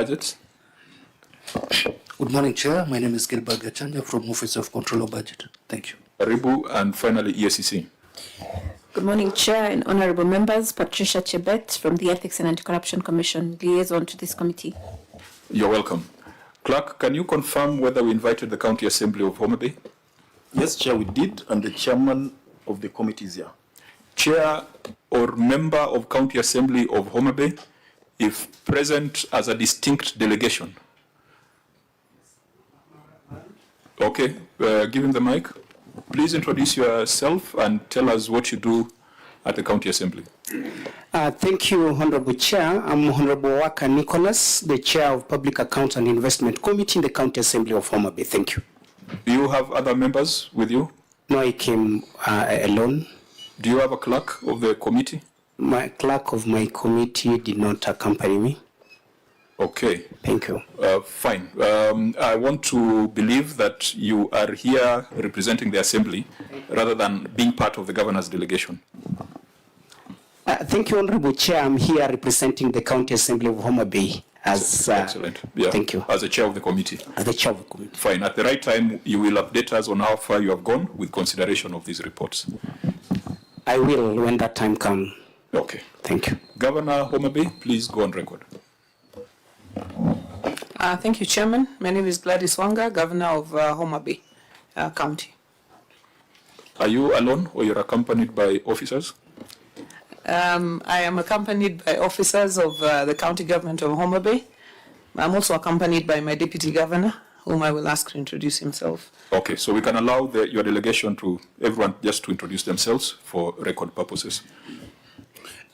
Budgets. Good morning, Chair. My name is Gilbert Gachanja from Office of Control of Budget. Thank you. Karibu, and finally EACC. Good morning, Chair and honorable members. Patricia Chebet from the Ethics and Anti-Corruption Commission, liaison to this committee. You're welcome. Clerk, can you confirm whether we invited the County Assembly of Homa Bay? Yes, Chair, we did, and the chairman of the committee is here. Chair or member of County Assembly of Homa Bay, if present as a distinct delegation. Okay, give him the mic. Please introduce yourself and tell us what you do at the County Assembly. Thank you, Honorable Chair. I'm Honorable Wanga Nicholas, the Chair of Public Accounts and Investment Committee in the County Assembly of Homa Bay. Thank you. Do you have other members with you? No, I came alone. Do you have a clerk of the committee? My clerk of my committee did not accompany me. Okay. Thank you. Fine. I want to believe that you are here representing the Assembly rather than being part of the Governor's delegation. Thank you, Honorable Chair. I'm here representing the County Assembly of Homa Bay. Excellent. Yeah. Thank you. As the Chair of the committee. As the Chair of the committee. Fine. At the right time, you will update us on how far you have gone with consideration of these reports. I will when that time comes. Okay. Thank you. Governor Homa Bay, please go on record. Thank you, Chairman. My name is Gladys Wanga, Governor of Homa Bay County. Are you alone or you're accompanied by officers? I am accompanied by officers of the County Government of Homa Bay. I'm also accompanied by my Deputy Governor, whom I will ask to introduce himself. Okay, so we can allow your delegation to everyone just to introduce themselves for record purposes.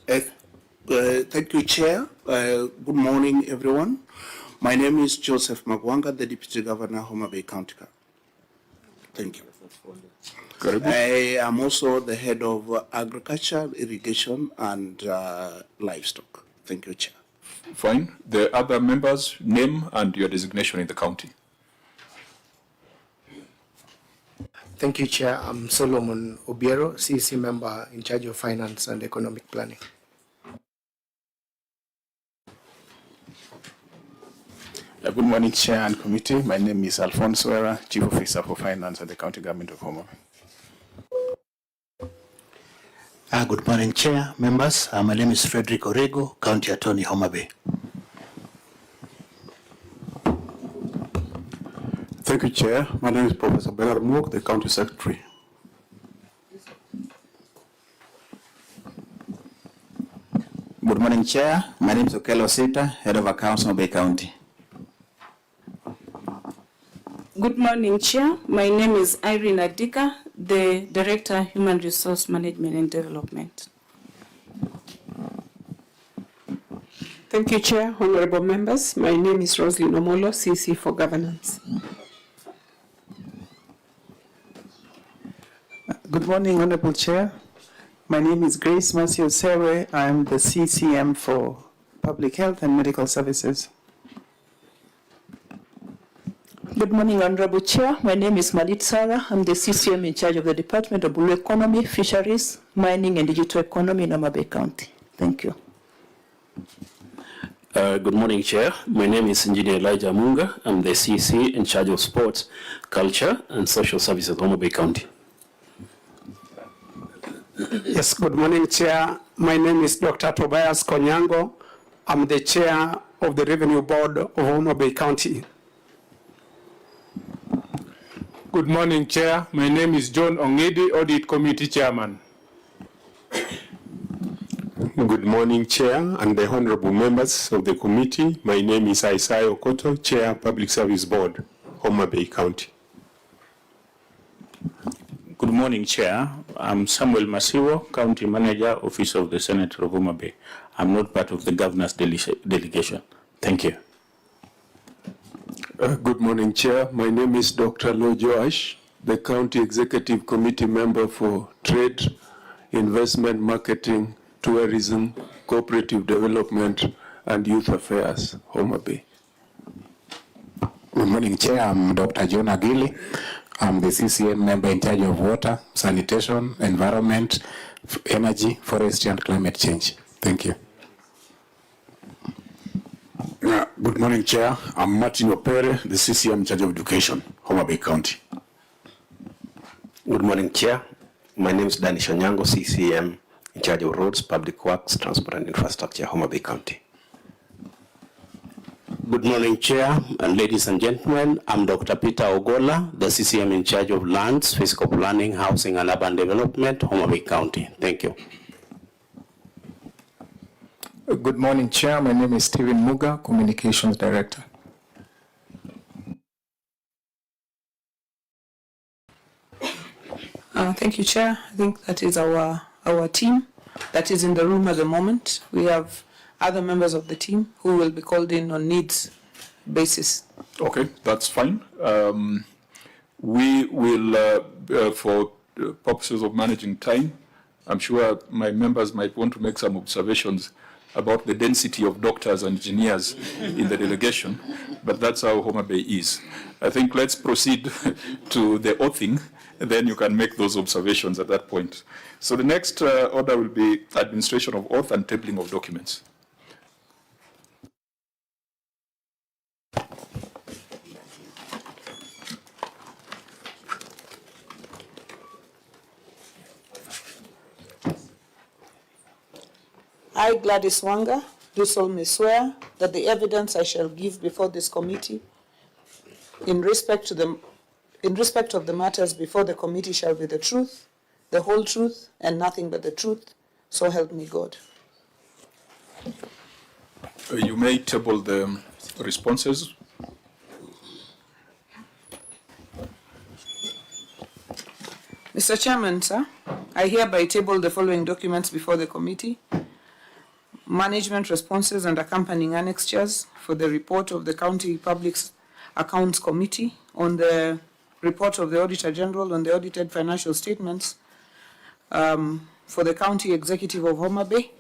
Thank you, Chair. Good morning, everyone. My name is Joseph Magwanga, the Deputy Governor, Homa Bay County. Thank you. I am also the head of agriculture, irrigation, and livestock. Thank you, Chair. Fine. The other members, name and your designation in the county. Thank you, Chair. I'm Solomon Obiero, CEC member in charge of finance and economic planning. Good morning, Chair and Committee. My name is Alfonso Era, Chief Officer for Finance at the County Government of Homa Bay. Good morning, Chair, members. My name is Frederick Orego, County Attorney, Homa Bay. Thank you, Chair. My name is Professor Bernard Mook, the County Secretary. Good morning, Chair. My name is Okello Sita, Head of Accounts, Homa Bay County. Good morning, Chair. My name is Irene Adika, the Director, Human Resource Management and Development. Thank you, Chair. Honorable members, my name is Roslyn Omolo, CC for Governance. Good morning, Honorable Chair. My name is Grace Masio Sewe. I'm the CCM for Public Health and Medical Services. Good morning, Honorable Chair. My name is Malit Sarah. I'm the CCM in charge of the Department of Blue Economy, Fisheries, Mining and Digital Economy in Homa Bay County. Thank you. Good morning, Chair. My name is Engineer Elijah Munga. I'm the CC in charge of Sports, Culture and Social Services, Homa Bay County. Yes, good morning, Chair. My name is Dr. Tobias Konyango. I'm the Chair of the Revenue Board of Homa Bay County. Good morning, Chair. My name is John Ongedi, Audit Committee Chairman. Good morning, Chair and the honorable members of the committee. My name is Isaiah Okoto, Chair, Public Service Board, Homa Bay County. Good morning, Chair. I'm Samuel Masiwo, County Manager, Office of the Senator of Homa Bay. I'm not part of the Governor's delegation. Thank you. Good morning, Chair. My name is Dr. Lo Joash, the County Executive Committee member for Trade, Investment, Marketing, Tourism, Cooperative Development, and Youth Affairs, Homa Bay. Good morning, Chair. I'm Dr. John Agili. I'm the CCM member in charge of water, sanitation, environment, energy, forestry, and climate change. Thank you. Good morning, Chair. I'm Martin Opere, the CCM in charge of education, Homa Bay County. Good morning, Chair. My name is Danny Shonyango, CCM in charge of roads, public works, transport and infrastructure, Homa Bay County. Good morning, Chair, and ladies and gentlemen. I'm Dr. Peter Ogola, the CCM in charge of lands, physical planning, housing and urban development, Homa Bay County. Thank you. Good morning, Chair. My name is Stephen Muga, Communications Director. Thank you, Chair. I think that is our team that is in the room at the moment. We have other members of the team who will be called in on needs basis. Okay, that's fine. We will, for purposes of managing time, I'm sure my members might want to make some observations about the density of doctors and engineers in the delegation, but that's how Homa Bay is. I think let's proceed to the oathing, then you can make those observations at that point. So the next order will be administration of oath and tabling of documents. I, Gladys Wanga, do solemnly swear that the evidence I shall give before this committee in respect of the matters before the committee shall be the truth, the whole truth, and nothing but the truth, so help me God. You may table the responses. Mr. Chairman, sir, I hereby table the following documents before the committee. Management responses and accompanying annexures for the report of the County Public Accounts Committee on the report of the Auditor General on the audited financial statements for the County Executive of Homa Bay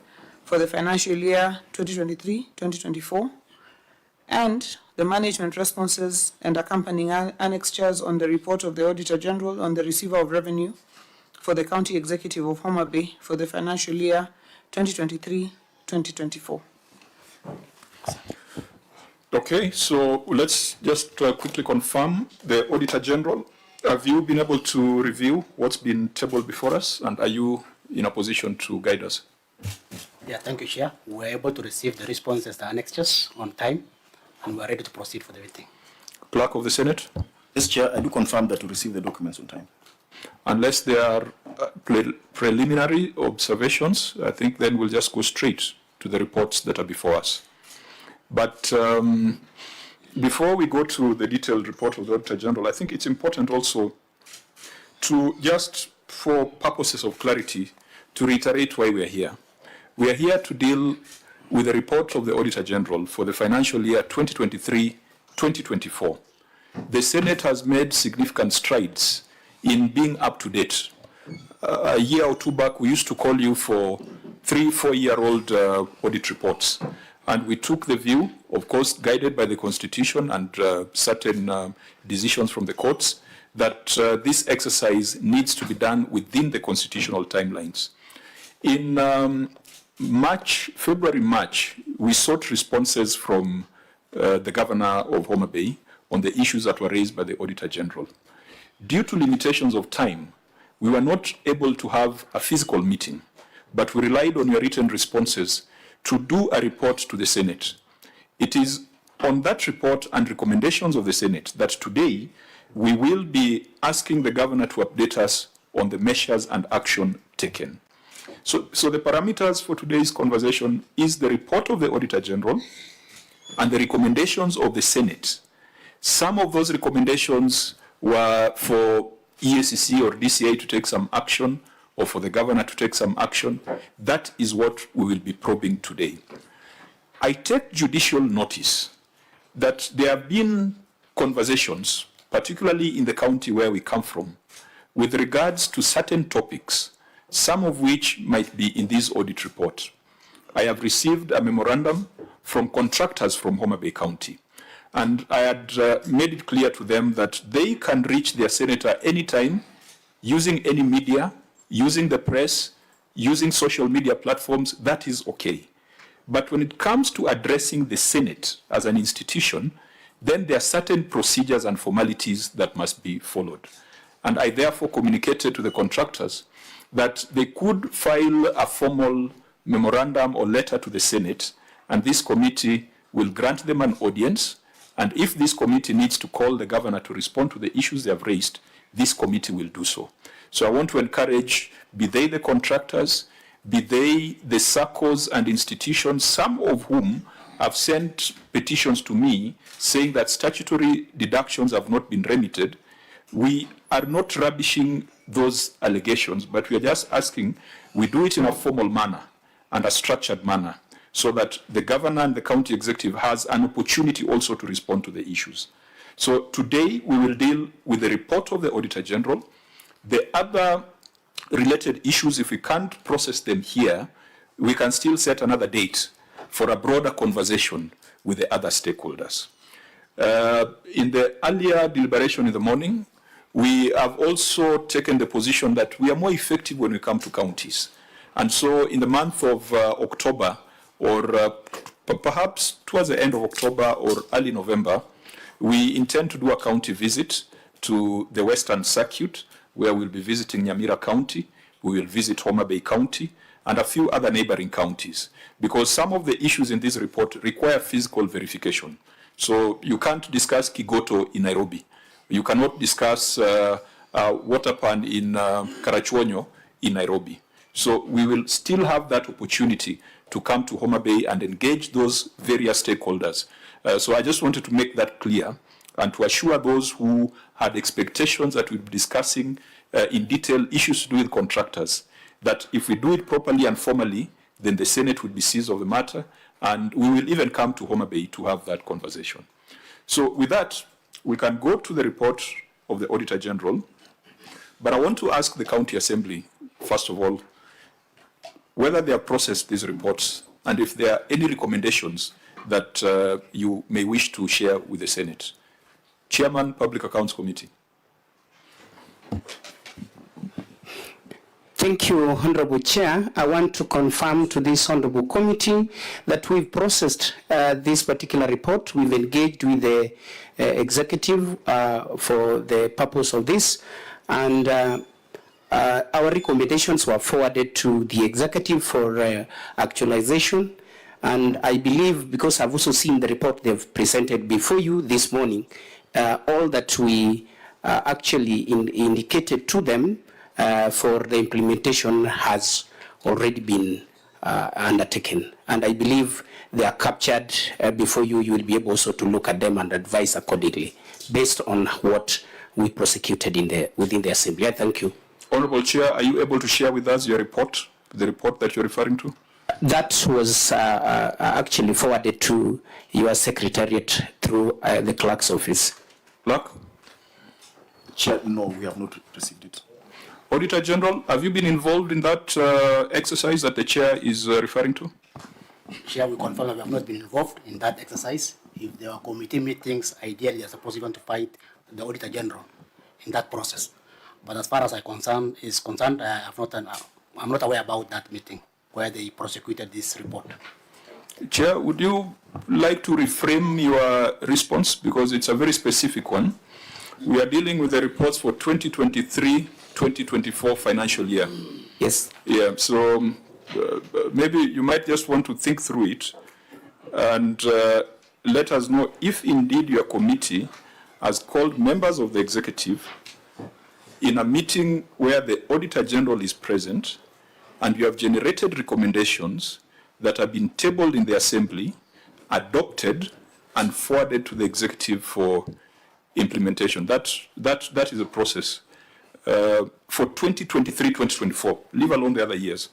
for the financial year 2023-2024, and the management responses and accompanying annexures on the report of the Auditor General on the receiver of revenue for the County Executive of Homa Bay for the financial year 2023-2024. Okay, so let's just quickly confirm the Auditor General. Have you been able to review what's been tabled before us, and are you in a position to guide us? Yeah, thank you, Chair. We were able to receive the responses, the annexures on time, and we are ready to proceed for the meeting. Clerk of the Senate? Yes, Chair, I do confirm that we received the documents on time. Unless there are preliminary observations, I think then we'll just go straight to the reports that are before us. But before we go to the detailed report of the Auditor General, I think it's important also to just, for purposes of clarity, to reiterate why we are here. We are here to deal with the report of the Auditor General for the financial year 2023-2024. The Senate has made significant strides in being up to date. A year or two back, we used to call you for 3-4-year-old audit reports. And we took the view, of course, guided by the Constitution and certain decisions from the courts, that this exercise needs to be done within the constitutional timelines. In February, March, we sought responses from the Governor of Homa Bay on the issues that were raised by the Auditor General. Due to limitations of time, we were not able to have a physical meeting, but we relied on your written responses to do a report to the Senate. It is on that report and recommendations of the Senate that today we will be asking the Governor to update us on the measures and action taken. So the parameters for today's conversation is the report of the Auditor General and the recommendations of the Senate. Some of those recommendations were for EACC or DCA to take some action, or for the Governor to take some action. That is what we will be probing today. I take judicial notice that there have been conversations, particularly in the county where we come from, with regards to certain topics, some of which might be in this audit report. I have received a memorandum from contractors from Homa Bay County, and I had made it clear to them that they can reach their senator anytime using any media, using the press, using social media platforms. That is okay. But when it comes to addressing the Senate as an institution, then there are certain procedures and formalities that must be followed. And I therefore communicated to the contractors that they could file a formal memorandum or letter to the Senate, and this committee will grant them an audience. And if this committee needs to call the governor to respond to the issues they have raised, this committee will do so. So I want to encourage, be they the contractors, be they the circles and institutions, some of whom have sent petitions to me saying that statutory deductions have not been remitted. We are not rubbishing those allegations, but we are just asking we do it in a formal manner and a structured manner so that the governor and the county executive has an opportunity also to respond to the issues. So today we will deal with the report of the Auditor General. The other related issues, if we can't process them here, we can still set another date for a broader conversation with the other stakeholders. In the earlier deliberation in the morning, we have also taken the position that we are more effective when we come to counties. And so in the month of October, or perhaps towards the end of October or early November, we intend to do a county visit to the Western Circuit, where we'll be visiting Nyamira County, we will visit Homa Bay County, and a few other neighboring counties, because some of the issues in this report require physical verification. So you can't discuss Kigoto in Nairobi. You cannot discuss water pan in Karachuonyo in Nairobi. So we will still have that opportunity to come to Homa Bay and engage those various stakeholders. So I just wanted to make that clear and to assure those who had expectations that we'll be discussing in detail issues to do with contractors, that if we do it properly and formally, then the Senate will be seized of the matter, and we will even come to Homa Bay to have that conversation. So with that, we can go to the report of the Auditor General, but I want to ask the County Assembly, first of all, whether they have processed these reports and if there are any recommendations that you may wish to share with the Senate. Chairman, Public Accounts Committee. Thank you, Honorable Chair. I want to confirm to this Honorable Committee that we've processed this particular report. We've engaged with the executive for the purpose of this, and our recommendations were forwarded to the executive for actualization. And I believe, because I've also seen the report they've presented before you this morning, all that we actually indicated to them for the implementation has already been undertaken. And I believe they are captured before you. You will be able also to look at them and advise accordingly based on what we prosecuted within the Assembly. I thank you. Honorable Chair, are you able to share with us your report, the report that you're referring to? That was actually forwarded to your secretariat through the clerk's office. Clerk? Chair, no, we have not received it. Auditor General, have you been involved in that exercise that the Chair is referring to? Chair, we confirm that we have not been involved in that exercise. If there are committee meetings, ideally, they're supposed even to fight the Auditor General in that process. But as far as I'm concerned, I'm not aware about that meeting where they prosecuted this report. Chair, would you like to reframe your response, because it's a very specific one? We are dealing with the reports for 2023-2024 financial year. Yes. Yeah, so maybe you might just want to think through it and let us know if indeed your committee has called members of the executive in a meeting where the Auditor General is present, and you have generated recommendations that have been tabled in the Assembly, adopted, and forwarded to the executive for implementation. That is a process for 2023-2024, leave alone the other years.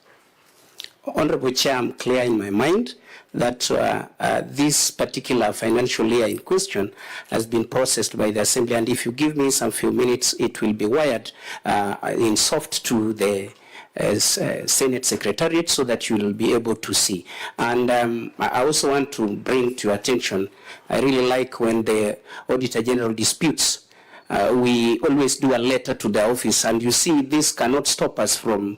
Honorable Chair, I'm clear in my mind that this particular financial year in question has been processed by the Assembly, and if you give me some few minutes, it will be wired in soft to the Senate Secretariat so that you will be able to see. And I also want to bring to your attention, I really like when the Auditor General disputes we always do a letter to the office, and you see this cannot stop us from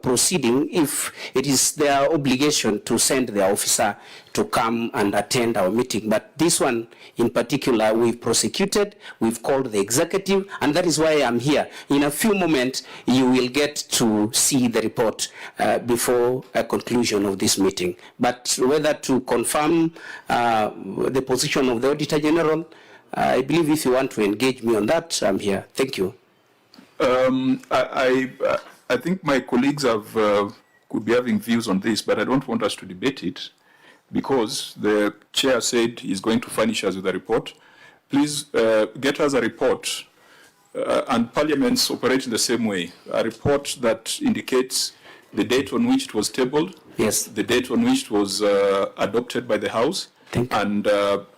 proceeding if it is their obligation to send their officer to come and attend our meeting. But this one in particular, we've prosecuted, we've called the executive, and that is why I'm here. In a few moments, you will get to see the report before a conclusion of this meeting. But whether to confirm the position of the Auditor General, I believe if you want to engage me on that, I'm here. Thank you. I think my colleagues could be having views on this, but I don't want us to debate it because the chair said he's going to furnish us with a report. Please get us a report, and parliaments operate in the same way. A report that indicates the date on which it was tabled, yes, the date on which it was adopted by the House, and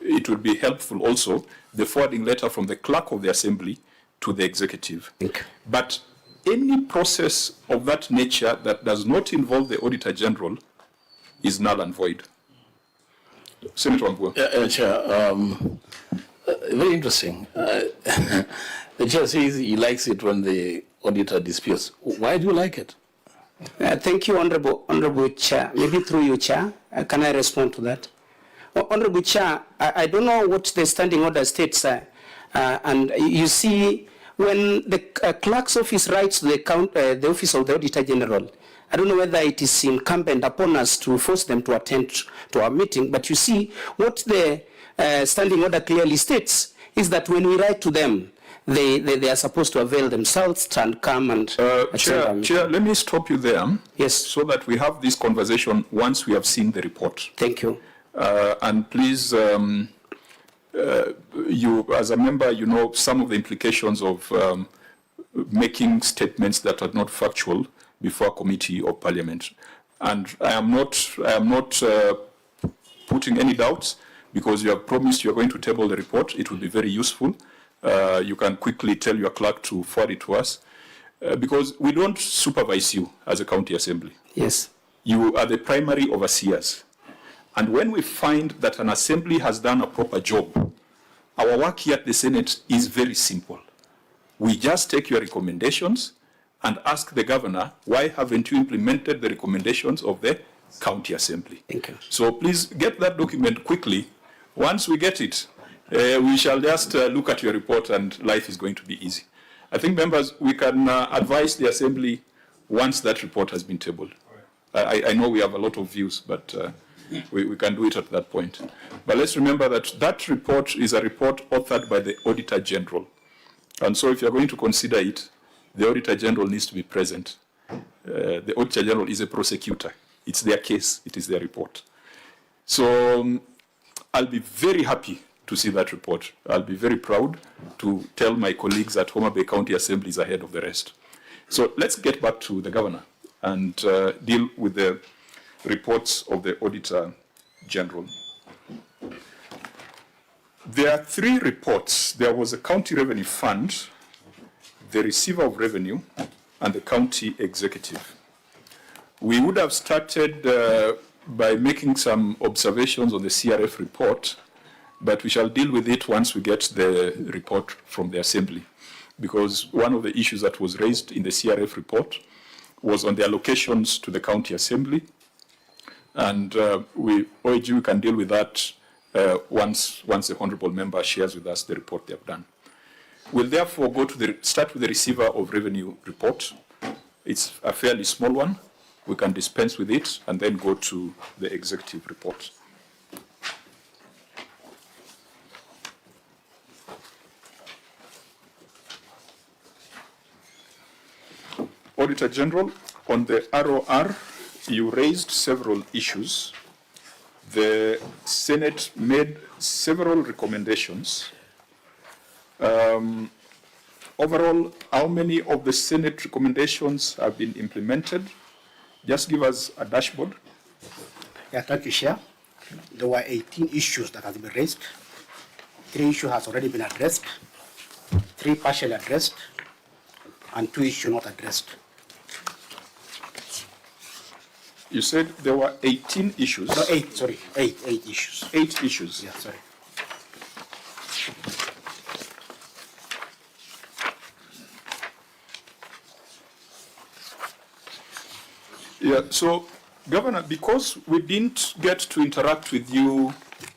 it would be helpful also the forwarding letter from the clerk of the assembly to the executive. But any process of that nature that does not involve the Auditor General is null and void. Senator Wanga. Chair, very interesting. The chair says he likes it when the auditor disputes. Why do you like it? Thank you, Honorable Chair. Maybe through you, Chair, can I respond to that? Honorable Chair, I don't know what the standing order states, and you see, when the clerk's office writes to the office of the Auditor General, I don't know whether it is incumbent upon us to force them to attend to our meeting, but you see, what the standing order clearly states is that when we write to them, they are supposed to avail themselves and come and... Chair, let me stop you there. Yes. So that we have this conversation once we have seen the report. Thank you. And please, you as a member, you know some of the implications of making statements that are not factual before a committee of parliament. And I am not putting any doubts because you have promised you are going to table the report. It will be very useful. You can quickly tell your clerk to forward it to us because we don't supervise you as a county assembly. Yes. You are the primary overseers. And when we find that an assembly has done a proper job, our work here at the Senate is very simple. We just take your recommendations and ask the governor, why haven't you implemented the recommendations of the county assembly? Thank you. So please get that document quickly. Once we get it, we shall just look at your report and life is going to be easy. I think, members, we can advise the assembly once that report has been tabled. I know we have a lot of views, but we can do it at that point. But let's remember that that report is a report authored by the Auditor General. And so if you're going to consider it, the Auditor General needs to be present. The Auditor General is a prosecutor. It's their case. It is their report. So I'll be very happy to see that report. I'll be very proud to tell my colleagues that Homa Bay County Assembly is ahead of the rest. So let's get back to the governor and deal with the reports of the Auditor General. There are three reports. There was a County Revenue Fund, the Receiver of Revenue, and the County Executive. We would have started by making some observations on the CRF report, but we shall deal with it once we get the report from the Assembly, because one of the issues that was raised in the CRF report was on the allocations to the County Assembly, and we can deal with that once the Honourable Member shares with us the report they have done. We'll therefore start with the Receiver of Revenue report. It's a fairly small one. We can dispense with it and then go to the Executive report. Auditor General, on the ROR, you raised several issues. The Senate made several recommendations. Overall, how many of the Senate recommendations have been implemented? Just give us a dashboard. Yeah, thank you, Chair. There were 18 issues that have been raised. 3 issues has already been addressed, 3 partially addressed, and 2 issues not addressed. You said there were 18 issues. No, 8, sorry, 8 issues. 8 issues. Yeah, sorry. Yeah, so, Governor, because we didn't get to interact with you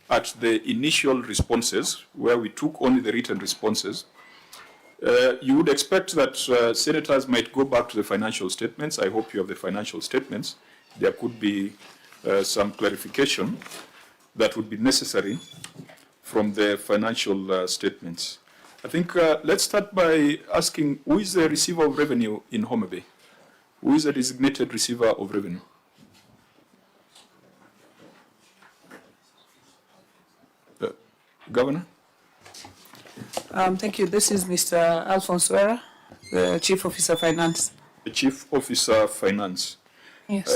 at the initial responses, where we took only the written responses, you would expect that senators might go back to the financial statements. I hope you have the financial statements. There could be some clarification that would be necessary from the financial statements. I think let's start by asking, who is the receiver of revenue in Homa Bay? Who is the designated receiver of revenue? Governor? Thank you. This is Mr. Alfonso Era, the Chief Officer Finance. The Chief Officer Finance. Yes.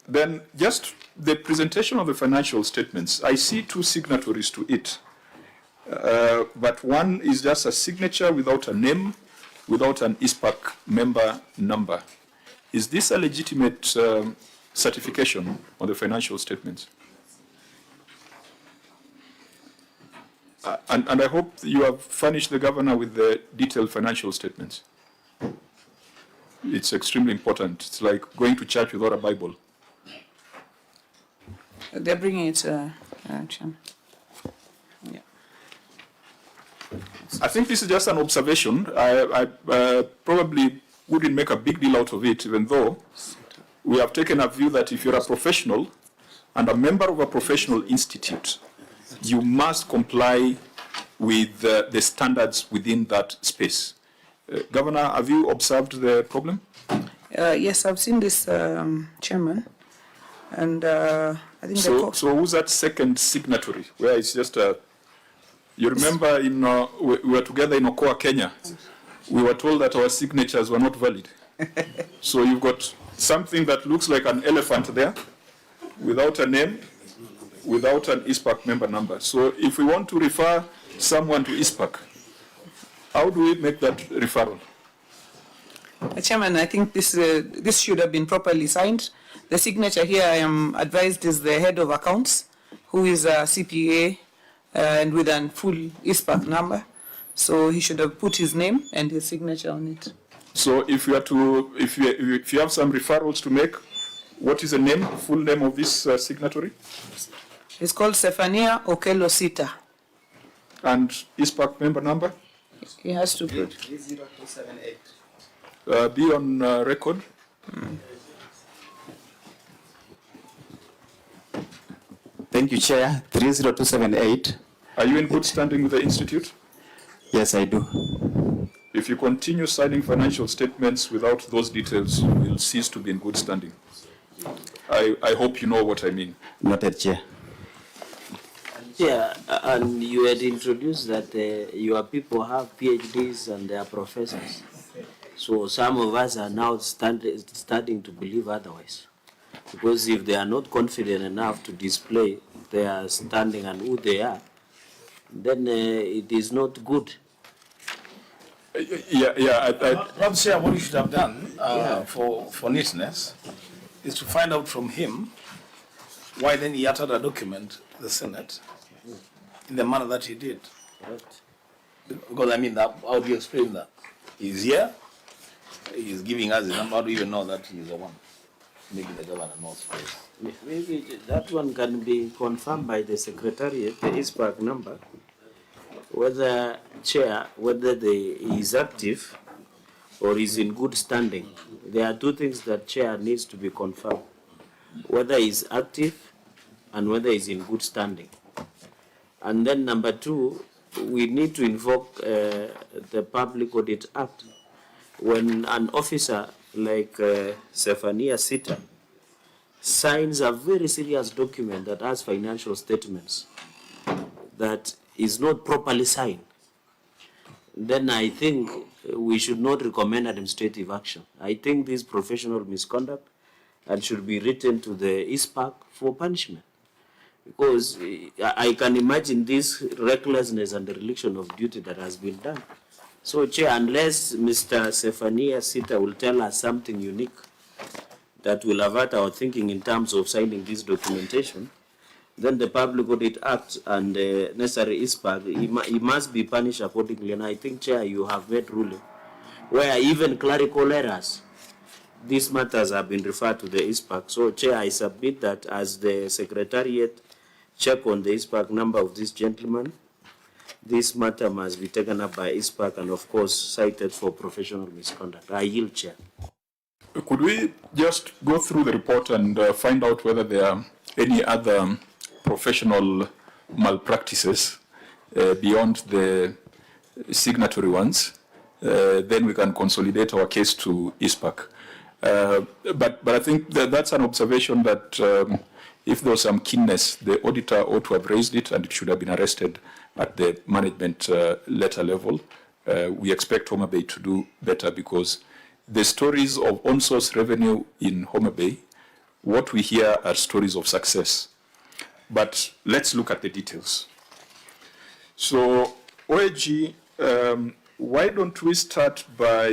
Then just the presentation of the financial statements, I see two signatories to it. But one is just a signature without a name, without an ISPAC member number. Is this a legitimate certification on the financial statements? And I hope you have furnished the governor with the detailed financial statements. It's extremely important. It's like going to church without a Bible. They're bringing it, Chairman. Yeah. I think this is just an observation. I probably wouldn't make a big deal out of it, even though we have taken a view that if you're a professional and a member of a professional institute, you must comply with the standards within that space. Governor, have you observed the problem? Yes, I've seen this, Chairman. And I think so who's that second signatory, where it's just a... You remember we were together in Okoa, Kenya. We were told that our signatures were not valid. So you've got something that looks like an elephant there, without a name, without an ISPAC member number. So if we want to refer someone to ISPAC, how do we make that referral? Chairman, I think this should have been properly signed. The signature here, I am advised, is the head of accounts, who is a CPA and with a full ISPAC number. So he should have put his name and his signature on it. So if you are to, if you have some referrals to make, what is the name, full name of this signatory? It's called Sefania Okelo Sita. And ISPAC member number? He has to put 30278. Be on record. Thank you, Chair. 30278. Are you in good standing with the Institute? Yes, I do. If you continue signing financial statements without those details, you will cease to be in good standing. I hope you know what I mean. Noted, Chair. Yeah, and you had introduced that your people have PhDs and they are professors. So some of us are now starting to believe otherwise. Because if they are not confident enough to display their standing and who they are, then it is not good. Perhaps, Chair, what you should have done for neatness is to find out from him why then he uttered a document to the Senate in the manner that he did. Correct. Because I mean, how do you explain that? He's here, he's giving us the number. How do you even know that he's the one making the governor knows first? Maybe that one can be confirmed by the Secretariat, the ISPAC number, whether he is active or is in good standing. There are two things that Chair needs to be confirmed, whether he is active and whether he is in good standing. And then number two, we need to invoke the Public Audit Act. When an officer like Sefania Sita signs a very serious document that has financial statements that is not properly signed, then I think we should not recommend administrative action. I think this professional misconduct and should be written to the ISPAC for punishment. Because I can imagine this recklessness and dereliction of duty that has been done. So, Chair, unless Mr. Sefania Sita will tell us something unique that will avert our thinking in terms of signing this documentation, then the Public Audit Act and the necessary ISPAC, he must be punished accordingly. And I think, Chair, you have made ruling where even clerical errors these matters have been referred to the ISPAC. So, Chair, I submit that as the Secretariat check on the ISPAC number of this gentleman, this matter must be taken up by ISPAC and, of course, cited for professional misconduct. I yield, Chair. Could we just go through the report and find out whether there are any other professional malpractices beyond the signatory ones? Then we can consolidate our case to ISPAC. But I think that's an observation that if there was some keenness, the auditor ought to have raised it and it should have been arrested at the management letter level. We expect Homa Bay to do better because the stories of on-source revenue in Homa Bay, what we hear are stories of success. But let's look at the details. So, OAG, why don't we start by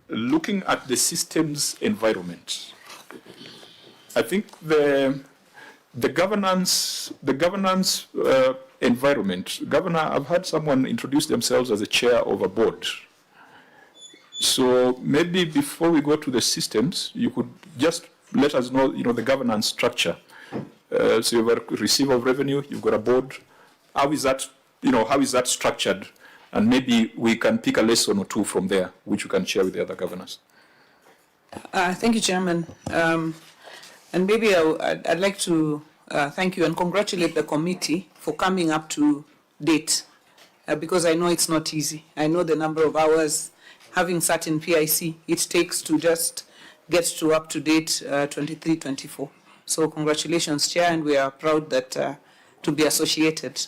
looking at the systems environment? I think the governance environment. Governor, I've had someone introduce themselves as a chair of a board. So maybe before we go to the systems, you could just let us know, the governance structure. So you have a receiver of revenue, you've got a board. How is that, how is that structured? And maybe we can pick a lesson or two from there, which you can share with the other governors. Thank you, Chairman. And maybe I'd like to thank you and congratulate the committee for coming up to date, because I know it's not easy. I know the number of hours having sat in PIC it takes to just get to up to date 23-24. So congratulations, Chair, and we are proud that to be associated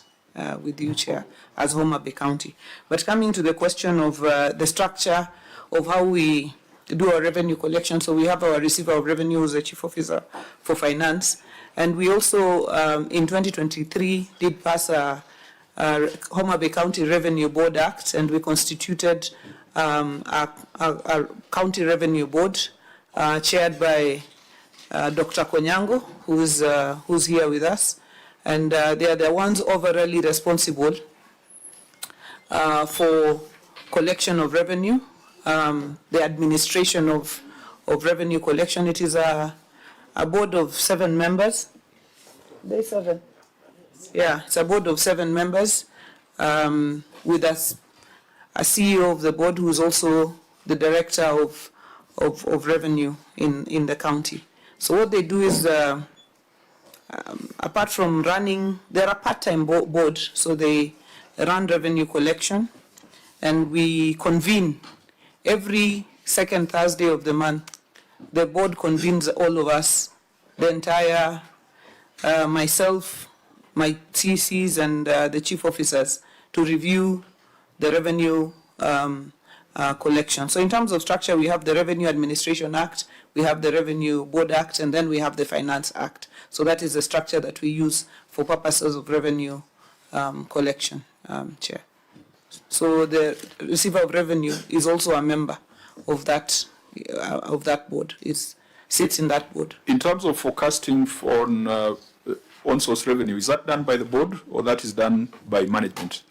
with you, Chair, as Homa Bay County. But coming to the question of the structure of how we do our revenue collection, so we have our receiver of revenue, who's the Chief Officer for Finance, and we also, in 2023, did pass a Homa Bay County Revenue Board Act, and we constituted a County Revenue Board chaired by Dr. Konyango, who's here with us. And they are the ones overall responsible for collection of revenue, the administration of revenue collection. It is a board of 7 members. There's 7. Yeah, it's a board of 7 members with us, a CEO of the board who is also the director of revenue in the county. So what they do is, apart from running, they're a part-time board, so they run revenue collection, and we convene every second Thursday of the month. The board convenes all of us, the entire, myself, my CCs, and the chief officers, to review the revenue collection. So in terms of structure, we have the Revenue Administration Act, we have the Revenue Board Act, and then we have the Finance Act. So that is the structure that we use for purposes of revenue collection, Chair. So the receiver of revenue is also a member of that board. It sits in that board. In terms of forecasting for on-source revenue, is that done by the board or that is done by management?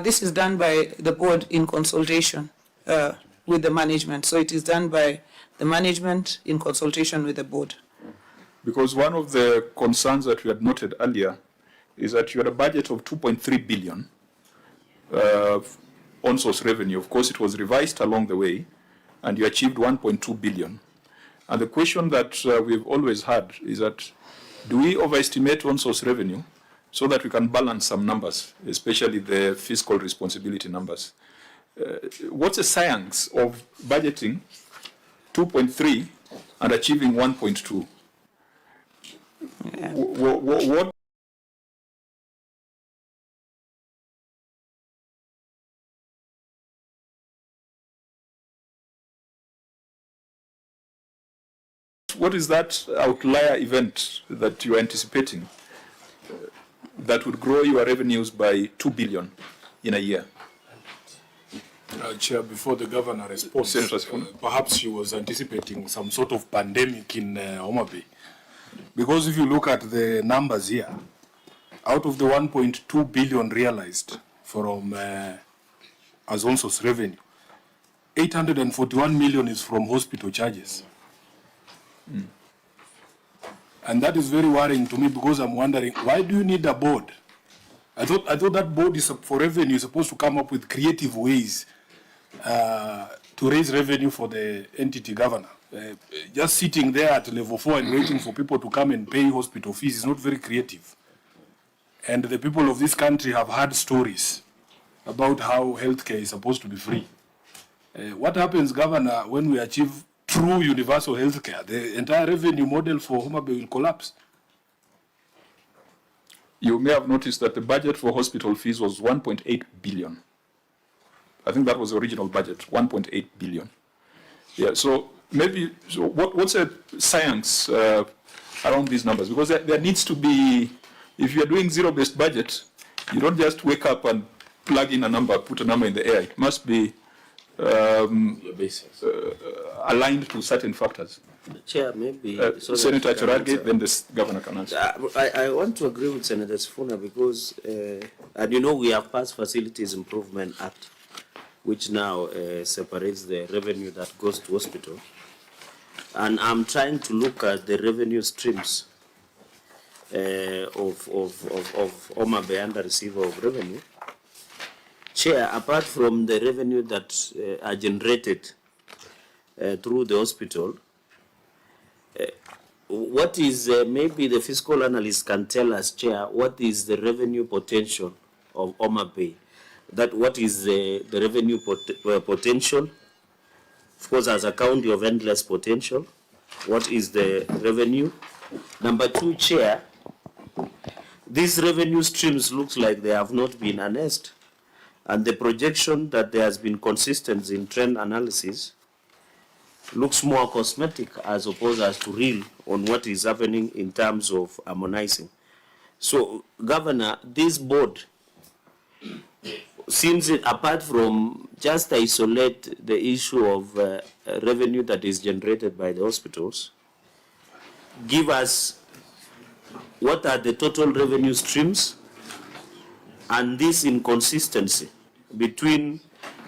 This is done by the board in consultation with the management. So it is done by the management in consultation with the board. Because one of the concerns that we had noted earlier is that you had a budget of 2.3 billion on-source revenue. Of course, it was revised along the way, and you achieved 1.2 billion. And the question that we've always had is that, do we overestimate on-source revenue so that we can balance some numbers, especially the fiscal responsibility numbers? What's the science of budgeting 2.3 and achieving 1.2? Yeah. What is that outlier event that you are anticipating that would grow your revenues by 2 billion in a year? Chair, before the governor responds, perhaps she was anticipating some sort of pandemic in Homa Bay. Because if you look at the numbers here, out of the 1.2 billion realized from as on-source revenue, 841 million is from hospital charges. And that is very worrying to me because I'm wondering, why do you need a board? I thought that board is for revenue is supposed to come up with creative ways to raise revenue for the entity governor. Just sitting there at level 4 and waiting for people to come and pay hospital fees is not very creative. And the people of this country have heard stories about how healthcare is supposed to be free. What happens, Governor, when we achieve true universal healthcare? The entire revenue model for Homa Bay will collapse. You may have noticed that the budget for hospital fees was 1.8 billion. I think that was the original budget, 1.8 billion. Yeah, so maybe, so what's a science around these numbers? Because there needs to be, if you're doing zero-based budget, you don't just wake up and plug in a number, put a number in the air. It must be aligned to certain factors. Chair, maybe Senator Chorage, then the governor can answer. I want to agree with Senator Sifuna because, and you know, we have passed Facilities Improvement Act, which now separates the revenue that goes to hospital. And I'm trying to look at the revenue streams of Homa Bay under receiver of revenue. Chair, apart from the revenue that are generated through the hospital, what is, maybe the fiscal analyst can tell us, Chair, what is the revenue potential of Homa Bay? That what is the revenue potential? Of course, as a county of endless potential, what is the revenue? Number two, Chair, these revenue streams looks like they have not been harnessed, and the projection that there has been consistency in trend analysis looks more cosmetic as opposed as to real on what is happening in terms of harmonizing. So, Governor, this board seems, apart from just isolate the issue of revenue that is generated by the hospitals, give us what are the total revenue streams and this inconsistency between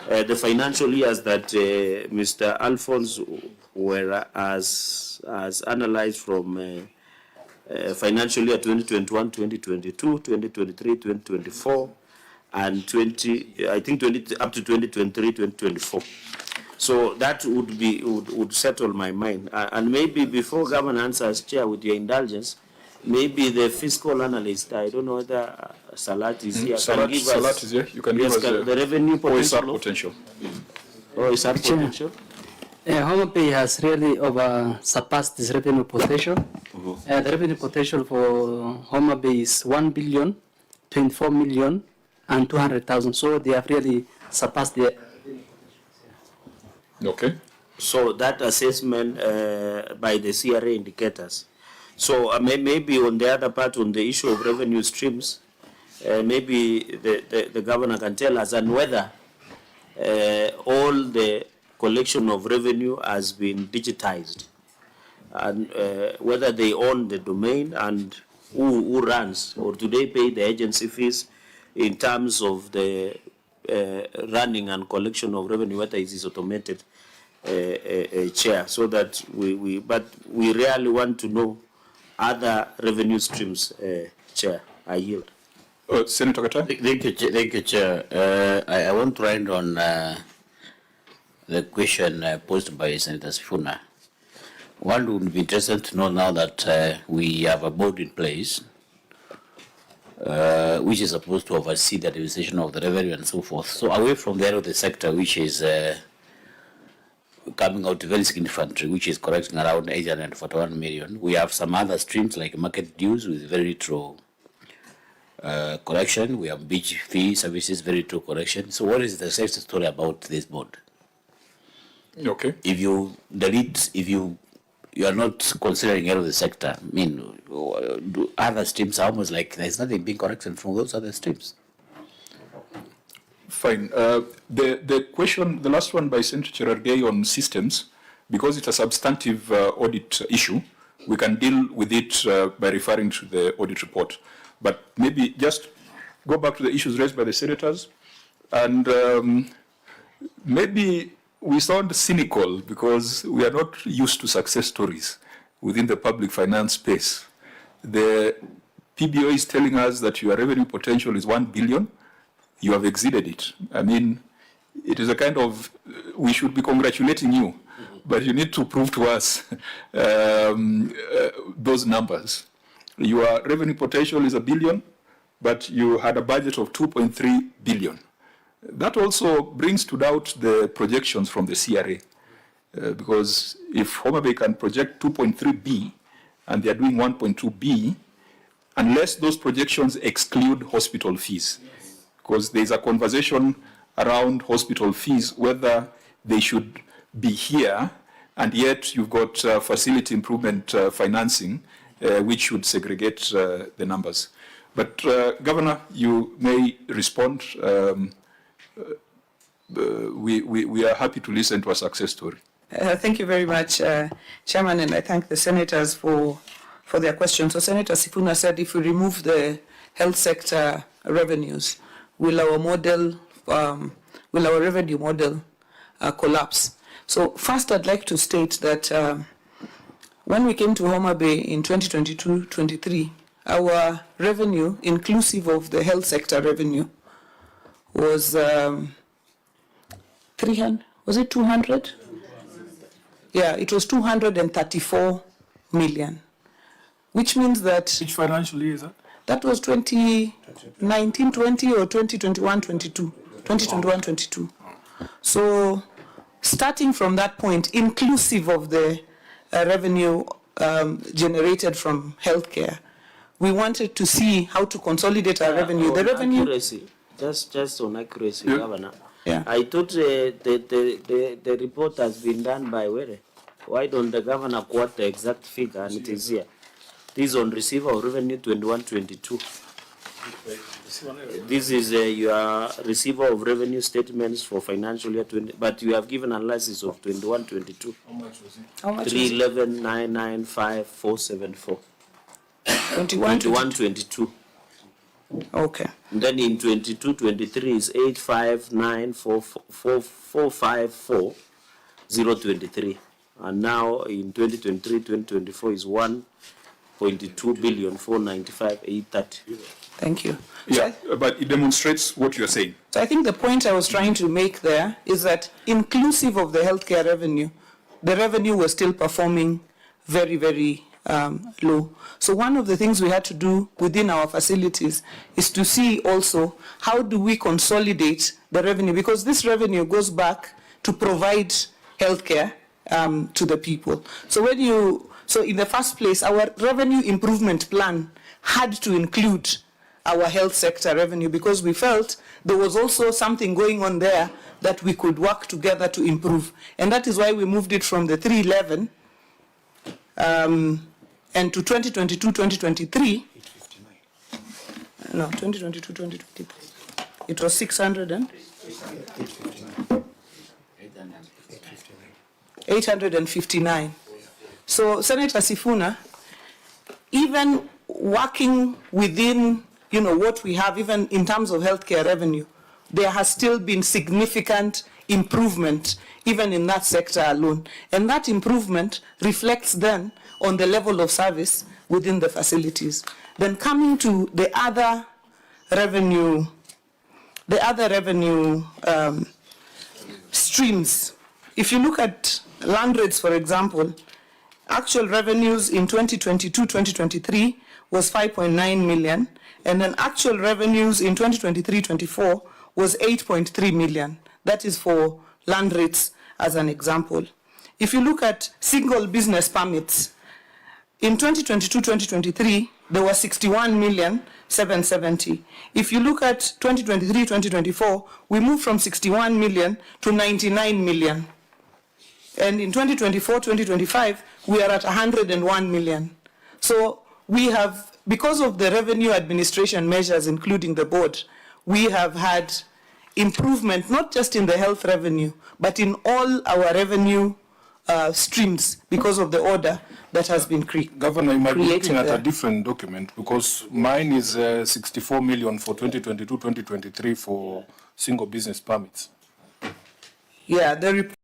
the financial years that Mr. Alphonse were as analyzed from financial year 2021, 2022, 2023, 2024, and I think up to 2023, 2024. So that would settle my mind. And maybe before Governor answers, Chair, with your indulgence, maybe the fiscal analyst, I don't know whether Salat is here. Salat is here. You can give us the revenue potential. potential. Oh, is that potential? Homa Bay has really surpassed this revenue potential. The revenue potential for Homa Bay is 1,024,200,000. So they have really surpassed the. Okay. So that assessment by the CRA indicators. So maybe on the other part, on the issue of revenue streams, maybe the governor can tell us and whether all the collection of revenue has been digitized, and whether they own the domain and who runs, or do they pay the agency fees in terms of the running and collection of revenue, whether it is automated, Chair, so that but we really want to know other revenue streams, Chair. I yield. Senator Kata. Thank you, Chair. I want to end on the question posed by Senator Sifuna. One would be interested to know now that we have a board in place which is supposed to oversee the administration of the revenue and so forth. So away from the area of the sector, which is coming out very significantly, which is collecting around 841 million, we have some other streams like market dues with very true collection. We have beach fee services, very true collection. So what is the success story about this board? Okay. If you delete, if you are not considering area of the sector, I mean, other streams are almost like there's nothing being collected from those other streams. Fine. The question, the last one by Senator Cherargei on systems, because it's a substantive audit issue, we can deal with it by referring to the audit report. But maybe just go back to the issues raised by the senators, and maybe we sound cynical because we are not used to success stories within the public finance space. The PBO is telling us that your revenue potential is 1 billion. You have exceeded it. I mean, it is a kind of, we should be congratulating you, but you need to prove to us those numbers. Your revenue potential is 1 billion, but you had a budget of 2.3 billion. That also brings to doubt the projections from the CRA, because if Homa Bay can project 2.3B and they are doing 1.2B, unless those projections exclude hospital fees, because there is a conversation around hospital fees, whether they should be here, and yet you've got facility improvement financing, which should segregate the numbers. But Governor, you may respond. We are happy to listen to a success story. Thank you very much, Chairman, and I thank the senators for their questions. So Senator Sifuna said if we remove the health sector revenues, will our revenue model collapse? So first I'd like to state that when we came to Homa Bay in 2022-23, our revenue, inclusive of the health sector revenue, was 300, was it 200? Yeah, it was 234 million, which means that... Which financial year is that? That was 2019-20 or 2021-22. 2021-22. So starting from that point, inclusive of the revenue generated from healthcare, we wanted to see how to consolidate our revenue. The revenue... Accuracy, just on accuracy, Yeah. Governor. Yeah. I thought the report has been done by Were. Why don't the Governor quote the exact figure, and it is here. This is on receiver of revenue 21-22. This is your receiver of revenue statements for financial year 20, but you have given analysis of 21-22. How much was it? How much 311,995,474. 21-22. Okay. And then in 22-23 is 859,454,023. And now in 2023-2024 is 1.2 billion 495,830. Thank you. Yeah, but it demonstrates what you're saying. So I think the point I was trying to make there is that inclusive of the healthcare revenue, the revenue was still performing very, very low. So one of the things we had to do within our facilities is to see also how do we consolidate the revenue, because this revenue goes back to provide healthcare to the people. So so in the first place, our revenue improvement plan had to include our health sector revenue, because we felt there was also something going on there that we could work together to improve. And that is why we moved it from the 311 and to 2022-2023. No, 2022-2023. It was 859. So Senator Sifuna, even working within what we have, even in terms of healthcare revenue, there has still been significant improvement, even in that sector alone. And that improvement reflects then on the level of service within the facilities. Then coming to the other revenue streams. If you look at land rates, for example, actual revenues in 2022-2023 was 5.9 million, and then actual revenues in 2023-24 was 8.3 million. That is for land rates as an example. If you look at single business permits, in 2022-2023, there were 61,770,000. If you look at 2023-2024, we moved from 61 million to 99 million. And in 2024-2025, we are at 101 million. So we have, because of the revenue administration measures, including the board, we have had improvement, not just in the health revenue, but in all our revenue streams, because of the order that has been created. Governor, you might be looking at a different document, because mine is 64 million for 2022-2023 for single business permits. Yeah, the report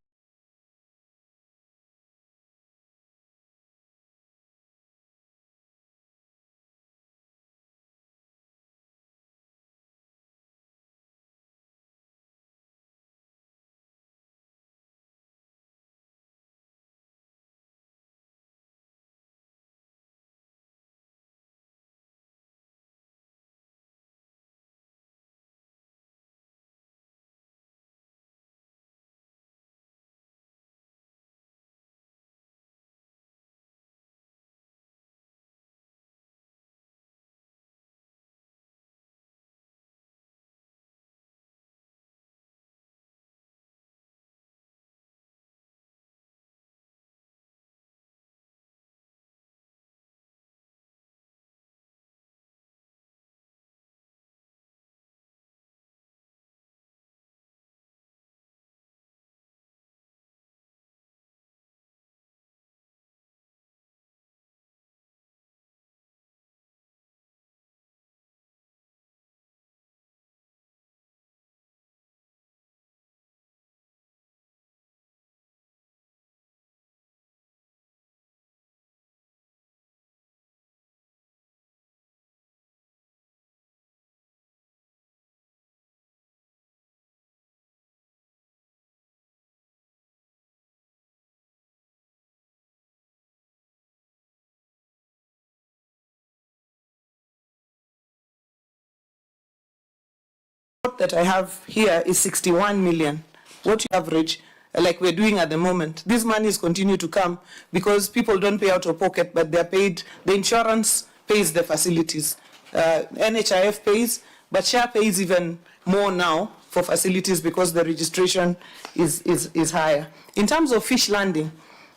that I have here is 61 million. What you average, like we're doing at the moment, these monies continue to come because people don't pay out of pocket, but they're paid, the insurance pays the facilities. NHIF pays, but SHA pays even more now for facilities because the registration is higher. In terms of fish landing,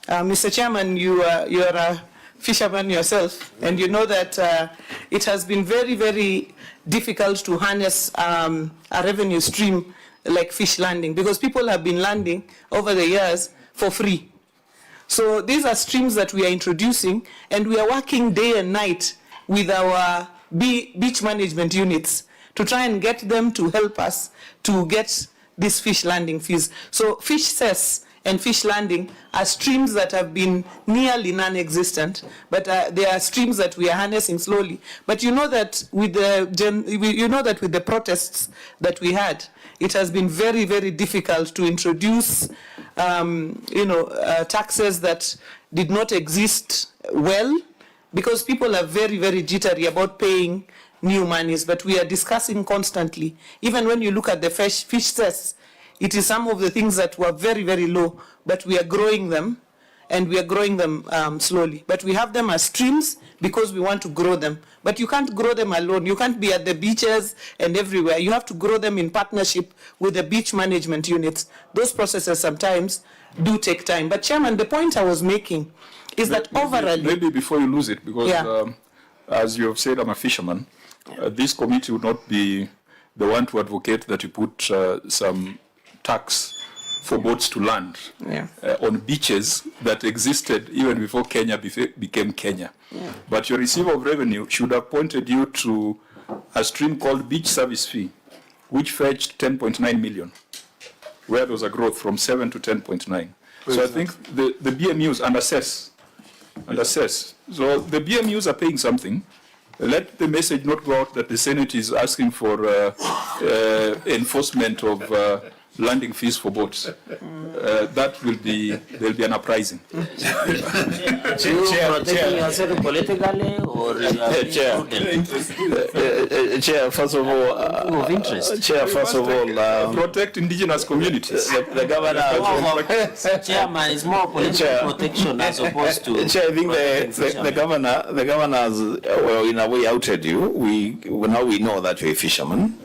Mr. Chairman, you're a fisherman yourself, and you know that it has been very, very difficult to harness a revenue stream like fish landing because people have been landing over the years for free. So these are streams that we are introducing, and we are working day and night with our beach management units to try and get them to help us to get these fish landing fees. So fish cess and fish landing are streams that have been nearly non-existent, but they are streams that we are harnessing slowly. But you know that with the protests that we had, it has been very, very difficult to introduce, taxes that did not exist well, because people are very, very jittery about paying new monies. But we are discussing constantly. Even when you look at the fish cess, it is some of the things that were very, very low, but we are growing them, and we are growing them slowly. But we have them as streams because we want to grow them. But you can't grow them alone. You can't be at the beaches and everywhere. You have to grow them in partnership with the beach management units. Those processes sometimes do take time. But Chairman, the point I was making is that overall... Maybe before you lose it, because as you have said, I'm a fisherman, this committee would not be the one to advocate that you put some tax for boats to land on beaches that existed even before Kenya became Kenya. But your receiver of revenue should have pointed you to a stream called beach service fee, which fetched 10.9 million, where there was a growth from 7 to 10.9. So I think the BMUs underassess. So the BMUs are paying something. Let the message not go out that the Senate is asking for enforcement of landing fees for boats. That will be, there'll be an uprising. Protecting yourself politically or Chair, first of all, protect indigenous communities. The governor, Chairman, is more political protection as opposed to. Chair, I think the governor has, well, in a way, outed you. Now we know that you're a fisherman.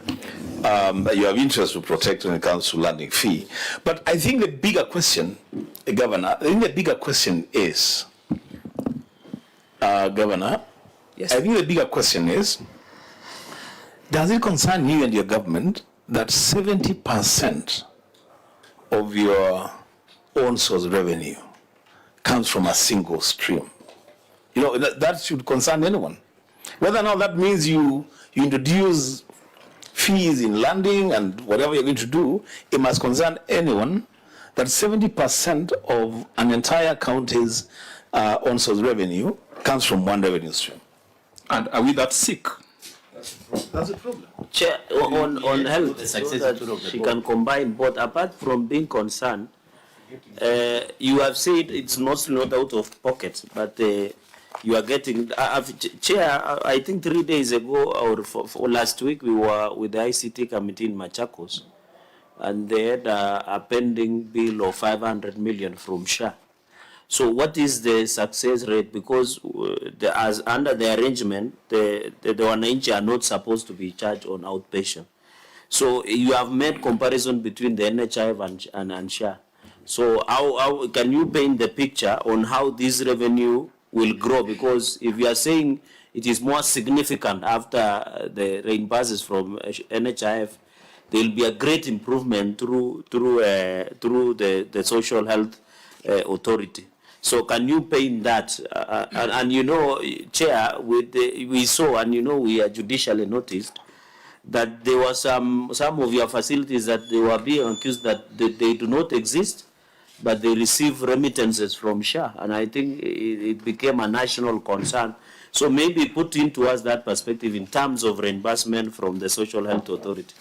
That you have interest to protect when it comes to landing fee. But I think the bigger question, Governor, is, Governor, yes. I think the bigger question is, does it concern you and your government that 70% of your own source revenue comes from a single stream? You know, that should concern anyone. Whether or not that means you introduce fees in landing and whatever you're going to do, it must concern anyone that 70% of an entire county's own source revenue comes from one revenue stream. And are we that sick? That's the problem. Chair, on health, so that she can combine both. Apart from being concerned, you have said it's mostly not out of pocket, but you are getting, Chair, I think 3 days ago or for last week, we were with the ICT committee in Machakos, and they had a pending bill of 500 million from SHA. So what is the success rate? Because as under the arrangement, the wananchi are not supposed to be charged on outpatient. So you have made comparison between the NHIF and SHA. So how can you paint the picture on how this revenue will grow? Because if you are saying it is more significant after the reimburses from NHIF, there will be a great improvement through the social health authority. So can you paint that? And you know, Chair, we saw, and you know, we are judicially noticed that there were some of your facilities that they were being accused that they do not exist, but they receive remittances from SHA, and I think it became a national concern. So maybe put into us that perspective in terms of reimbursement from the Social Health Authority.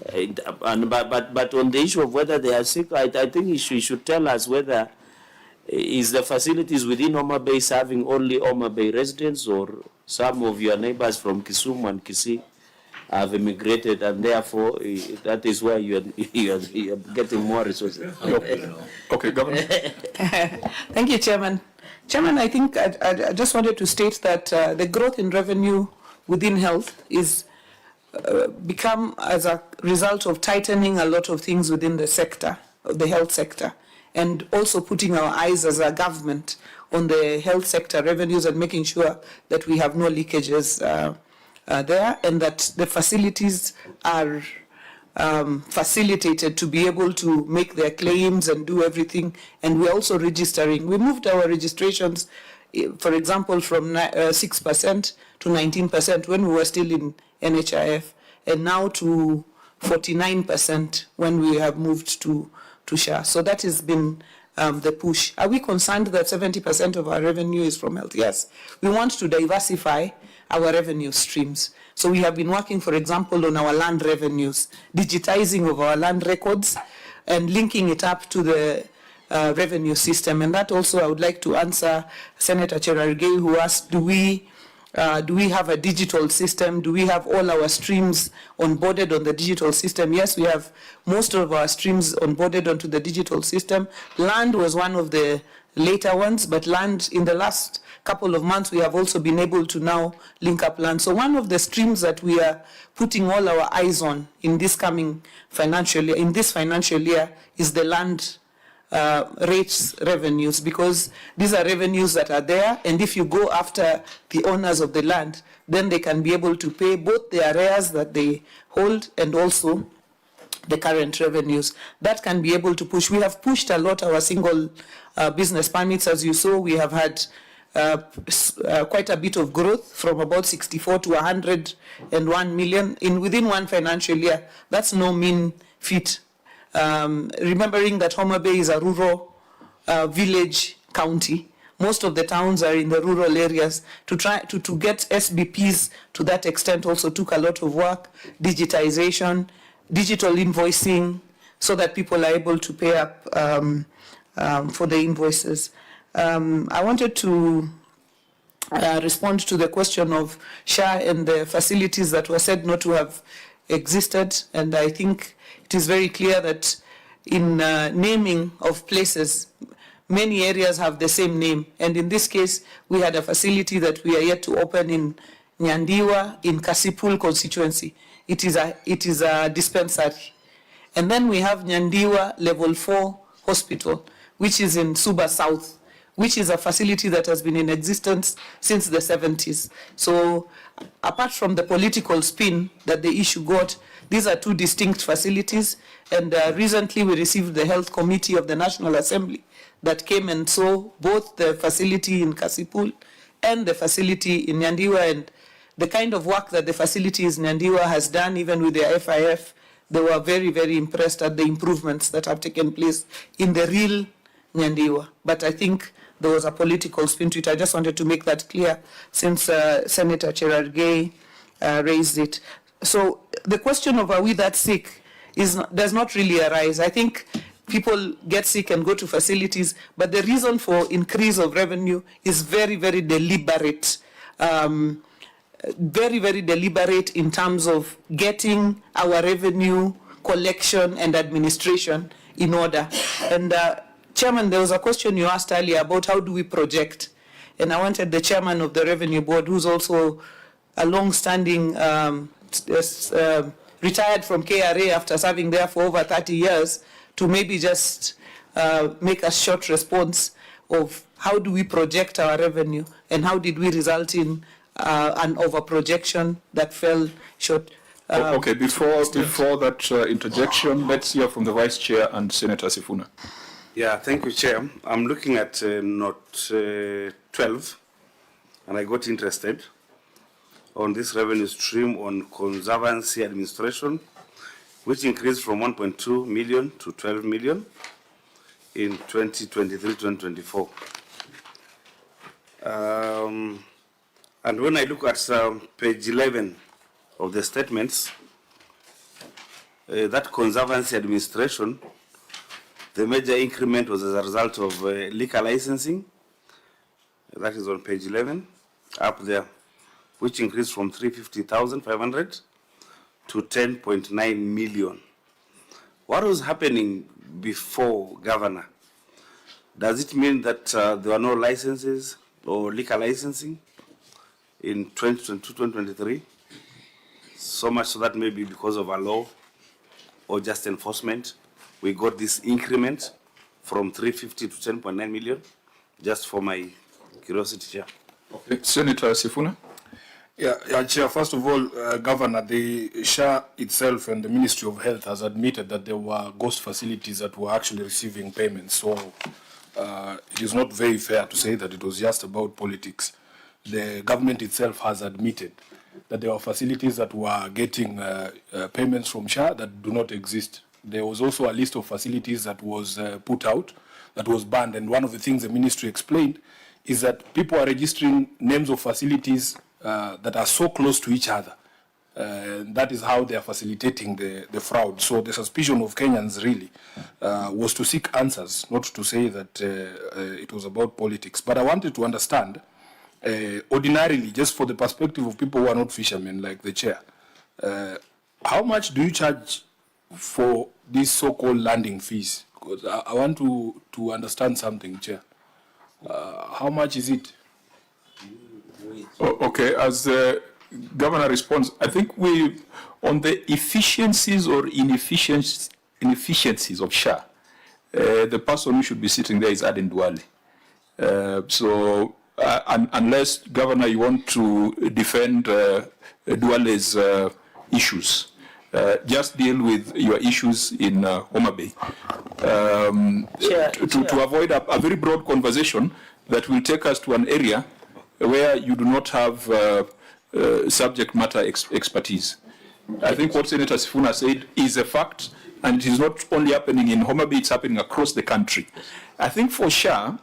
But on the issue of whether they are sick, I think you should tell us whether is the facilities within Homa Bay serving only Homa Bay residents, or some of your neighbors from Kisumu and Kisii have immigrated, and therefore that is why you are getting more resources. Okay, Governor. Thank you, Chairman. Chairman, I think I just wanted to state that the growth in revenue within health is become as a result of tightening a lot of things within the sector, the health sector, and also putting our eyes as a government on the health sector revenues and making sure that we have no leakages there, and that the facilities are facilitated to be able to make their claims and do everything. And we're also registering. We moved our registrations, for example, from 6% to 19% when we were still in NHIF, and now to 49% when we have moved to SHA. So that has been the push. Are we concerned that 70% of our revenue is from health? Yes. We want to diversify our revenue streams. So we have been working, for example, on our land revenues, digitizing of our land records and linking it up to the revenue system. And that also I would like to answer Senator Cherargei, who asked, do we have a digital system? Do we have all our streams onboarded on the digital system? Yes, we have most of our streams onboarded onto the digital system. Land was one of the later ones, but land in the last couple of months, we have also been able to now link up land. So one of the streams that we are putting all our eyes on in this coming financial year, is the land rates revenues, because these are revenues that are there, and if you go after the owners of the land, then they can be able to pay both the arrears that they hold and also the current revenues. That can be able to push. We have pushed a lot our single business permits. As you saw, we have had quite a bit of growth from about 64 to 101 million within one financial year. That's no mean feat. Remembering that Homa Bay is a rural village county, most of the towns are in the rural areas. To get SBPs to that extent also took a lot of work, digitization, digital invoicing, so that people are able to pay up for the invoices. I wanted to respond to the question of SHA and the facilities that were said not to have existed, and I think it is very clear that in naming of places, many areas have the same name, and in this case, we had a facility that we are yet to open in Nyandiwa in Kasipul constituency. It is a dispensary. And then we have Nyandiwa Level 4 Hospital, which is in Suba South, which is a facility that has been in existence since the 70s. So apart from the political spin that the issue got, these are two distinct facilities, and recently we received the Health Committee of the National Assembly that came and saw both the facility in Kasipul and the facility in Nyandiwa, and the kind of work that the facility in Nyandiwa has done, even with their FIF, they were very, very impressed at the improvements that have taken place in the real Nyandiwa. But I think there was a political spin to it. I just wanted to make that clear since Senator Cherargei raised it. So the question of are we that sick does not really arise. I think people get sick and go to facilities, but the reason for increase of revenue is very, very deliberate. Very, very deliberate in terms of getting our revenue collection and administration in order. And Chairman, there was a question you asked earlier about how do we project, and I wanted the chairman of the Revenue Board, who's also a long-standing, retired from KRA after serving there for over 30 years, to maybe just make a short response of how do we project our revenue and how did we result in an over-projection that fell short. Okay, before that interjection, let's hear from the Vice Chair and Senator Sifuna. Yeah, thank you, Chair. I'm looking at note 12, and I got interested on this revenue stream on conservancy administration, which increased from 1.2 million to 12 million in 2023-2024. And when I look at page 11 of the statements, that conservancy administration, the major increment was as a result of liquor licensing. That is on page 11, up there, which increased from 350,500 to 10.9 million. What was happening before, Governor? Does it mean that there were no licenses or liquor licensing in 2022-2023? So much so that maybe because of a law or just enforcement, we got this increment from 350 to 10.9 million, just for my curiosity, Chair. Okay. Senator Sifuna. Yeah, Chair, first of all, Governor, the SHA itself and the Ministry of Health has admitted that there were ghost facilities that were actually receiving payments. So it is not very fair to say that it was just about politics. The government itself has admitted that there were facilities that were getting payments from SHA that do not exist. There was also a list of facilities that was put out, that was banned. And one of the things the ministry explained is that people are registering names of facilities that are so close to each other. That is how they are facilitating the fraud. So the suspicion of Kenyans really was to seek answers, not to say that it was about politics. But I wanted to understand, ordinarily, just for the perspective of people who are not fishermen, like the chair, how much do you charge for these so-called landing fees? Because I want to understand something, Chair. How much is it? Okay, as the Governor responds, I think we, on the efficiencies or inefficiencies of SHA, the person who should be sitting there is Aden Duale. Unless, Governor, you want to defend Duale's issues, just deal with your issues in Homa Bay. To avoid a very broad conversation that will take us to an area where you do not have subject matter expertise. I think what Senator Sifuna said is a fact, and it is not only happening in Homa Bay, it's happening across the country. I think for SHA,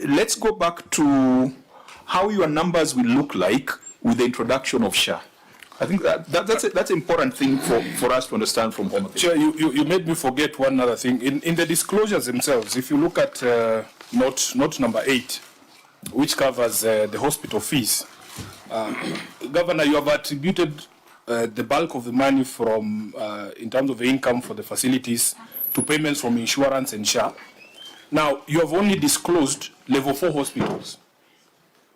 let's go back to how your numbers will look like with the introduction of SHA. I think that's an important thing for us to understand from Homa Bay. Chair, you made me forget one other thing. In the disclosures themselves, if you look at note number 8, which covers the hospital fees, Governor, you have attributed the bulk of the money from, in terms of the income for the facilities, to payments from insurance and SHA. Now, you have only disclosed level 4 hospitals.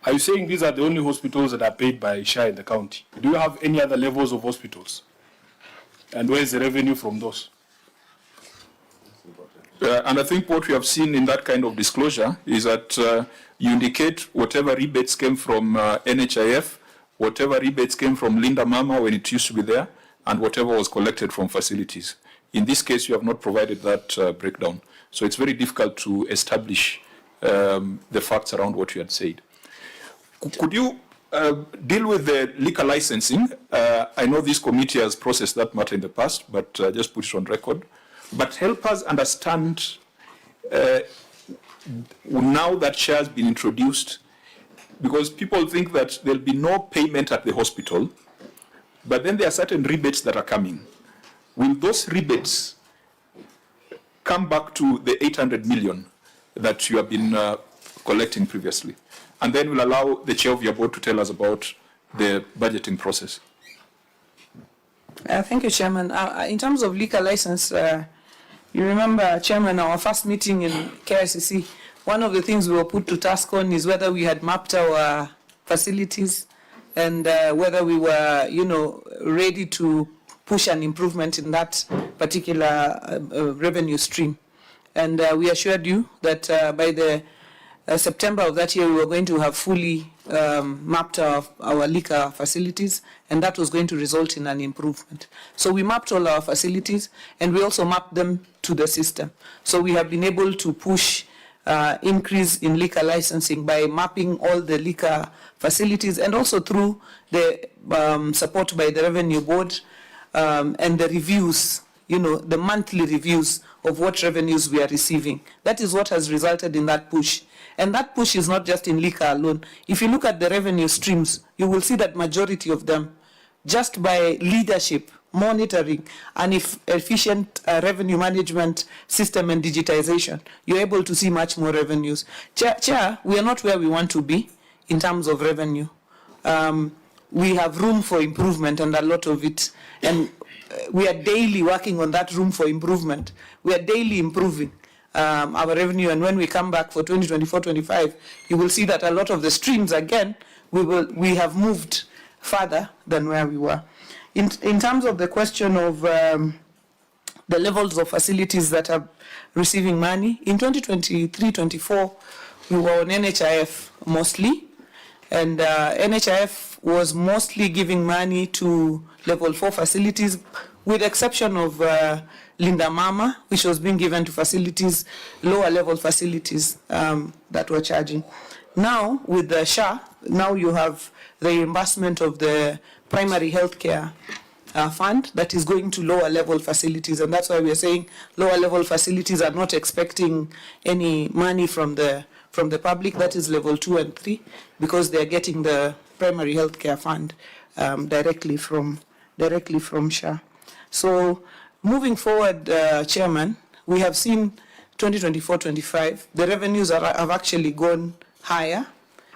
Are you saying these are the only hospitals that are paid by SHA in the county? Do you have any other levels of hospitals? And where is the revenue from those? And I think what we have seen in that kind of disclosure is that you indicate whatever rebates came from NHIF, whatever rebates came from Linda Mama when it used to be there, and whatever was collected from facilities. In this case, you have not provided that breakdown. So it's very difficult to establish the facts around what you had said. Could you deal with the liquor licensing? I know this committee has processed that matter in the past, but just put it on record. But help us understand, now that SHA has been introduced, because people think that there'll be no payment at the hospital, but then there are certain rebates that are coming. Will those rebates come back to the 800 million that you have been collecting previously? And then we'll allow the chair of your board to tell us about the budgeting process. Thank you, Chairman. In terms of liquor license, you remember, Chairman, our first meeting in KICC, one of the things we were put to task on is whether we had mapped our facilities and whether we were, ready to push an improvement in that particular revenue stream. And we assured you that by the September of that year, we were going to have fully mapped our liquor facilities, and that was going to result in an improvement. So we mapped all our facilities, and we also mapped them to the system. So we have been able to push increase in liquor licensing by mapping all the liquor facilities, and also through the support by the Revenue Board and the reviews, the monthly reviews of what revenues we are receiving. That is what has resulted in that push. And that push is not just in liquor alone. If you look at the revenue streams, you will see that majority of them, just by leadership, monitoring, and efficient revenue management system and digitization, you're able to see much more revenues. Chair, we are not where we want to be in terms of revenue. we have room for improvement, and a lot of it, and we are daily working on that room for improvement. We are daily improving our revenue, and when we come back for 2024-25, you will see that a lot of the streams, again, we have moved further than where we were. In terms of the question of the levels of facilities that are receiving money, in 2023-24, we were on NHIF mostly, and NHIF was mostly giving money to level 4 facilities, with exception of Linda Mama, which was being given to facilities, lower level facilities that were charging. Now, with the SHA, now you have the reimbursement of the primary healthcare fund that is going to lower level facilities, and that's why we are saying lower level facilities are not expecting any money from the public. That is level 2 and 3, because they are getting the primary healthcare fund directly from SHA. So moving forward, Chairman, we have seen 2024-25, the revenues have actually gone higher.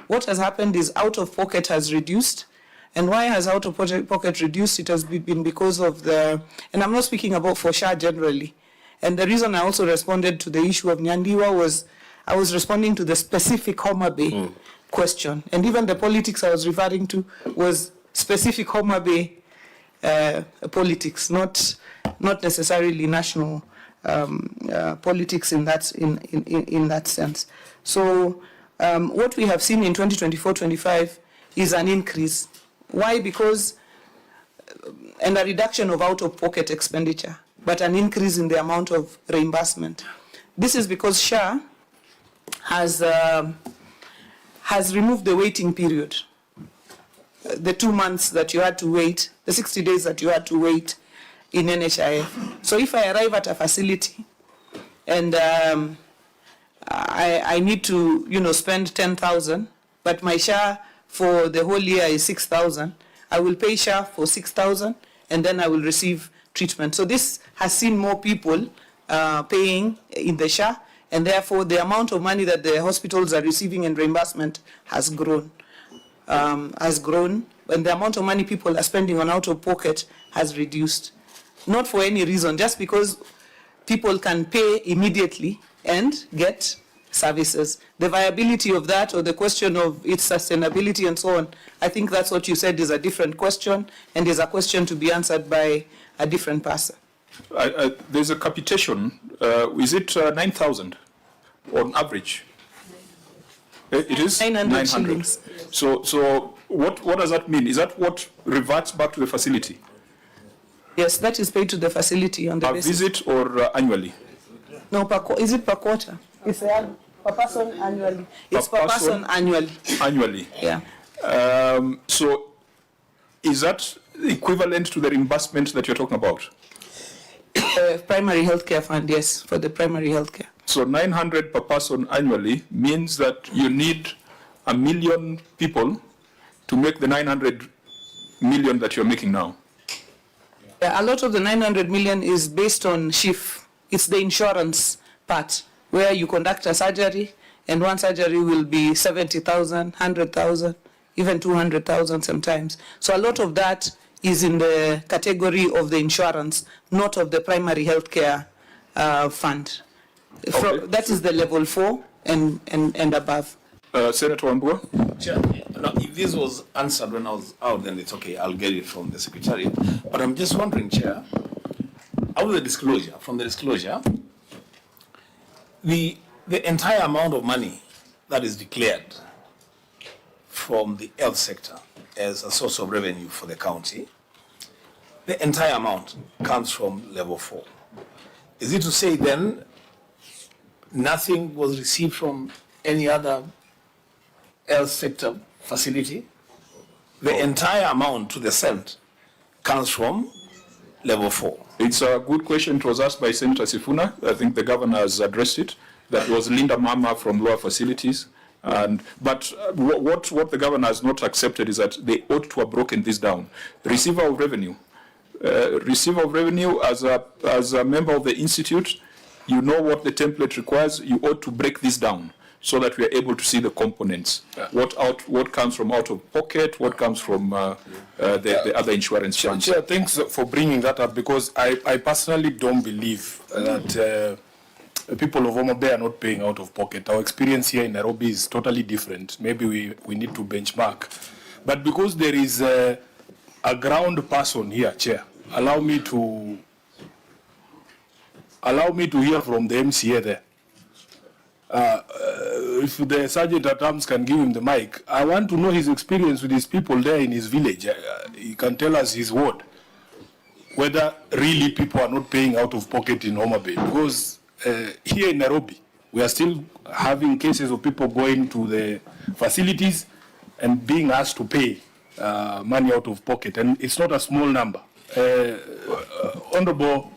What has happened is out of pocket has reduced. And why has out of pocket reduced? It has been because of the, and I'm not speaking about for SHA generally. And the reason I also responded to the issue of Nyandiwa was I was responding to the specific Homa Bay question. And even the politics I was referring to was specific Homa Bay politics, not necessarily national politics in that sense. So what we have seen in 2024-25 is an increase. Why? Because, and a reduction of out-of-pocket expenditure, but an increase in the amount of reimbursement. This is because SHA has removed the waiting period. The 2 months that you had to wait, the 60 days that you had to wait in NHIF. So if I arrive at a facility and I need to, spend 10,000, but my SHA for the whole year is 6,000, I will pay SHA for 6,000 and then I will receive treatment. So this has seen more people paying in the SHA, and therefore the amount of money that the hospitals are receiving in reimbursement has grown. And the amount of money people are spending on out-of-pocket has reduced. Not for any reason, just because people can pay immediately and get services. The viability of that, or the question of its sustainability and so on, I think that's what you said is a different question, and is a question to be answered by a different person. There's a capitation. Is it 9,000 on average? It is 900 shillings. So what does that mean? Is that what reverts back to the facility? Yes, that is paid to the facility on the basis. Per visit or annually? No, is it per quarter? It's per person annually. It's per person annually. Annually? Yeah. So is that equivalent to the reimbursement that you're talking about? Primary healthcare fund, yes, for the primary healthcare. So 900 per person annually means that you need 1 million people to make the 900 million that you're making now. Yeah, a lot of the 900 million is based on SHIF. It's the insurance part, where you conduct a surgery, and one surgery will be 70,000, 100,000, even 200,000 sometimes. So a lot of that is in the category of the insurance, not of the primary healthcare fund. Okay. That is the level 4 and above. Senator Wambua? Chair, now, if this was answered when I was out, then it's okay. I'll get it from the Secretariat. But I'm just wondering, Chair, out of the disclosure, from the disclosure, the entire amount of money that is declared from the health sector as a source of revenue for the county, the entire amount comes from level 4. Is it to say then nothing was received from any other health sector facility? The entire amount to the cent comes from level 4. It's a good question. It was asked by Senator Sifuna. I think the governor has addressed it. That was Linda Mama from lower facilities. But what the governor has not accepted is that they ought to have broken this down. Receiver of revenue. As a member of the institute, you know what the template requires. You ought to break this down so that we are able to see the components. What comes from out of pocket, what comes from the other insurance funds. Chair, thanks for bringing that up, because I personally don't believe that people of Homa Bay are not paying out of pocket. Our experience here in Nairobi is totally different. Maybe we need to benchmark. But because there is a ground person here, Chair, allow me to hear from the MCA there. If the Sergeant at Arms can give him the mic, I want to know his experience with his people there in his village. He can tell us his word, whether really people are not paying out of pocket in Homa Bay. Because here in Nairobi, we are still having cases of people going to the facilities and being asked to pay money out of pocket, and it's not a small number. Honorable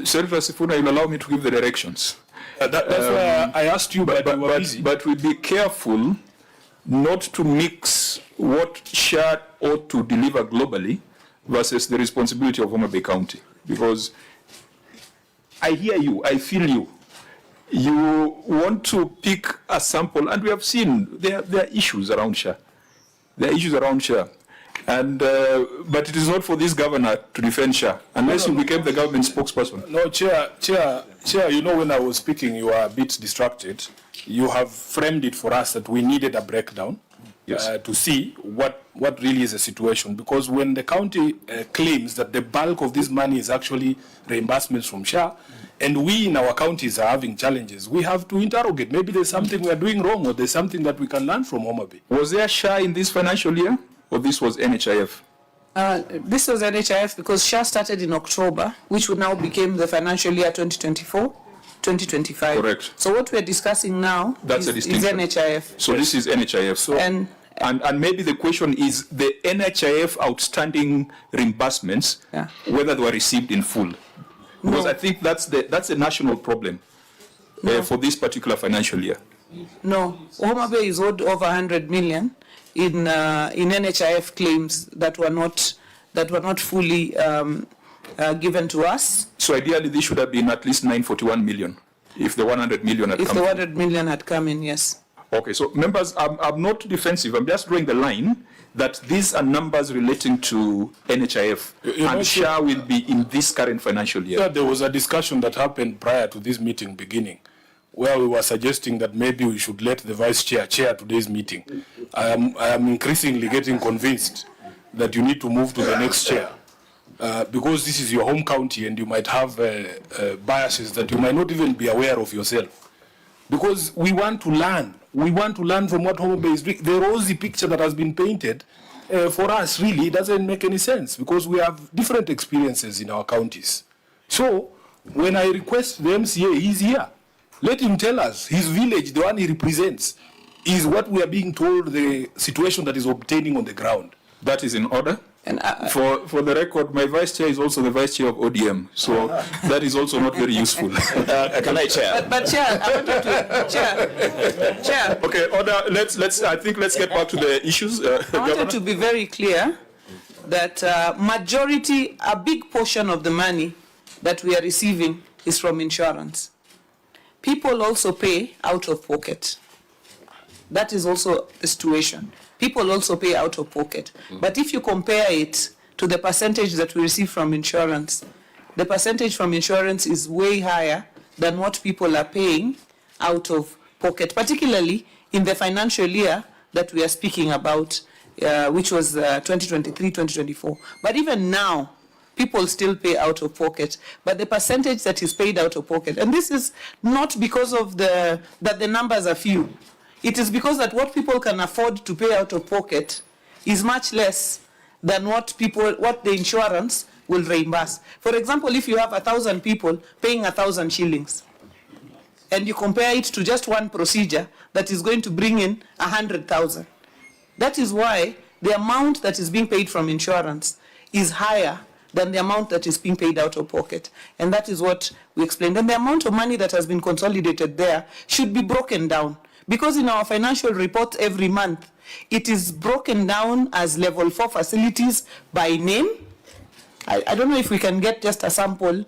Senator Sifuna, you'll allow me to give the directions. That's why I asked you, but you were busy. But we'll be careful not to mix what SHA ought to deliver globally versus the responsibility of Homa Bay County. Because I hear you, I feel you. You want to pick a sample, and we have seen there are issues around SHA. There are issues around SHA. And, but it is not for this governor to defend SHA, unless you became the government spokesperson. No, Chair, you know, when I was speaking, you were a bit distracted. You have framed it for us that we needed a breakdown to see what really is the situation. Because when the county claims that the bulk of this money is actually reimbursements from SHA, and we in our counties are having challenges, we have to interrogate. Maybe there's something we are doing wrong, or there's something that we can learn from Homa Bay. Was there SHA in this financial year? Or this was NHIF? This was NHIF because SHA started in October, which would now become the financial year 2024-2025. Correct. So what we're discussing now is NHIF. So this is NHIF. So and maybe the question is the NHIF outstanding reimbursements, whether they were received in full. Because I think that's a national problem for this particular financial year. No, Homa Bay is owed over 100 million. In NHIF claims that were not fully given to us. So ideally, this should have been at least 941 million, if the 100 million had come. If the 100 million had come in, yes. Okay, so members, I'm not defensive. I'm just drawing the line that these are numbers relating to NHIF, and SHA will be in this current financial year. Yeah, there was a discussion that happened prior to this meeting beginning, where we were suggesting that maybe we should let the vice chair chair today's meeting. I am increasingly getting convinced that you need to move to the next chair, because this is your home county and you might have biases that you might not even be aware of yourself. Because we want to learn. We want to learn from what Homa Bay is doing. The rosy picture that has been painted for us really doesn't make any sense, because we have different experiences in our counties. So when I request the MCA, he's here. Let him tell us, his village, the one he represents, is what we are being told the situation that is obtaining on the ground. That is in order. And for the record, my vice chair is also the vice chair of ODM, so that is also not very useful. Can I chair? But chair, I wanted to chair. Okay, order. Let's. I think let's get back to the issues. I wanted to be very clear that a big portion of the money that we are receiving is from insurance. People also pay out of pocket. That is also the situation. People also pay out of pocket. But if you compare it to the percentage that we receive from insurance, the percentage from insurance is way higher than what people are paying out of pocket, particularly in the financial year that we are speaking about, which was 2023-2024. But even now, people still pay out of pocket, but the percentage that is paid out of pocket, and this is not because of that the numbers are few. It is because that what people can afford to pay out of pocket is much less than what the insurance will reimburse. For example, if you have 1,000 people paying 1,000 shillings, and you compare it to just one procedure that is going to bring in 100,000, that is why the amount that is being paid from insurance is higher than the amount that is being paid out of pocket. And that is what we explained. And the amount of money that has been consolidated there should be broken down. Because in our financial report every month, it is broken down as level 4 facilities by name. I don't know if we can get just a sample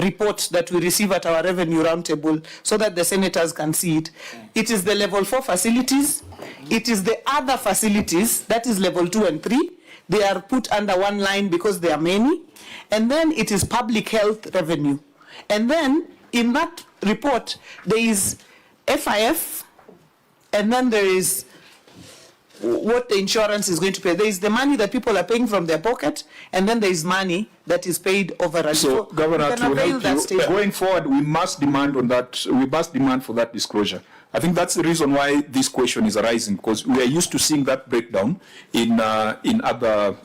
report that we receive at our revenue roundtable so that the senators can see it. It is the level 4 facilities. It is the other facilities, that is level 2 and 3. They are put under one line because there are many. And then it is public health revenue. And then in that report, there is FIF, and then there is what the insurance is going to pay. There is the money that people are paying from their pocket, and then there is money that is paid over a So, Governor, to help you, statement. going forward, we must demand on that. We must demand for that disclosure. I think that's the reason why this question is arising, because we are used to seeing that breakdown in other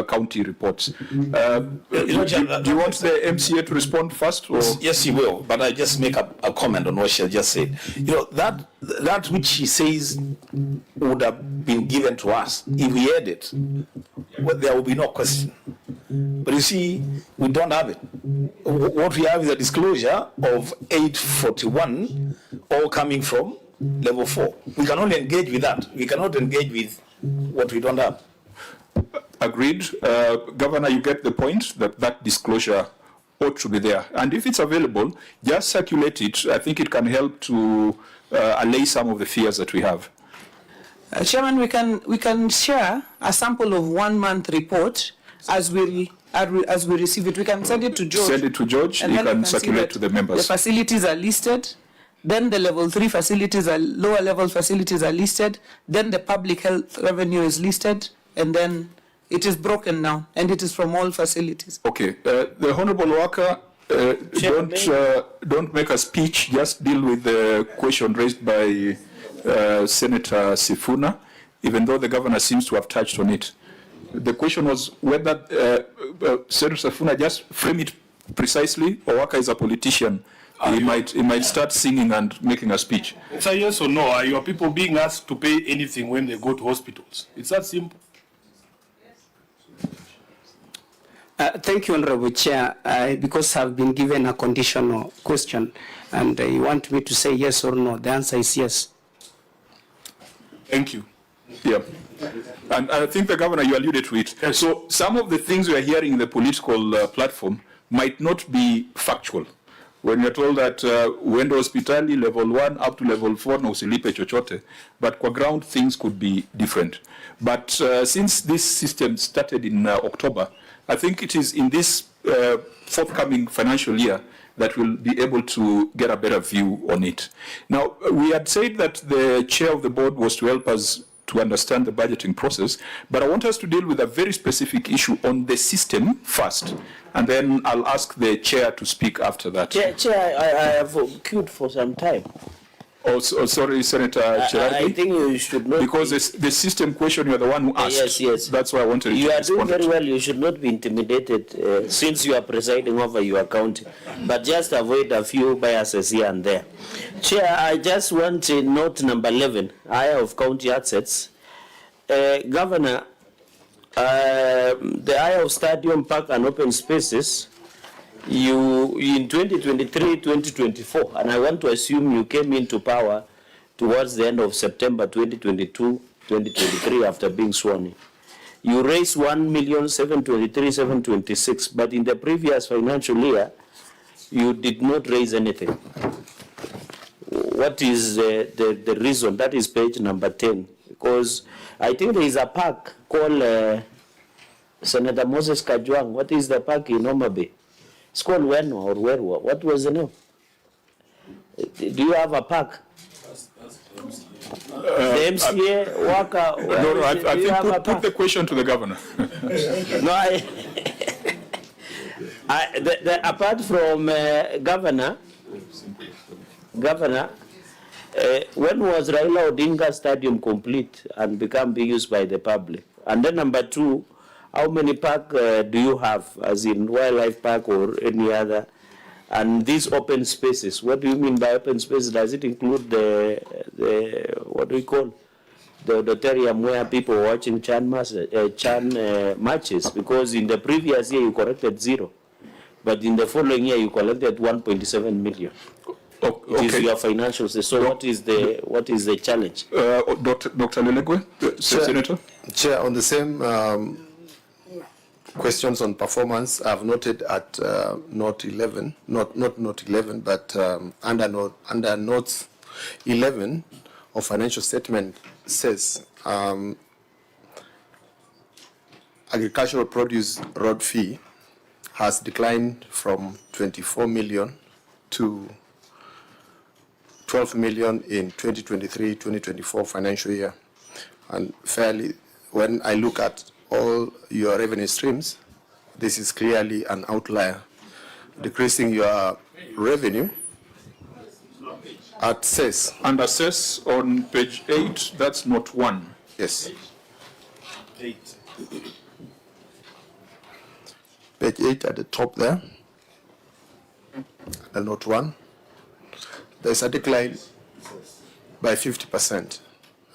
county reports. Do you want the MCA to respond first? Or? Yes, he will. But I just make a comment on what she just said. You know, that which she says would have been given to us, if we had it, well, there will be no question. But you see, we don't have it. What we have is a disclosure of 841, all coming from level 4. We can only engage with that. We cannot engage with what we don't have. Agreed. Governor, you get the point that that disclosure ought to be there. And if it's available, just circulate it. I think it can help to allay some of the fears that we have. Chairman, we can share a sample of 1 month report as we receive it. We can send it to George. Send it to George. He can circulate to the members. The facilities are listed. Then the level 3 facilities are lower level facilities are listed. Then the public health revenue is listed, and then it is broken down, and it is from all facilities. Okay. The Honorable Wanga, don't make a speech. Just deal with the question raised by Senator Sifuna, even though the governor seems to have touched on it. The question was whether Senator Sifuna just frame it precisely, or Wanga is a politician. He might start singing and making a speech. It's a yes or no. Are your people being asked to pay anything when they go to hospitals? It's that simple. Thank you, Honorable Chair. Because I've been given a conditional question, and you want me to say yes or no, the answer is yes. Thank you. Yeah. And I think the governor, you alluded to it. Yes. So some of the things we are hearing in the political platform might not be factual. When you're told that when hospitali level 1 up to level 4 na usilipe chochote, but kwa ground things could be different. But since this system started in October, I think it is in this forthcoming financial year that we'll be able to get a better view on it. Now, we had said that the chair of the board was to help us to understand the budgeting process, but I want us to deal with a very specific issue on the system first, and then I'll ask the chair to speak after that. Chair, I have queued for some time. Oh, sorry, Senator Cherardi. I think you should not. Because the system question, you're the one who asked. Yes. That's why I wanted you to are respond. doing very well. You should not be intimidated since you are presiding over your county. But just avoid a few biases here and there. Chair, I just want to note number 11, area of county assets. Governor, the area of stadium, park and open spaces, you in 2023-2024, and I want to assume you came into power towards the end of September 2022-2023 after being sworn in. You raised 1,723,726, but in the previous financial year, you did not raise anything. What is the reason? That is page number 10, because I think there is a park called Senator Moses Kajwang. What is the park in Homa Bay? It's called Wenwa or Werwa. What was the name? Do you have a park? The MCA, Waka. No, I think put the question to the governor. No, apart from governor, when was Raila Odinga Stadium complete and become being used by the public? And then number 2, how many park do you have, as in wildlife park or any other? And these open spaces, what do you mean by open spaces? Does it include the what do we call, the auditorium where people are watching Chan matches? Because in the previous year you collected 0, but in the following year you collected 1.7 million. It is your financials. So what is the challenge? Dr. Lelegwe, Senator? Chair, on the same questions on performance. I've noted at note 11, not note 11, but under notes 11 of financial statement says agricultural produce road fee has declined from 24 million to 12 million in 2023-2024 financial year. And fairly, when I look at all your revenue streams, this is clearly an outlier, decreasing your revenue at CES. Under CES on page 8, that's note 1. Yes. 8. Page 8 at the top there, and note 1. There's a decline by 50%.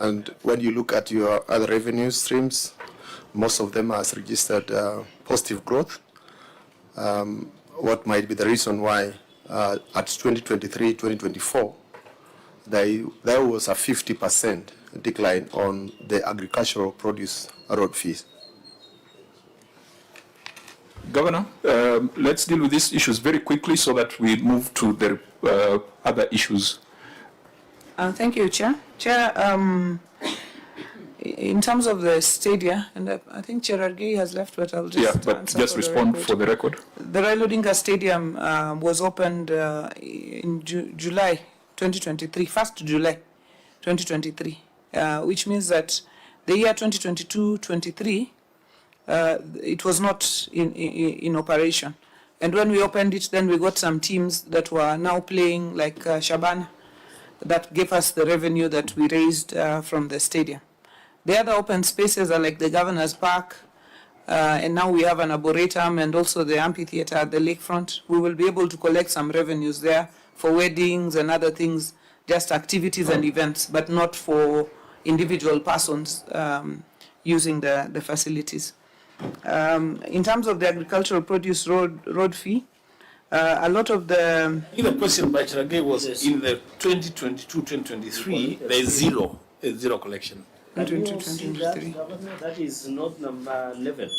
And when you look at your other revenue streams, most of them has registered positive growth. What might be the reason why at 2023-2024, there was a 50% decline on the agricultural produce road fees? Governor, let's deal with these issues very quickly so that we move to the other issues. Thank you, Chair. Chair, in terms of the stadia, and I think Chair Argei has left, but I'll just just respond for the record. The Raila Odinga Stadium was opened in July 2023, 1st July 2023, which means that the year 2022-23, it was not in operation. And when we opened it, then we got some teams that were now playing like Shabana, that gave us the revenue that we raised from the stadium. The other open spaces are like the Governor's Park, and now we have an arboretum and also the amphitheater at the lakefront. We will be able to collect some revenues there for weddings and other things, just activities and events, but not for individual persons using the facilities. In terms of the agricultural produce road fee, a lot of the... The question by Charage was in the 2022-2023, there is zero collection. That is note number 11,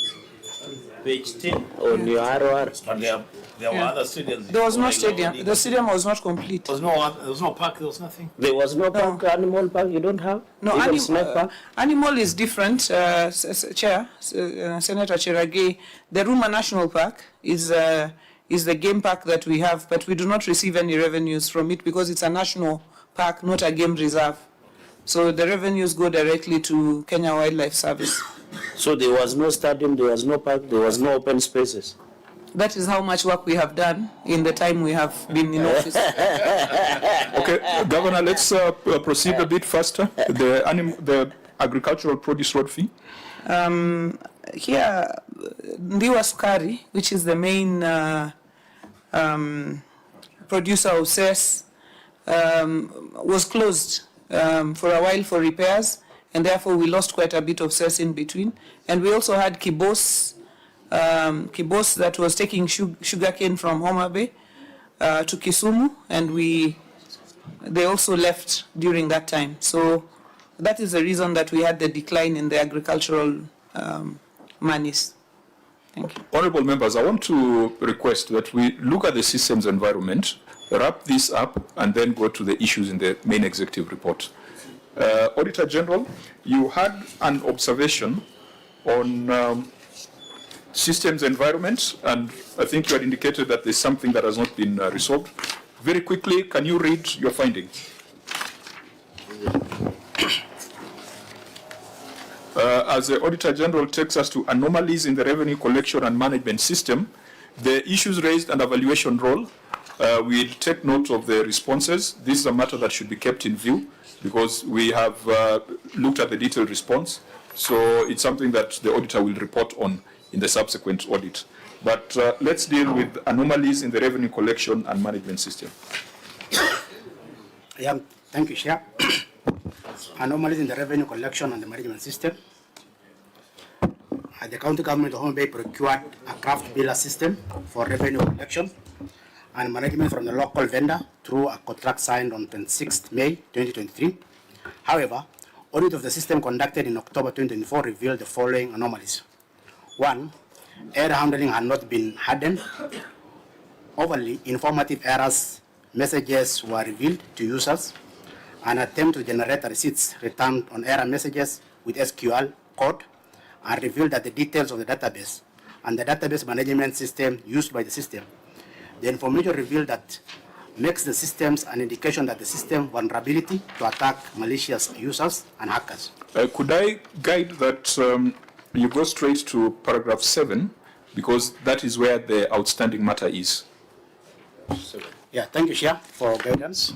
page 10 on your ROR. But there were other stadiums. There was no stadium. The stadium was not complete. There was no park, there was nothing. There was no park, animal park, you don't have? No, animal is different, Chair, Senator Cherage. The Ruma National Park is the game park that we have, but we do not receive any revenues from it because it's a national park, not a game reserve. So the revenues go directly to Kenya Wildlife Service. So there was no stadium, there was no park, there was no open spaces. That is how much work we have done in the time we have been in office. Okay, Governor, let's proceed a bit faster. The agricultural produce road fee. Here, Ndiwa Sukari, which is the main producer of CES, was closed for a while for repairs, and therefore we lost quite a bit of CES in between. And we also had Kibos that was taking sugarcane from Homa Bay to Kisumu, and they also left during that time. So that is the reason that we had the decline in the agricultural monies. Thank you. Honorable members, I want to request that we look at the systems environment, wrap this up, and then go to the issues in the main executive report. Auditor General, you had an observation on systems environment, and I think you had indicated that there's something that has not been resolved. Very quickly, can you read your findings? As the Auditor General takes us to anomalies in the revenue collection and management system, the issues raised and evaluation role, we'll take note of the responses. This is a matter that should be kept in view because we have looked at the detailed response. So it's something that the auditor will report on in the subsequent audit. But let's deal with anomalies in the revenue collection and management system. Thank you, Chair. Anomalies in the revenue collection and the management system. The county government of Homa Bay procured a craft biller system for revenue collection and management from the local vendor through a contract signed on 26th May 2023. However, audit of the system conducted in October 2024 revealed the following anomalies. One, Error handling had not been hardened. Overly informative errors messages were revealed to users. An attempt to generate receipts returned on error messages with SQL code and revealed that the details of the database and the database management system used by the system. The information revealed that makes the systems an indication that the system vulnerability to attack malicious users and hackers. Could I guide that you go straight to paragraph 7, because that is where the outstanding matter is. Yeah, thank you, Chair, for guidance.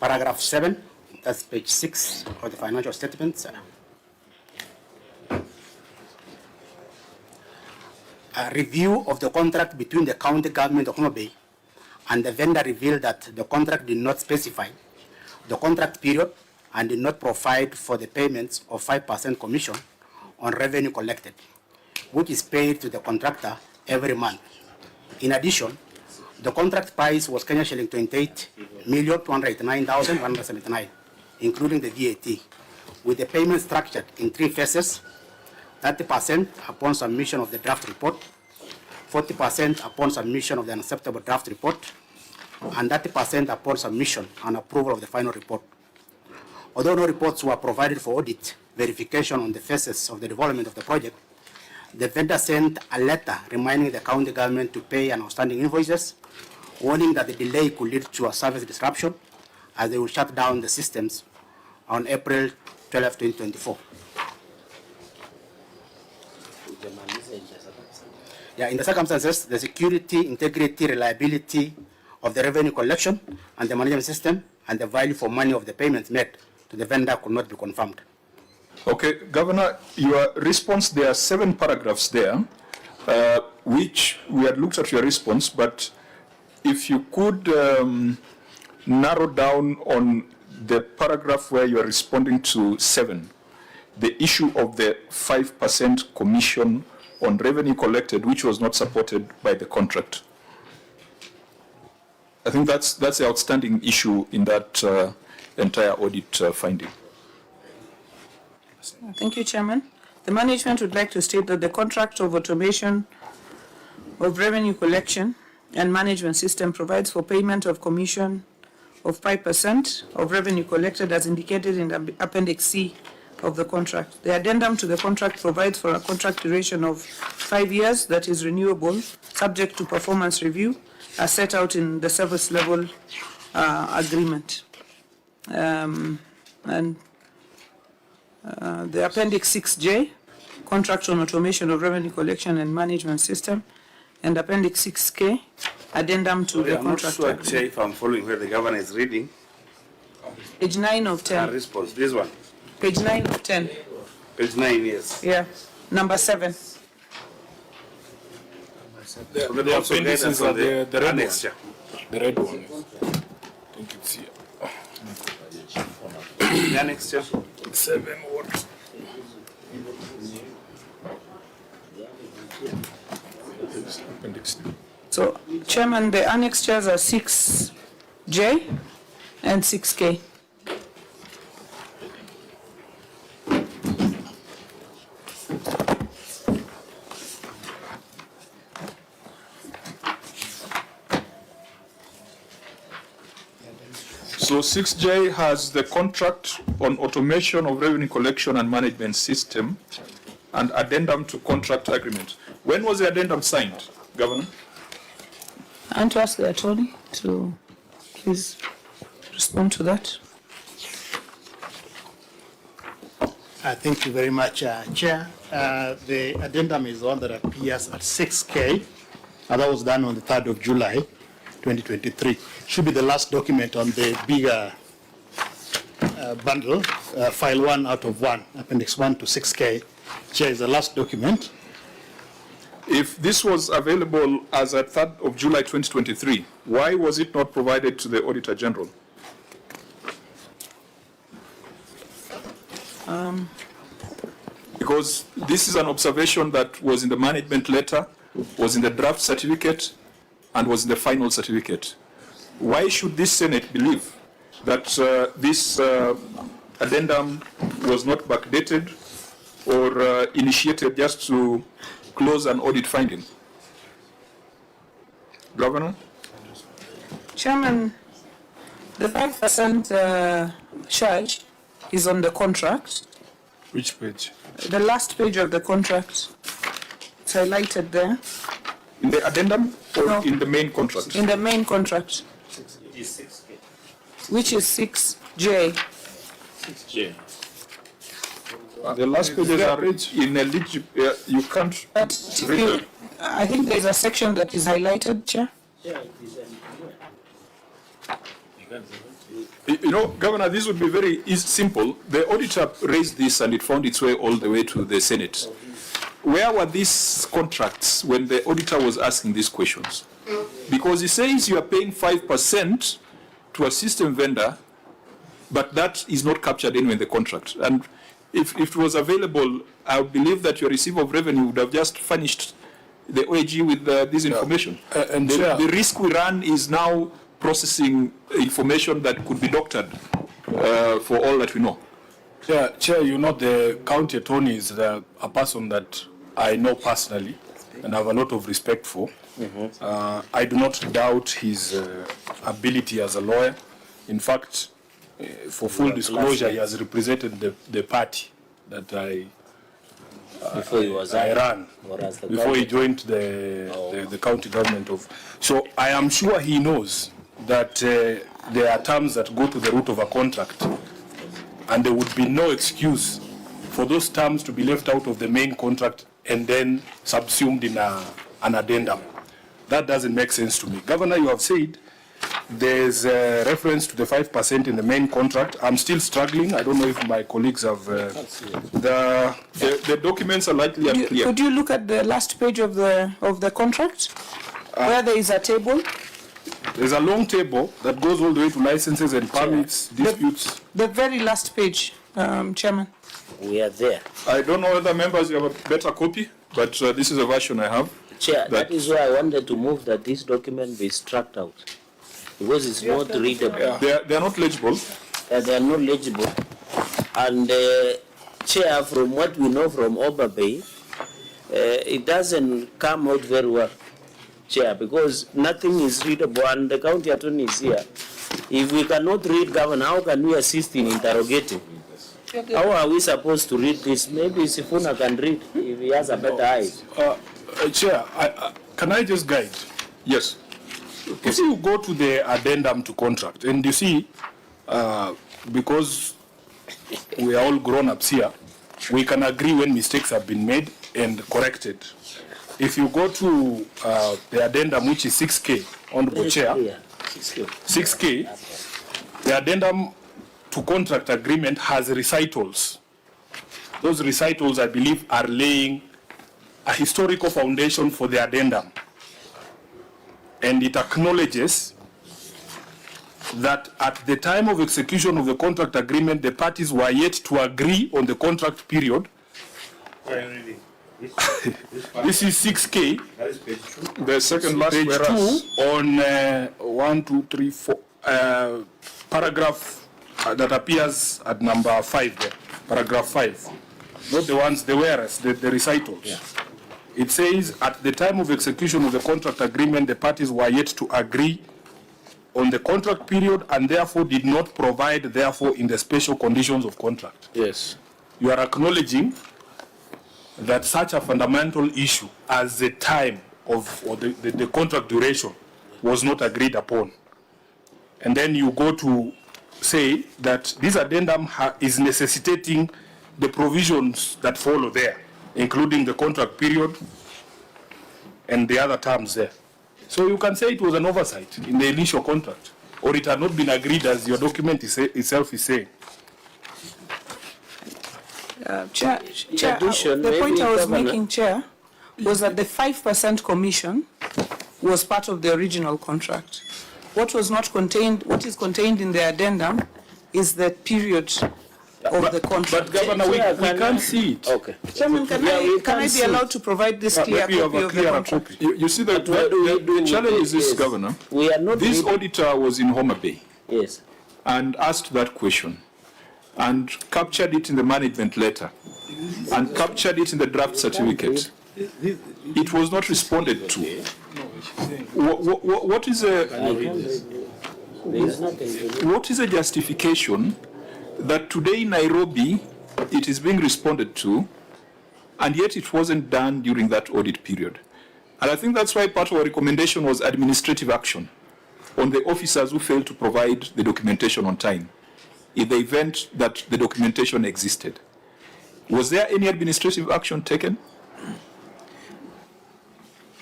Paragraph 7, that's page 6 of the financial statements. A review of the contract between the county government of Homa Bay and the vendor revealed that the contract did not specify the contract period and did not provide for the payments of 5% commission on revenue collected, which is paid to the contractor every month. In addition, the contract price was Kenya shilling 28,289,179, including the VAT, with the payment structured in 3 phases: 30% upon submission of the draft report, 40% upon submission of the unacceptable draft report, and 30% upon submission and approval of the final report. Although no reports were provided for audit verification on the phases of the development of the project, the vendor sent a letter reminding the county government to pay an outstanding invoices, warning that the delay could lead to a service disruption as they will shut down the systems on April 12, 2024. Yeah, in the circumstances, the security, integrity, reliability of the revenue collection and the management system and the value for money of the payments made to the vendor could not be confirmed. Okay, Governor, your response, there are 7 paragraphs there, which we had looked at your response, but if you could narrow down on the paragraph where you are responding to 7, the issue of the 5% commission on revenue collected, which was not supported by the contract. I think that's the outstanding issue in that entire audit finding. Thank you, Chairman. The management would like to state that the contract of automation of revenue collection and management system provides for payment of commission of 5% of revenue collected as indicated in the Appendix C of the contract. The addendum to the contract provides for a contract duration of 5 years that is renewable, subject to performance review, as set out in the service level agreement. The Appendix 6J, contract on automation of revenue collection and management system, and Appendix 6K, addendum to the contract. I'm not sure if I'm following where the governor is reading. Page 9 of 10. Response, this one. Page 9 of 10. Page 9, yes. Yeah, number 7. The appendices are the red annex, one. The red one. I think it's here. The annex, 7 what? So, Chairman, the annexures are 6J and 6K. So 6J has the contract on automation of revenue collection and management system and addendum to contract agreement. When was the addendum signed, Governor? I want to ask the attorney to please respond to that. Thank you very much, Chair. The addendum is one that appears at 6K, and that was done on the 3rd of July, 2023. Should be the last document on the bigger bundle, file 1 out of 1, appendix 1 to 6K. Chair, is the last document. If this was available as at 3rd of July 2023, why was it not provided to the Auditor General? Because this is an observation that was in the management letter, was in the draft certificate, and was in the final certificate. Why should this Senate believe that this addendum was not backdated or initiated just to disclose an audit finding? Governor? Chairman, the 5% charge is on the contract. Which page? The last page of the contract. It's highlighted there. In the addendum or No. in the main contract? In the main contract, It is 6K. which is 6J. 6J. The last pages are ineligible. You can't read them. I think there's a section that is highlighted, Chair. Yeah, it is. You know, Governor, this would be very simple. The auditor raised this and it found its way all the way to the Senate. Where were these contracts when the auditor was asking these questions? Because he says you are paying 5% to a system vendor, but that is not captured anywhere in the contract. And if it was available, I believe that your receiver of revenue would have just furnished the OAG with this information. And the risk we run is now processing information that could be doctored for all that we know. Chair, you know the county attorney is a person that I know personally and have a lot of respect for. I do not doubt his ability as a lawyer. In fact, for full disclosure, he has represented the party that Before he was I ran, or as the before he county? joined the county government of. So I am sure he knows that there are terms that go to the root of a contract, and there would be no excuse for those terms to be left out of the main contract and then subsumed in an addendum. That doesn't make sense to me. Governor, you have said there's a reference to the 5% in the main contract. I'm still struggling. I don't know if my colleagues have the documents are likely unclear. Could you look at the last page of the contract, where there is a table? There's a long table that goes all the way to licenses and permits, disputes. The very last page, Chairman. We are there. I don't know whether members have a better copy, but this is a version I have. Chair, that is why I wanted to move that this document be struck out, because it's not readable. They are not legible. They are not legible. And Chair, from what we know from Oba Bay, it doesn't come out very well, Chair, because nothing is readable, and the county attorney is here. If we cannot read, Governor, how can we assist in interrogating? How are we supposed to read this? Maybe Sifuna can read if he has a better eye. Chair, can I just guide? Yes. You see, you go to the addendum to contract, and you see, because we are all grown-ups here, we can agree when mistakes have been made and corrected. If you go to the addendum, which is 6K, Honorable Chair, 6K, the addendum to contract agreement has recitals. Those recitals, I believe, are laying a historical foundation for the addendum. And it acknowledges that at the time of execution of the contract agreement, the parties were yet to agree on the contract period. This is 6K. That is page 2. The second last page whereas. 2 on 1, 2, 3, 4, paragraph that appears at number 5 there, paragraph 5. Not the ones, the whereas, the recitals. Yeah. It says, at the time of execution of the contract agreement, the parties were yet to agree on the contract period and therefore did not provide, therefore, in the special conditions of contract. Yes. You are acknowledging that such a fundamental issue as the time of or the contract duration was not agreed upon. And then you go to say that this addendum is necessitating the provisions that follow there, including the contract period and the other terms there. So you can say it was an oversight in the initial contract, or it had not been agreed as your document itself is saying. Chair, the point I was making, Chair, was that the 5% commission was part of the original contract. What was not contained, what is contained in the addendum is the period of the contract. But Governor, we can't see it. Okay. Chairman, can I be allowed to provide this clear copy of the contract? You see, the challenge is this, Governor. We are not this auditor was in Homa Bay. Yes. And asked that question and captured it in the management letter and captured it in the draft certificate. It was not responded to. What is a justification that today in Nairobi it is being responded to, and yet it wasn't done during that audit period? And I think that's why part of our recommendation was administrative action on the officers who failed to provide the documentation on time, in the event that the documentation existed. Was there any administrative action taken?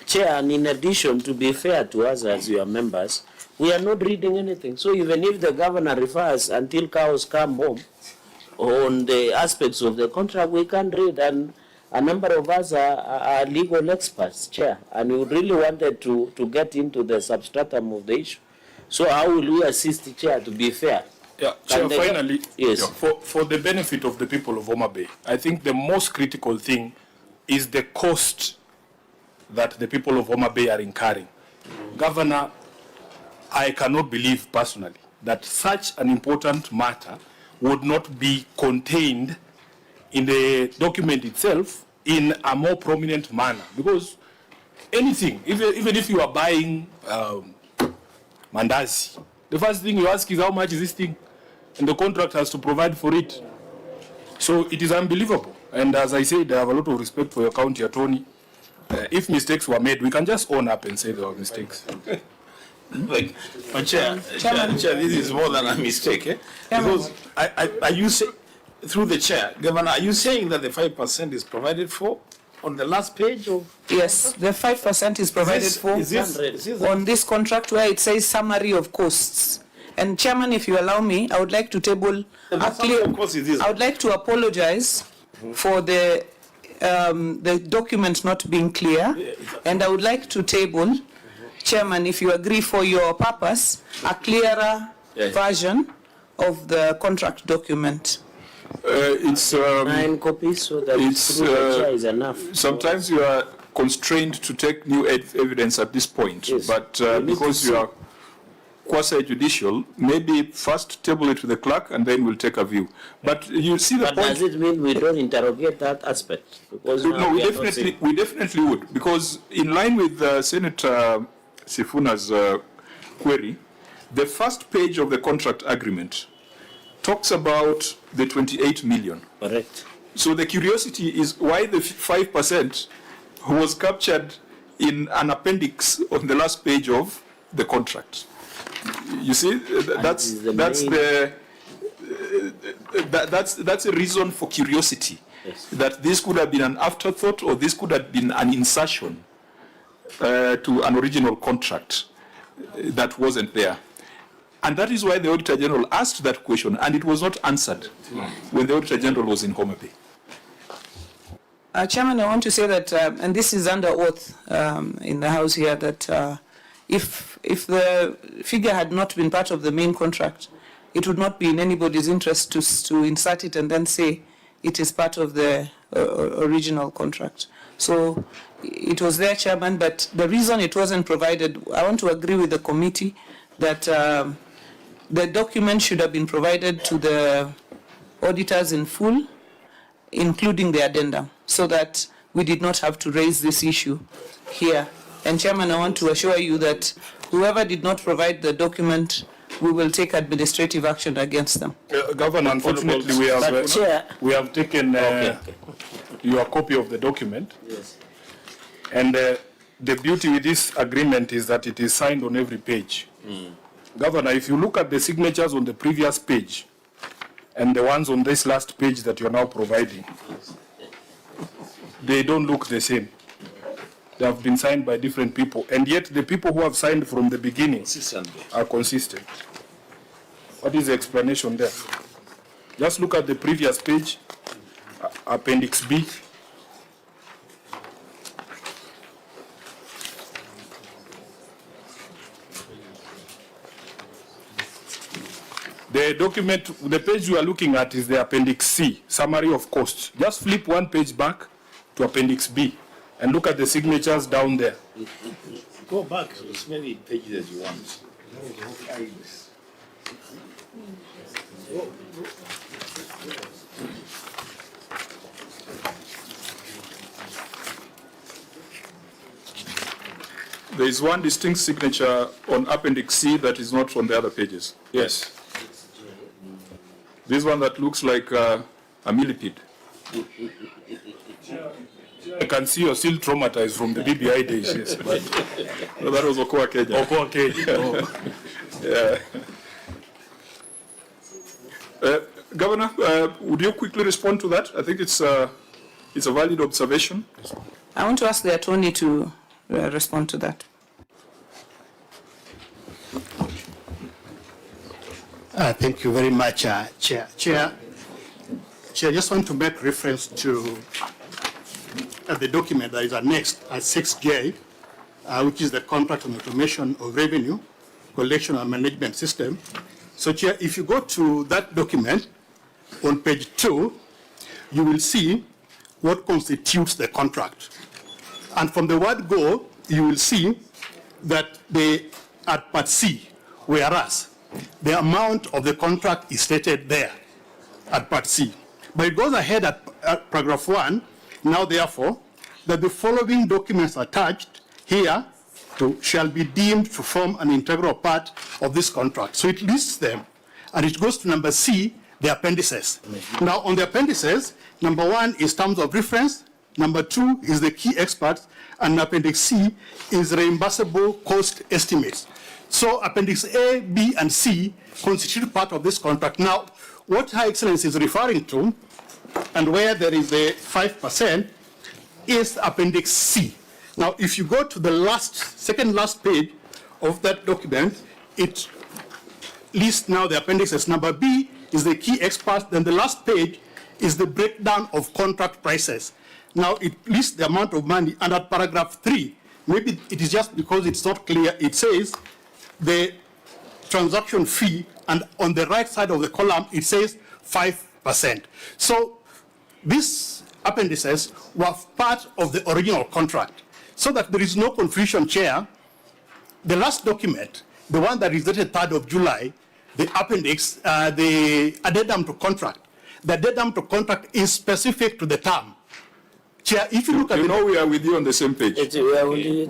Chair, and in addition, to be fair to us as your members, we are not reading anything. So even if the governor refers until cows come home on the aspects of the contract, we can't read. And a number of us are legal experts, Chair, and we really wanted to get into the substratum of the issue. So how will we assist the Chair, to be fair? Yeah, Chair, finally, yes. For the benefit of the people of Homa Bay, I think the most critical thing is the cost that the people of Homa Bay are incurring. Governor, I cannot believe personally that such an important matter would not be contained in the document itself in a more prominent manner. Because anything, even if you are buying mandazi, the first thing you ask is how much is this thing? And the contract has to provide for it. So it is unbelievable. And as I said, I have a lot of respect for your county attorney. If mistakes were made, we can just own up and say there were mistakes. But Chair, this is more than a mistake, eh? Because are you saying, through the Chair, Governor, are you saying that the 5% is provided for on the last page of? Yes, the 5% is provided for on this contract where it says summary of costs. And Chairman, if you allow me, I would like to table a clear, I would like to apologize for the document not being clear, and I would like to table, Chairman, if you agree for your purpose, a clearer version of the contract document. It's 9 copies, so that it's, the Chair is enough. Sometimes you are constrained to take new evidence at this point, yes. But because you are quasi-judicial, maybe first table it to the clerk and then we'll take a view. But you see the point. Does it mean we don't interrogate that aspect? Because no, we definitely would, because in line with Senator Sifuna's query, the first page of the contract agreement talks about the 28 million. Correct. So the curiosity is why the 5% was captured in an appendix on the last page of the contract. You see, that's a reason for curiosity. Yes. That this could have been an afterthought, or this could have been an insertion to an original contract that wasn't there. And that is why the Auditor General asked that question, and it was not answered when the Auditor General was in Homa Bay. Chairman, I want to say that, and this is under oath in the House here, that if the figure had not been part of the main contract, it would not be in anybody's interest to insert it and then say it is part of the original contract. So it was there, Chairman, but the reason it wasn't provided, I want to agree with the committee that the document should have been provided to the auditors in full, including the addendum, so that we did not have to raise this issue here. And Chairman, I want to assure you that whoever did not provide the document, we will take administrative action against them. Governor, unfortunately, we have taken your copy of the document. Yes. And the beauty with this agreement is that it is signed on every page. Governor, if you look at the signatures on the previous page and the ones on this last page that you're now providing, they don't look the same. They have been signed by different people, and yet the people who have signed from the beginning are consistent. What is the explanation there? Just look at the previous page, Appendix B. The document, the page you are looking at is the Appendix C, Summary of Costs. Just flip one page back to Appendix B and look at the signatures down there. Go back as many pages as you want. There is one distinct signature on Appendix C that is not on the other pages. Yes. This one that looks like a millipede. I can see you're still traumatized from the BBI days, yes. But no, that was Okoa Kenya. Okoa Kenya. Oh. Yeah. Governor, would you quickly respond to that? I think it's a valid observation. I want to ask the attorney to respond to that. Thank you very much, Chair. Chair, I just want to make reference to the document that is annexed at 6J, which is the contract on automation of revenue collection and management system. So, Chair, if you go to that document on page 2, you will see what constitutes the contract. And from the word go, you will see that at part C, whereas the amount of the contract is stated there at part C. But it goes ahead at paragraph 1, now therefore, that the following documents attached here shall be deemed to form an integral part of this contract. So it lists them, and it goes to number C, the appendices. Now on the appendices, number 1 is terms of reference, number 2 is the key experts, and appendix C is reimbursable cost estimates. So appendix A, B, and C constitute part of this contract. Now, what Her Excellency is referring to, and where there is a 5%, is appendix C. Now, if you go to the second last page of that document, it lists now the appendices. Number B is the key experts, then the last page is the breakdown of contract prices. Now, it lists the amount of money, and at paragraph 3, maybe it is just because it's not clear, it says the transaction fee, and on the right side of the column, it says 5%. So these appendices were part of the original contract. So that there is no confusion, Chair, the last document, the one that is dated 3rd of July, the appendix, the addendum to contract, the addendum to contract is specific to the term. Chair, if you look at we are with you on the same page. We are with you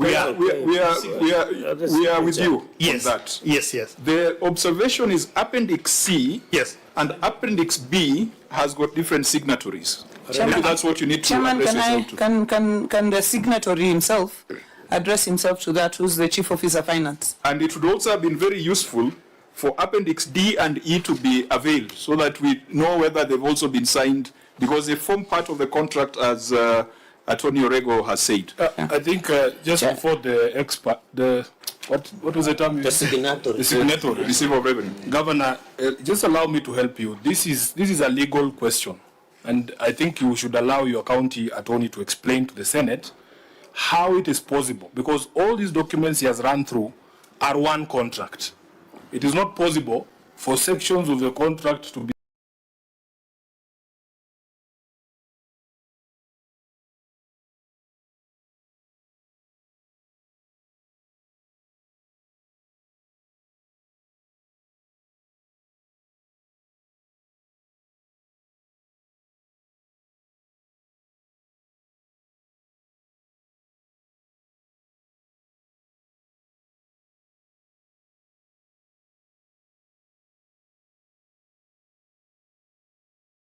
on that. Yes, yes. The observation is Appendix C, yes, and Appendix B has got different signatories. Chairman, maybe that's what you need to Chairman, address yourself to. Can the signatory himself address himself to that, who's the Chief Officer Finance? And it would also have been very useful for Appendix D and E to be availed so that we know whether they've also been signed, because they form part of the contract, as Attorney Orego has said. I think just before the expert, what was the term? The signatory. The signatory. Receiver of revenue. Governor, just allow me to help you. This is a legal question, and I think you should allow your county attorney to explain to the Senate how it is possible, because all these documents he has run through are one contract. It is not possible for sections of the contract to be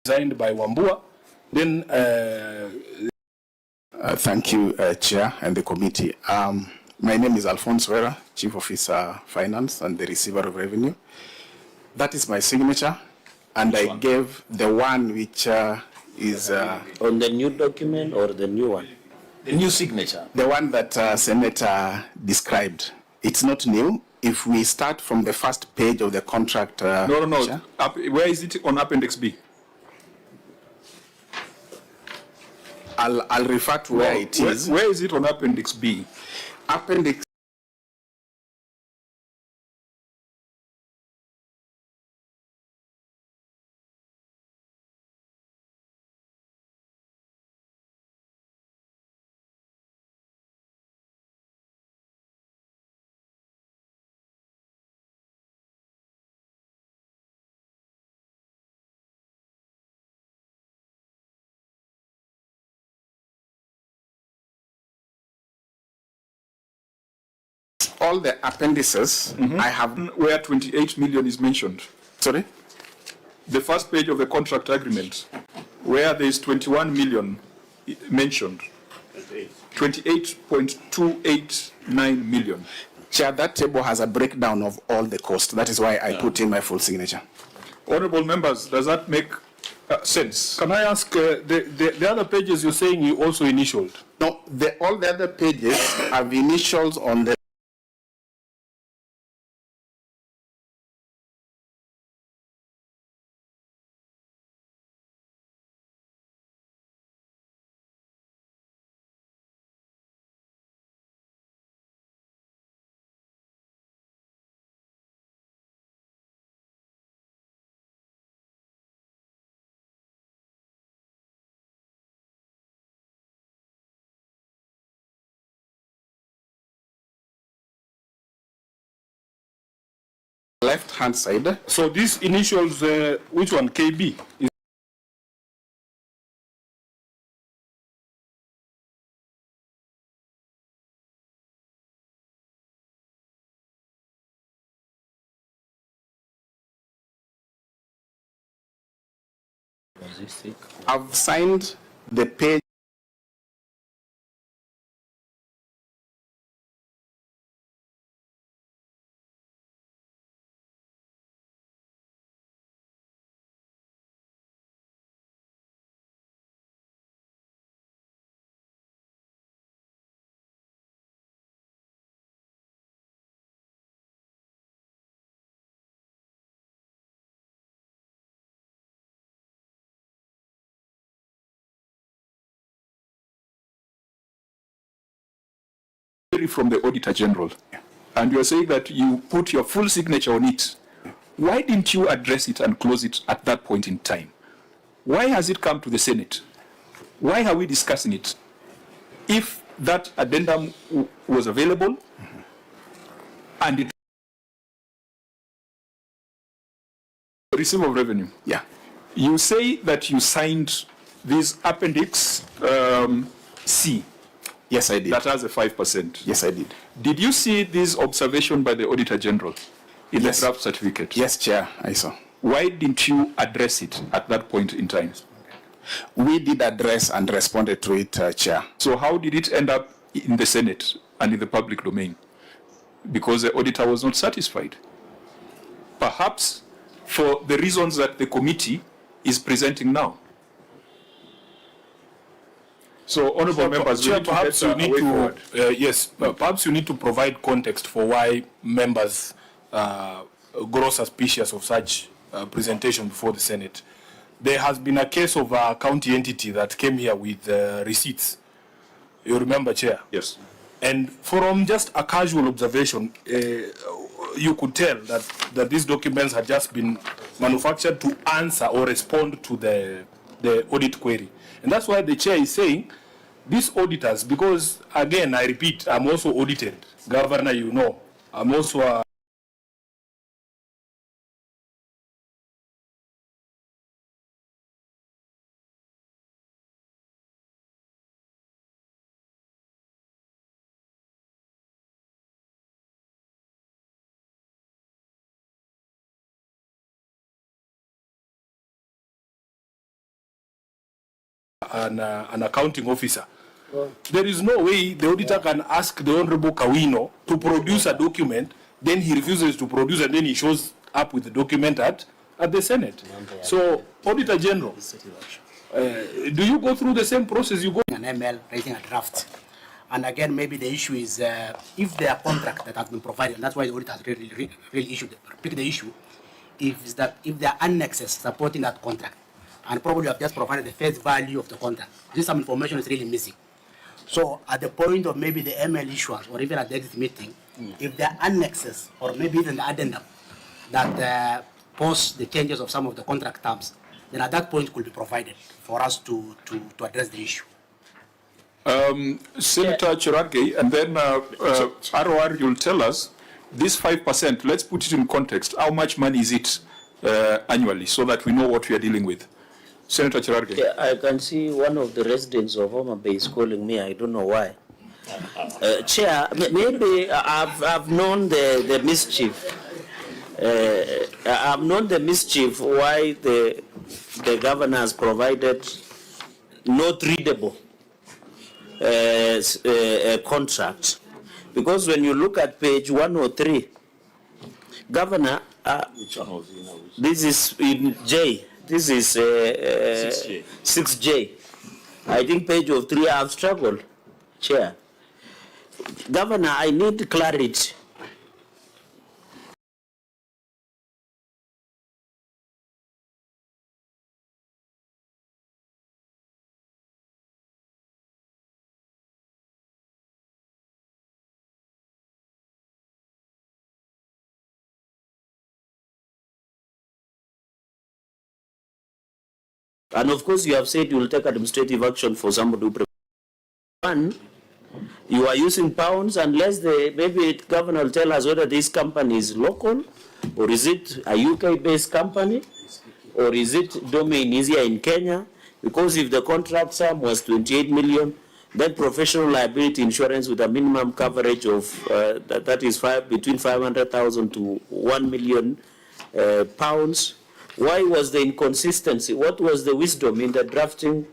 designed by Wambua, then thank you, Chair and the committee. My name is Alphonse Wera, Chief Officer Finance and the Receiver of Revenue. That is my signature, and I gave the one which is... on the new document or the new one? The new signature. The one that Senator described. It's not new. If we start from the first page of the contract... No. Chair? Where is it on Appendix B? I'll refer to where it is. Where is it on Appendix B? Appendix all the appendices, I have... Where 28 million is mentioned. Sorry? The first page of the contract agreement, where there is 21 million mentioned. 28.289 million. Chair, that table has a breakdown of all the costs. That is why I put in my full signature. Honorable members, does that make sense? Can I ask, the other pages you're saying you also initialed? No, all the other pages have initials on the... left-hand side. So these initials, which one, KB? I've signed the page. From the Auditor General, and you are saying that you put your full signature on it. Why didn't you address it and close it at that point in time? Why has it come to the Senate? Why are we discussing it? If that addendum was available and it receipt of revenue. Yeah. You say that you signed this appendix C. Yes, I did. That has a 5%. Yes, I did. Did you see this observation by the Auditor General in the draft certificate? Yes, Chair, I saw. Why didn't you address it at that point in time? We did address and responded to it, Chair. So how did it end up in the Senate and in the public domain? Because the auditor was not satisfied. Perhaps for the reasons that the committee is presenting now. So, honourable members, Chair, perhaps you need to perhaps you need to provide context for why members grow suspicious of such presentation before the Senate. There has been a case of a county entity that came here with receipts. You remember, Chair? Yes. And from just a casual observation, you could tell that these documents had just been manufactured to answer or respond to the audit query. And that's why the chair is saying these auditors, because again, I repeat, I'm also audited. Governor, you know, I'm also an accounting officer. There is no way the auditor can ask the Honorable Kawino to produce a document, then he refuses to produce, and then he shows up with the document at the Senate. So, Auditor General, do you go through the same process you go? An ML writing a draft. And again, maybe the issue is if their contract that has been provided, and that's why the auditor has really picked the issue, if there are annexes supporting that contract, and probably have just provided the face value of the contract. This some information is really missing. So at the point of maybe the ML issuance or even at the exit meeting, if there are annexes or maybe even the addendum that post the changes of some of the contract terms, then at that point could be provided for us to address the issue. Senator Cherargei, and then ROR, you'll tell us this 5%, let's put it in context. How much money is it annually so that we know what we are dealing with? Senator Cherargei. Yeah, I can see one of the residents of Homa Bay is calling me. I don't know why. Chair, maybe I've known the mischief. I've known the mischief why the governor has provided not readable contract. Because when you look at page 103, Governor, this is in J, this is 6J. I think page of 3 I have struggled, Chair. Governor, I need clarity. And of course, you have said you will take administrative action for somebody who one, you are using pounds unless maybe the governor will tell us whether this company is local, or is it a UK-based company, or is it domain is here in Kenya? Because if the contract sum was 28 million, then professional liability insurance with a minimum coverage of that is between 500,000 to 1 million pounds. Why was the inconsistency? What was the wisdom in the drafting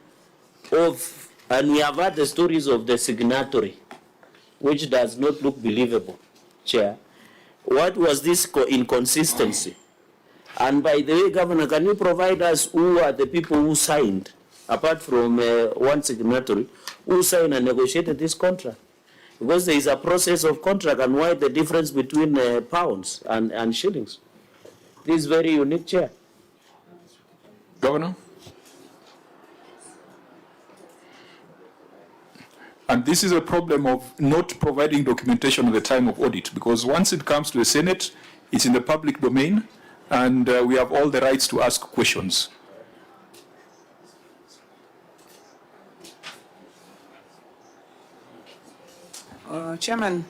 of, and we have had the stories of the signatory, which does not look believable, Chair. What was this inconsistency? And by the way, Governor, can you provide us who are the people who signed, apart from one signatory, who signed and negotiated this contract? Because there is a process of contract, and why the difference between pounds and shillings? This is very unique, Chair. Governor? And this is a problem of not providing documentation at the time of audit, because once it comes to the Senate, it's in the public domain, and we have all the rights to ask questions. Chairman,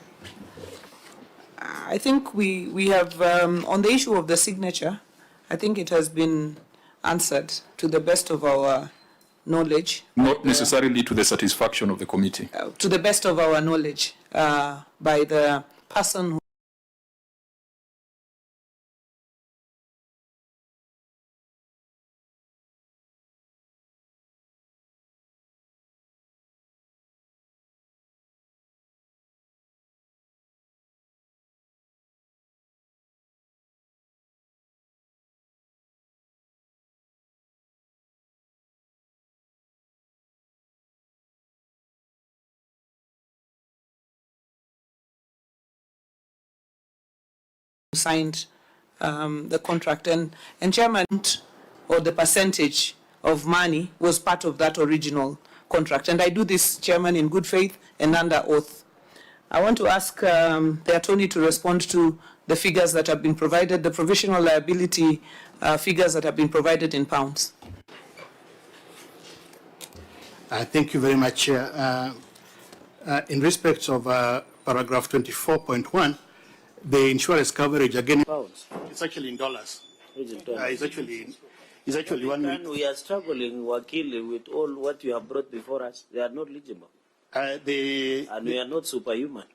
I think we have, on the issue of the signature, I think it has been answered to the best of our knowledge. Not necessarily to the satisfaction of the committee. To the best of our knowledge, by the person who signed the contract, and Chairman, or the percentage of money was part of that original contract. And I do this, Chairman, in good faith and under oath. I want to ask the attorney to respond to the figures that have been provided, the provisional liability figures that have been provided in pounds. Thank you very much, Chair. In respect of paragraph 24.1, the insurance coverage again, pounds. It's actually in dollars. It's in dollars. It's actually 1 million. We are struggling, Wakili, with all what you have brought before us. They are not legible. And we are not superhuman.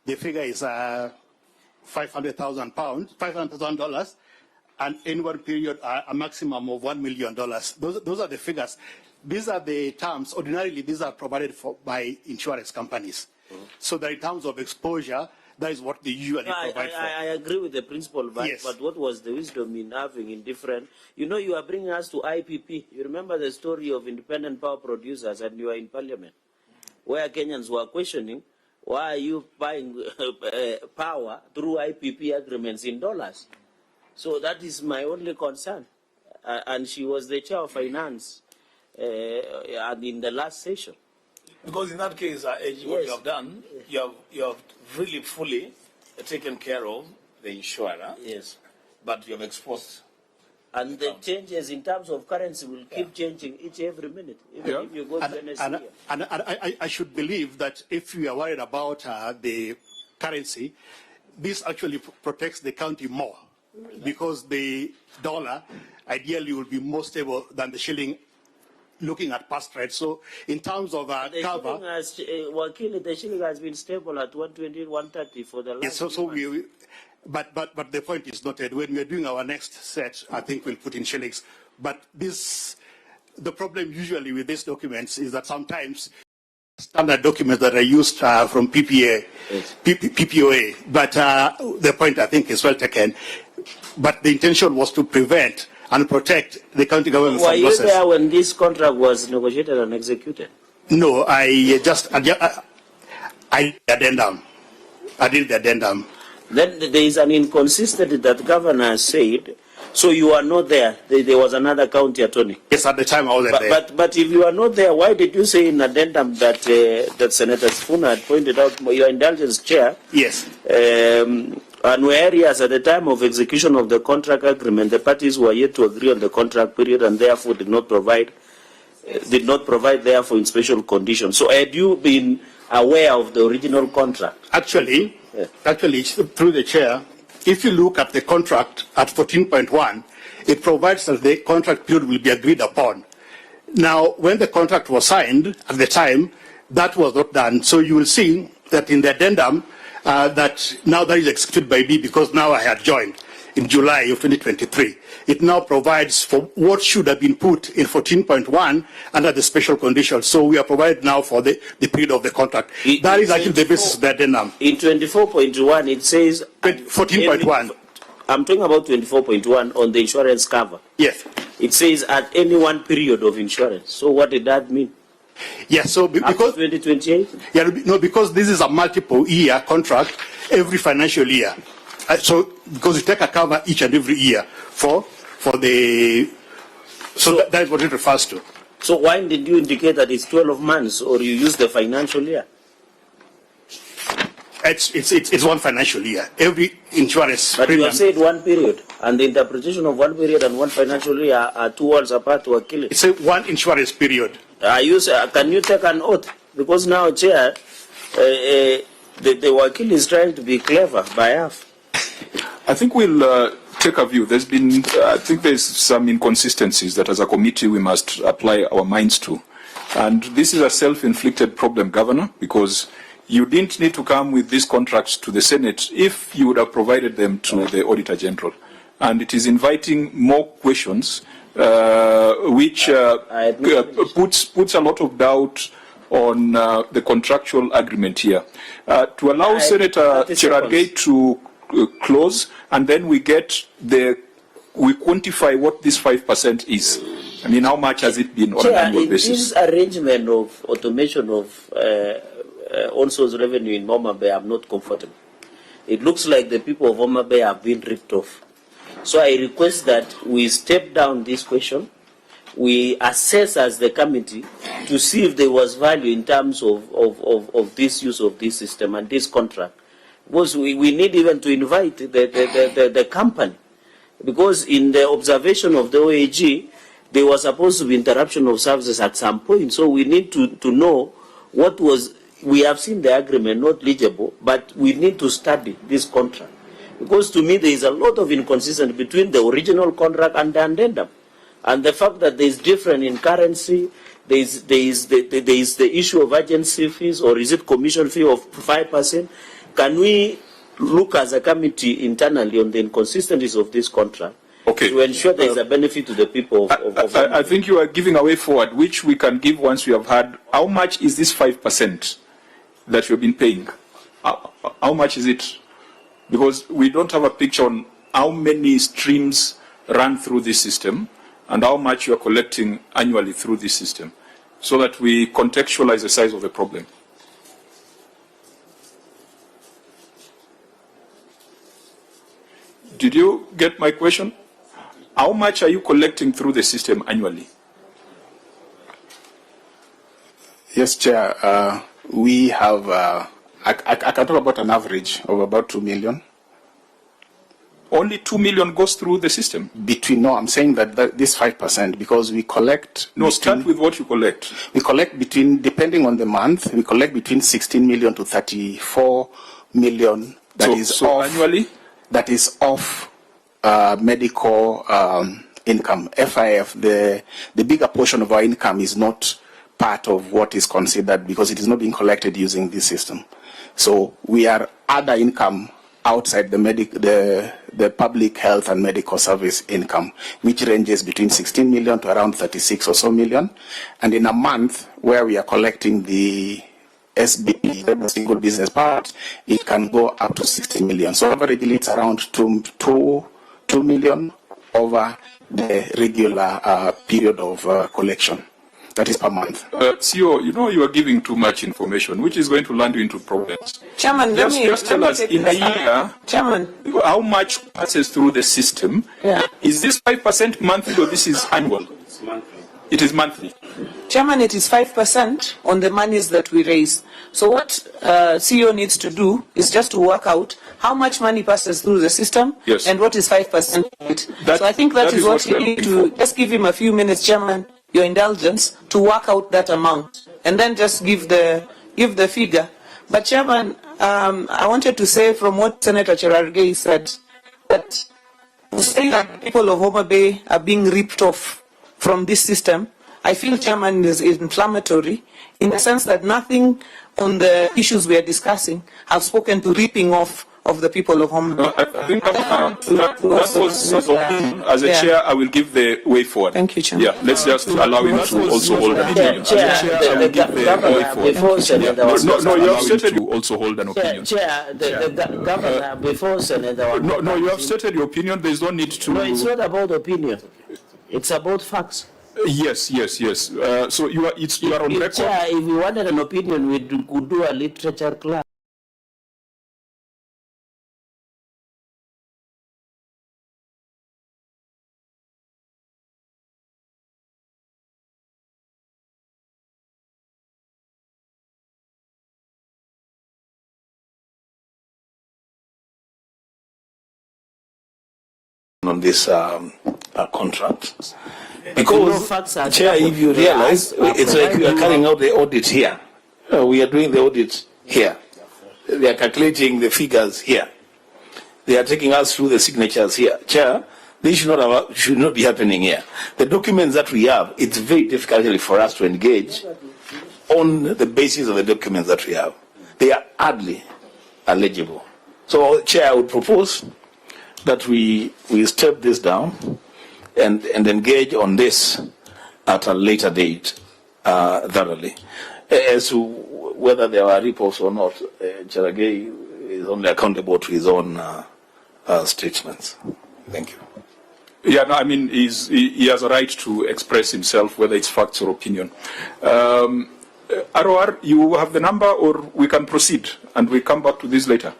The figure is $500,000, and in one period a maximum of $1 million. Those are the figures. These are the terms. Ordinarily, these are provided for by insurance companies. So that in terms of exposure, that is what they usually provide for. I agree with the principle, but, Yes. But what was the wisdom in having in different... You know, you are bringing us to IPP. You remember the story of independent power producers, and you are in parliament, where Kenyans were questioning, why are you buying power through IPP agreements in dollars? So that is my only concern. And she was the chair of finance and in the last session. Because in that case, AG, what you have done, you have really fully taken care of the insurer. Yes. But you have exposed. And the changes in terms of currency will keep changing every minute, even if you go to NSC. And I should believe that if we are worried about the currency, this actually protects the county more, because the dollar ideally will be more stable than the shilling looking at past rates. So in terms of cover, Wakili, the shilling has been stable at 120, 130 for the last. yes, so but the point is noted. When we are doing our next set, I think we'll put in shillings. But the problem usually with these documents is that sometimes standard documents that are used from PPA, yes. PPOA, but the point I think is well taken. But the intention was to prevent and protect the county government from losses. Were you there when this contract was negotiated and executed? No, I addendum. I did the addendum. Then there is an inconsistency that the governor said. So you are not there. There was another county attorney. Yes, at the time I wasn't there. But if you are not there, why did you say in addendum that that Senator Sifuna had pointed out, your indulgence chair? Yes. And were areas at the time of execution of the contract agreement, the parties were yet to agree on the contract period and therefore did not provide therefore in special conditions. So had you been aware of the original contract? Actually, through the chair, if you look at the contract at 14.1, it provides that the contract period will be agreed upon. Now, when the contract was signed at the time, that was not done. So you will see that in the addendum, that now that is executed by me because now I had joined in July of 2023. It now provides for what should have been put in 14.1 under the special conditions. So we are provided now for the period of the contract. That is actually the basis of the addendum. In 24.1, it says... 14.1. I'm talking about 24.1 on the insurance cover. Yes. It says at any one period of insurance. So what did that mean? Yes, so because 2028? Yeah, no, because this is a multiple year contract every financial year. So because you take a cover each and every year for the that is what it refers to. So why did you indicate that it's 12 months or you use the financial year? It's one financial year. Every insurance but premium. You have said one period, and the interpretation of one period and one financial year are 2 worlds apart to a kill it. It's one insurance period. Can you take an oath? Because now, Chair, the Wakil is trying to be clever by half. I think we'll take a view. There's been, I think there's some inconsistencies that as a committee we must apply our minds to. And this is a self-inflicted problem, Governor, because you didn't need to come with these contracts to the Senate if you would have provided them to the Auditor General. And it is inviting more questions, which puts a lot of doubt on the contractual agreement here. To allow Senator Cherargei to close, and then we quantify what this 5% is. I mean, how much has it been on an annual basis? This arrangement of automation of on-source revenue in Homa Bay, I'm not comfortable. It looks like the people of Homa Bay have been ripped off. So I request that we step down this question, we assess as the committee to see if there was value in terms of this use of this system and this contract. Because we need even to invite the company. Because in the observation of the OAG, there was supposed to be interruption of services at some point. So we need to know what was, we have seen the agreement, not legible, but we need to study this contract. Because to me, there is a lot of inconsistency between the original contract and the addendum. And the fact that there is difference in currency, there is the issue of agency fees, or is it commission fee of 5%? Can we look as a committee internally on the inconsistencies of this contract to ensure there is a benefit to the people of I think you are giving a way forward, which we can give once we have heard. How much is this 5% that you've been paying? How much is it? Because we don't have a picture on how many streams run through this system and how much you are collecting annually through this system, so that we contextualize the size of the problem. Did you get my question? How much are you collecting through the system annually? Yes, Chair. We have, I can talk about an average of about 2 million. Only 2 million goes through the system? No, I'm saying that this 5%, because we collect... No, start with what you collect. We collect between, depending on the month, we collect between 16 million to 34 million. That is off, annually? That is off medical income. FIF, the bigger portion of our income is not part of what is considered because it is not being collected using this system. So we are other income outside the public health and medical service income, which ranges between 16 million to around 36 or so million. And in a month where we are collecting the SBP, the single business part, it can go up to 60 million. So averagely it's around 2 million over the regular period of collection. That is per month. CEO, you know you are giving too much information, which is going to land you into problems. Chairman, just tell us in a year, Chairman, how much passes through the system. Yeah. Is this 5% monthly or this is annual? It's monthly. It is monthly. Chairman, it is 5% on the monies that we raise. So what CEO needs to do is just to work out how much money passes through the system, yes, and what is 5%. So I think that is what you need to just give him a few minutes, Chairman, your indulgence, to work out that amount, and then just give the figure. But Chairman, I wanted to say from what Senator Cherargei said, that to say that people of Homa Bay are being ripped off from this system, I feel, Chairman, is inflammatory in the sense that nothing on the issues we are discussing have spoken to ripping off of the people of Homa Bay. I think that was his opinion. As a chair, I will give the way forward. Thank you, Chairman. Yeah, let's just allow him to also hold an opinion. As a chair, I will give the way forward. No, you have stated to also hold an opinion. Chair, the governor, before Senator. No, you have stated your opinion. There is no need to. No, it's not about opinion. It's about facts. Yes. So you are on record. Chair, if you wanted an opinion, we could do a literature class. On this contract, because Chair, if you realize, it's like we are carrying out the audit here. We are doing the audit here. They are calculating the figures here. They are taking us through the signatures here. Chair, this should not be happening here. The documents that we have, it's very difficult for us to engage on the basis of the documents that we have. They are hardly eligible. So, Chair, I would propose that we step this down and engage on this at a later date thoroughly. As to whether there are reports or not, Cherargei is only accountable to his own statements. Thank you. Yeah, no, I mean, he has a right to express himself, whether it's facts or opinion. ROR, you have the number, or we can proceed and we come back to this later?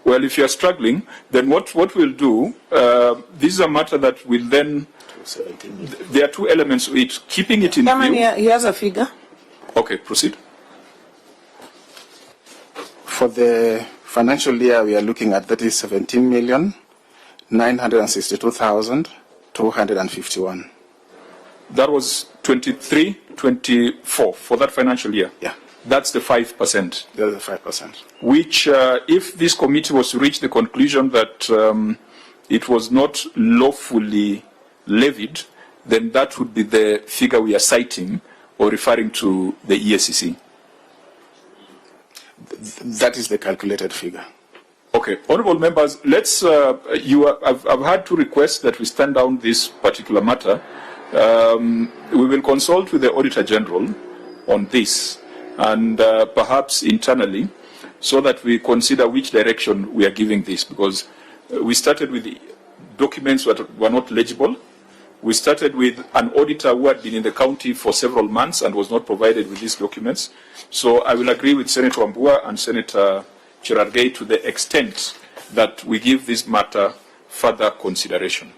Well, if you are struggling, then what we'll do, this is a matter that will then, there are two elements to it. Keeping it in Chairman, view. he has a figure. Okay, proceed. For the financial year, we are looking at 17,962,251. That was 23-24 for that financial year? Yeah. That's the 5%. That's the 5%. Which, if this committee was to reach the conclusion that it was not lawfully levied, then that would be the figure we are citing or referring to the EACC. That is the calculated figure. Okay, honourable members, let's. I've had two requests that we stand down this particular matter. We will consult with the Auditor General on this, and perhaps internally, so that we consider which direction we are giving this, because we started with the documents that were not legible. We started with an auditor who had been in the county for several months and was not provided with these documents. So I will agree with Senator Wambua and Senator Cherargei to the extent that we give this matter further consideration.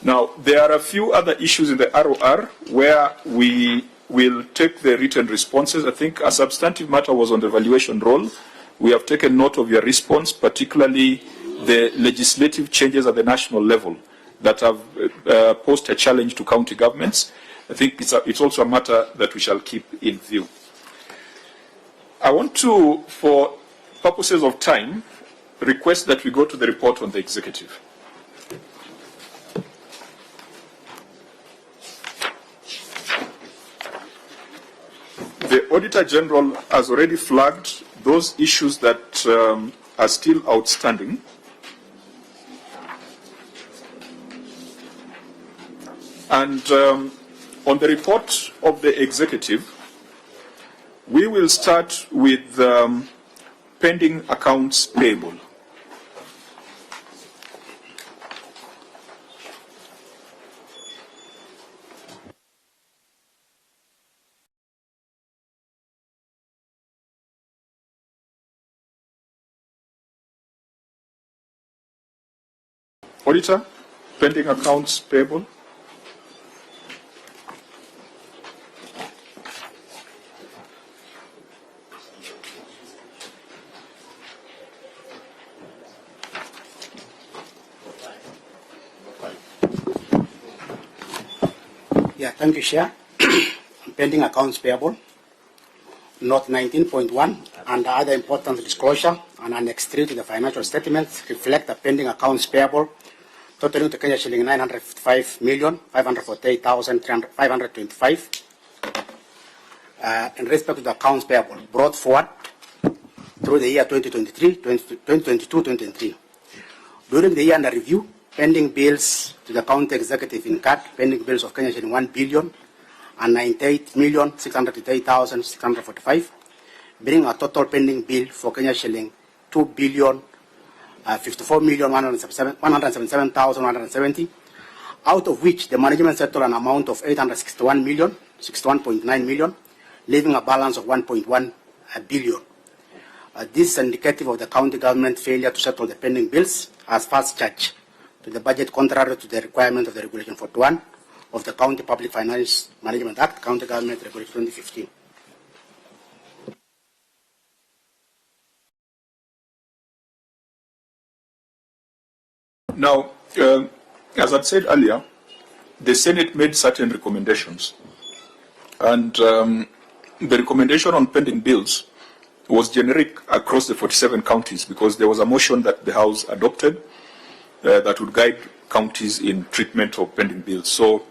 Now, there are a few other issues in the ROR where we will take the written responses. I think a substantive matter was on the valuation role. We have taken note of your response, particularly the legislative changes at the national level that have posed a challenge to county governments. I think it's also a matter that we shall keep in view. I want to, for purposes of time, request that we go to the report on the executive. Auditor General has already flagged those issues that are still outstanding. And on the report of the executive, we will start with pending accounts payable. Auditor, pending accounts payable. Yeah, thank you, Chair. Pending accounts payable, note 19.1, and other important disclosure and Annex 3 to the financial statements reflect the pending accounts payable totaling to Kenya shilling 955,548,525 in respect to the accounts payable brought forward through the year 2022-2023. During the year under review, pending bills to the county executive incurred pending bills of Kenya shilling 1,098,638,645, bringing a total pending bill for Kenya shilling 2,054,177,170, out of which the management settled an amount of 61.9 million, leaving a balance of 1.1 billion. This is indicative of the county government failure to settle the pending bills as first charge to the budget, contrary to the requirement of the Regulation 41 of the County Public Finance Management Act, County Government Regulation 2015. Now, as I said earlier, the Senate made certain recommendations, and the recommendation on pending bills was generic across the 47 counties because there was a motion that the House adopted that would guide counties in treatment of pending bills. So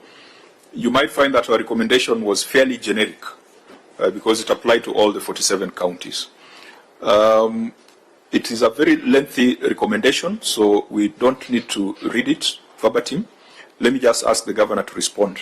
you might find that our recommendation was fairly generic because it applied to all the 47 counties. It is a very lengthy recommendation, so we don't need to read it verbatim. Let me just ask the Governor to respond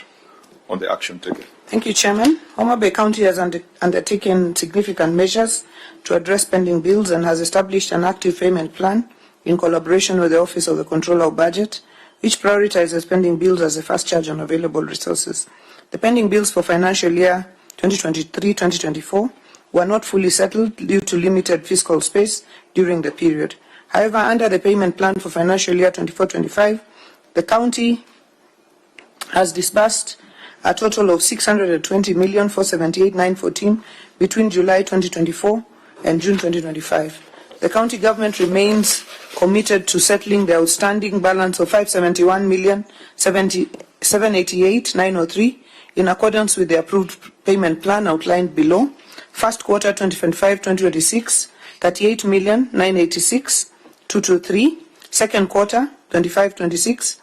on the action taken. Thank you, Chairman. Homa Bay County has undertaken significant measures to address pending bills and has established an active payment plan in collaboration with the Office of the Controller of Budget, which prioritizes pending bills as a first charge on available resources. The pending bills for financial year 2023-2024 were not fully settled due to limited fiscal space during the period. However, under the payment plan for financial year 24-25, the county has disbursed a total of 620,478,914 between July 2024 and June 2025. The county government remains committed to settling the outstanding balance of 571,788,903 in accordance with the approved payment plan outlined below. First quarter 2025-2026, 38,986,223. Second quarter 25-26,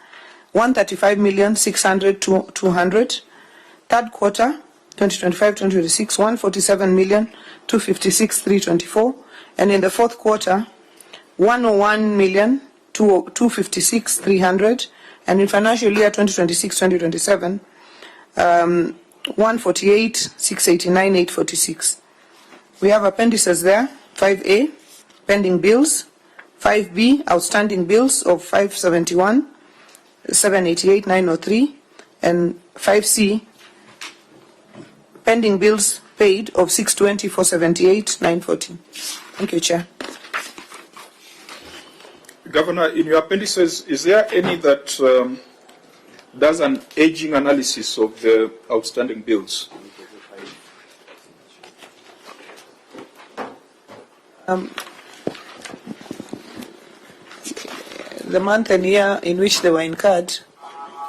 135,600,200. Third quarter 2025-2026, 147,256,324. And in the fourth quarter, 101,256,300. And in financial year 2026-2027, 148,689,846. We have appendices there. 5A, pending bills. 5B, outstanding bills of 571,788,903. And 5C, pending bills paid of 620,478,914. Thank you, Chair. Governor, in your appendices, is there any that does an aging analysis of the outstanding bills? The month and year in which they were incurred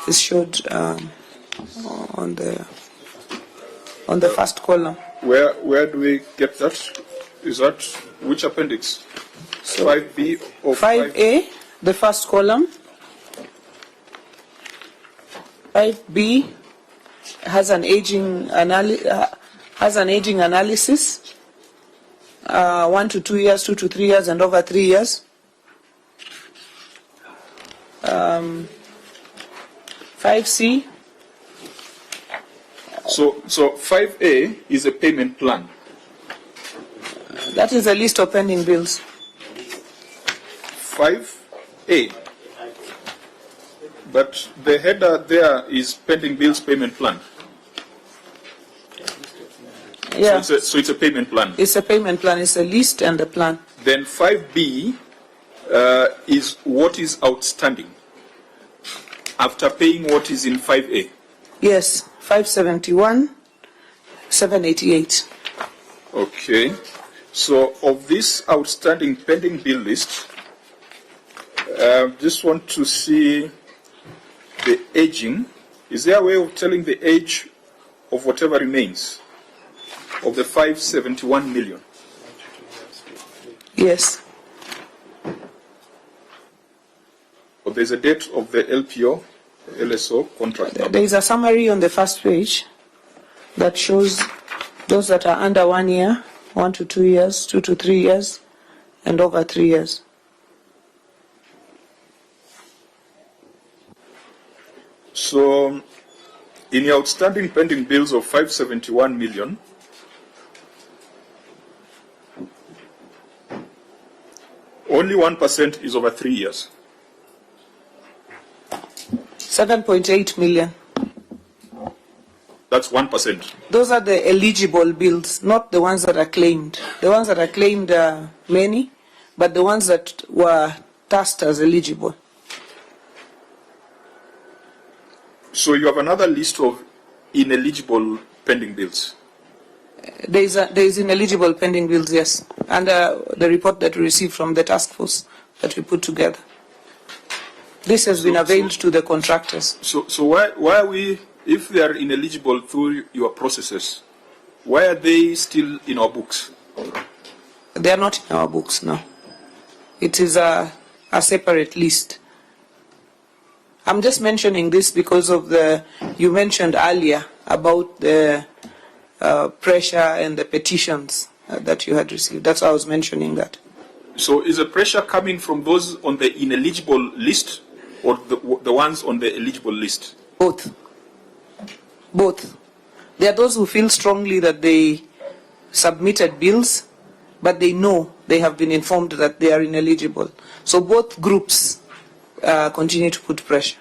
is showed on the first column. Where do we get that? Is that which appendix? So 5B or 5A, the first column. 5B has an aging has an aging analysis, 1 to 2 years, 2 to 3 years, and over 3 years. 5C. So 5A is a payment plan. That is a list of pending bills. 5A. But the header there is pending bills payment plan. Yeah. So it's a payment plan. It's a payment plan. It's a list and a plan. Then 5B is what is outstanding after paying what is in 5A. Yes, 571, 788. Okay. So of this outstanding pending bill list, just want to see the aging. Is there a way of telling the age of whatever remains of the 571 million? Yes. Or there's a date of the LPO, LSO contract number. There is a summary on the first page that shows those that are under 1 year, 1 to 2 years, 2 to 3 years, and over 3 years. So, in your outstanding pending bills of 571 million, only 1% is over 3 years. 7.8 million. That's 1%. Those are the eligible bills, not the ones that are claimed. The ones that are claimed are many, but the ones that were tasked as eligible. So you have another list of ineligible pending bills. There is ineligible pending bills, yes, under the report that we received from the task force that we put together. This has been availed to the contractors. So why are we, if they are ineligible through your processes, why are they still in our books? They are not in our books now. It is a separate list. I'm just mentioning this because of you mentioned earlier about the pressure and the petitions that you had received. That's why I was mentioning that. So is the pressure coming from those on the ineligible list or the ones on the eligible list? Both. Both. There are those who feel strongly that they submitted bills, but they know they have been informed that they are ineligible. So both groups continue to put pressure.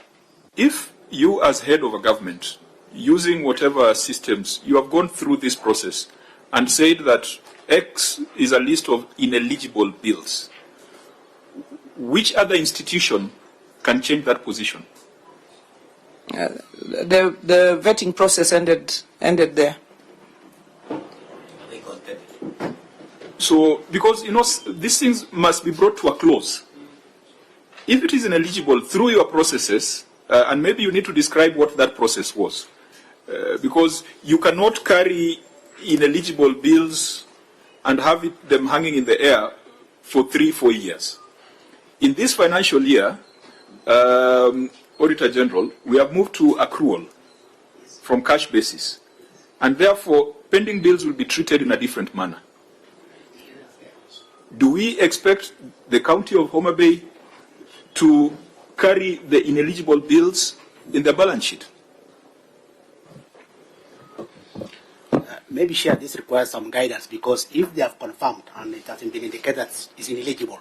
If you as head of a government, using whatever systems, you have gone through this process and said that X is a list of ineligible bills, which other institution can change that position? The vetting process ended there. So, because, these things must be brought to a close. If it is ineligible through your processes, and maybe you need to describe what that process was, because you cannot carry ineligible bills and have them hanging in the air for 3-4 years. In this financial year, Auditor General, we have moved to accrual from cash basis, and therefore pending bills will be treated in a different manner. Do we expect the County of Homa Bay to carry the ineligible bills in the balance sheet? Maybe share this requires some guidance, because if they have confirmed and it has been indicated that it's ineligible,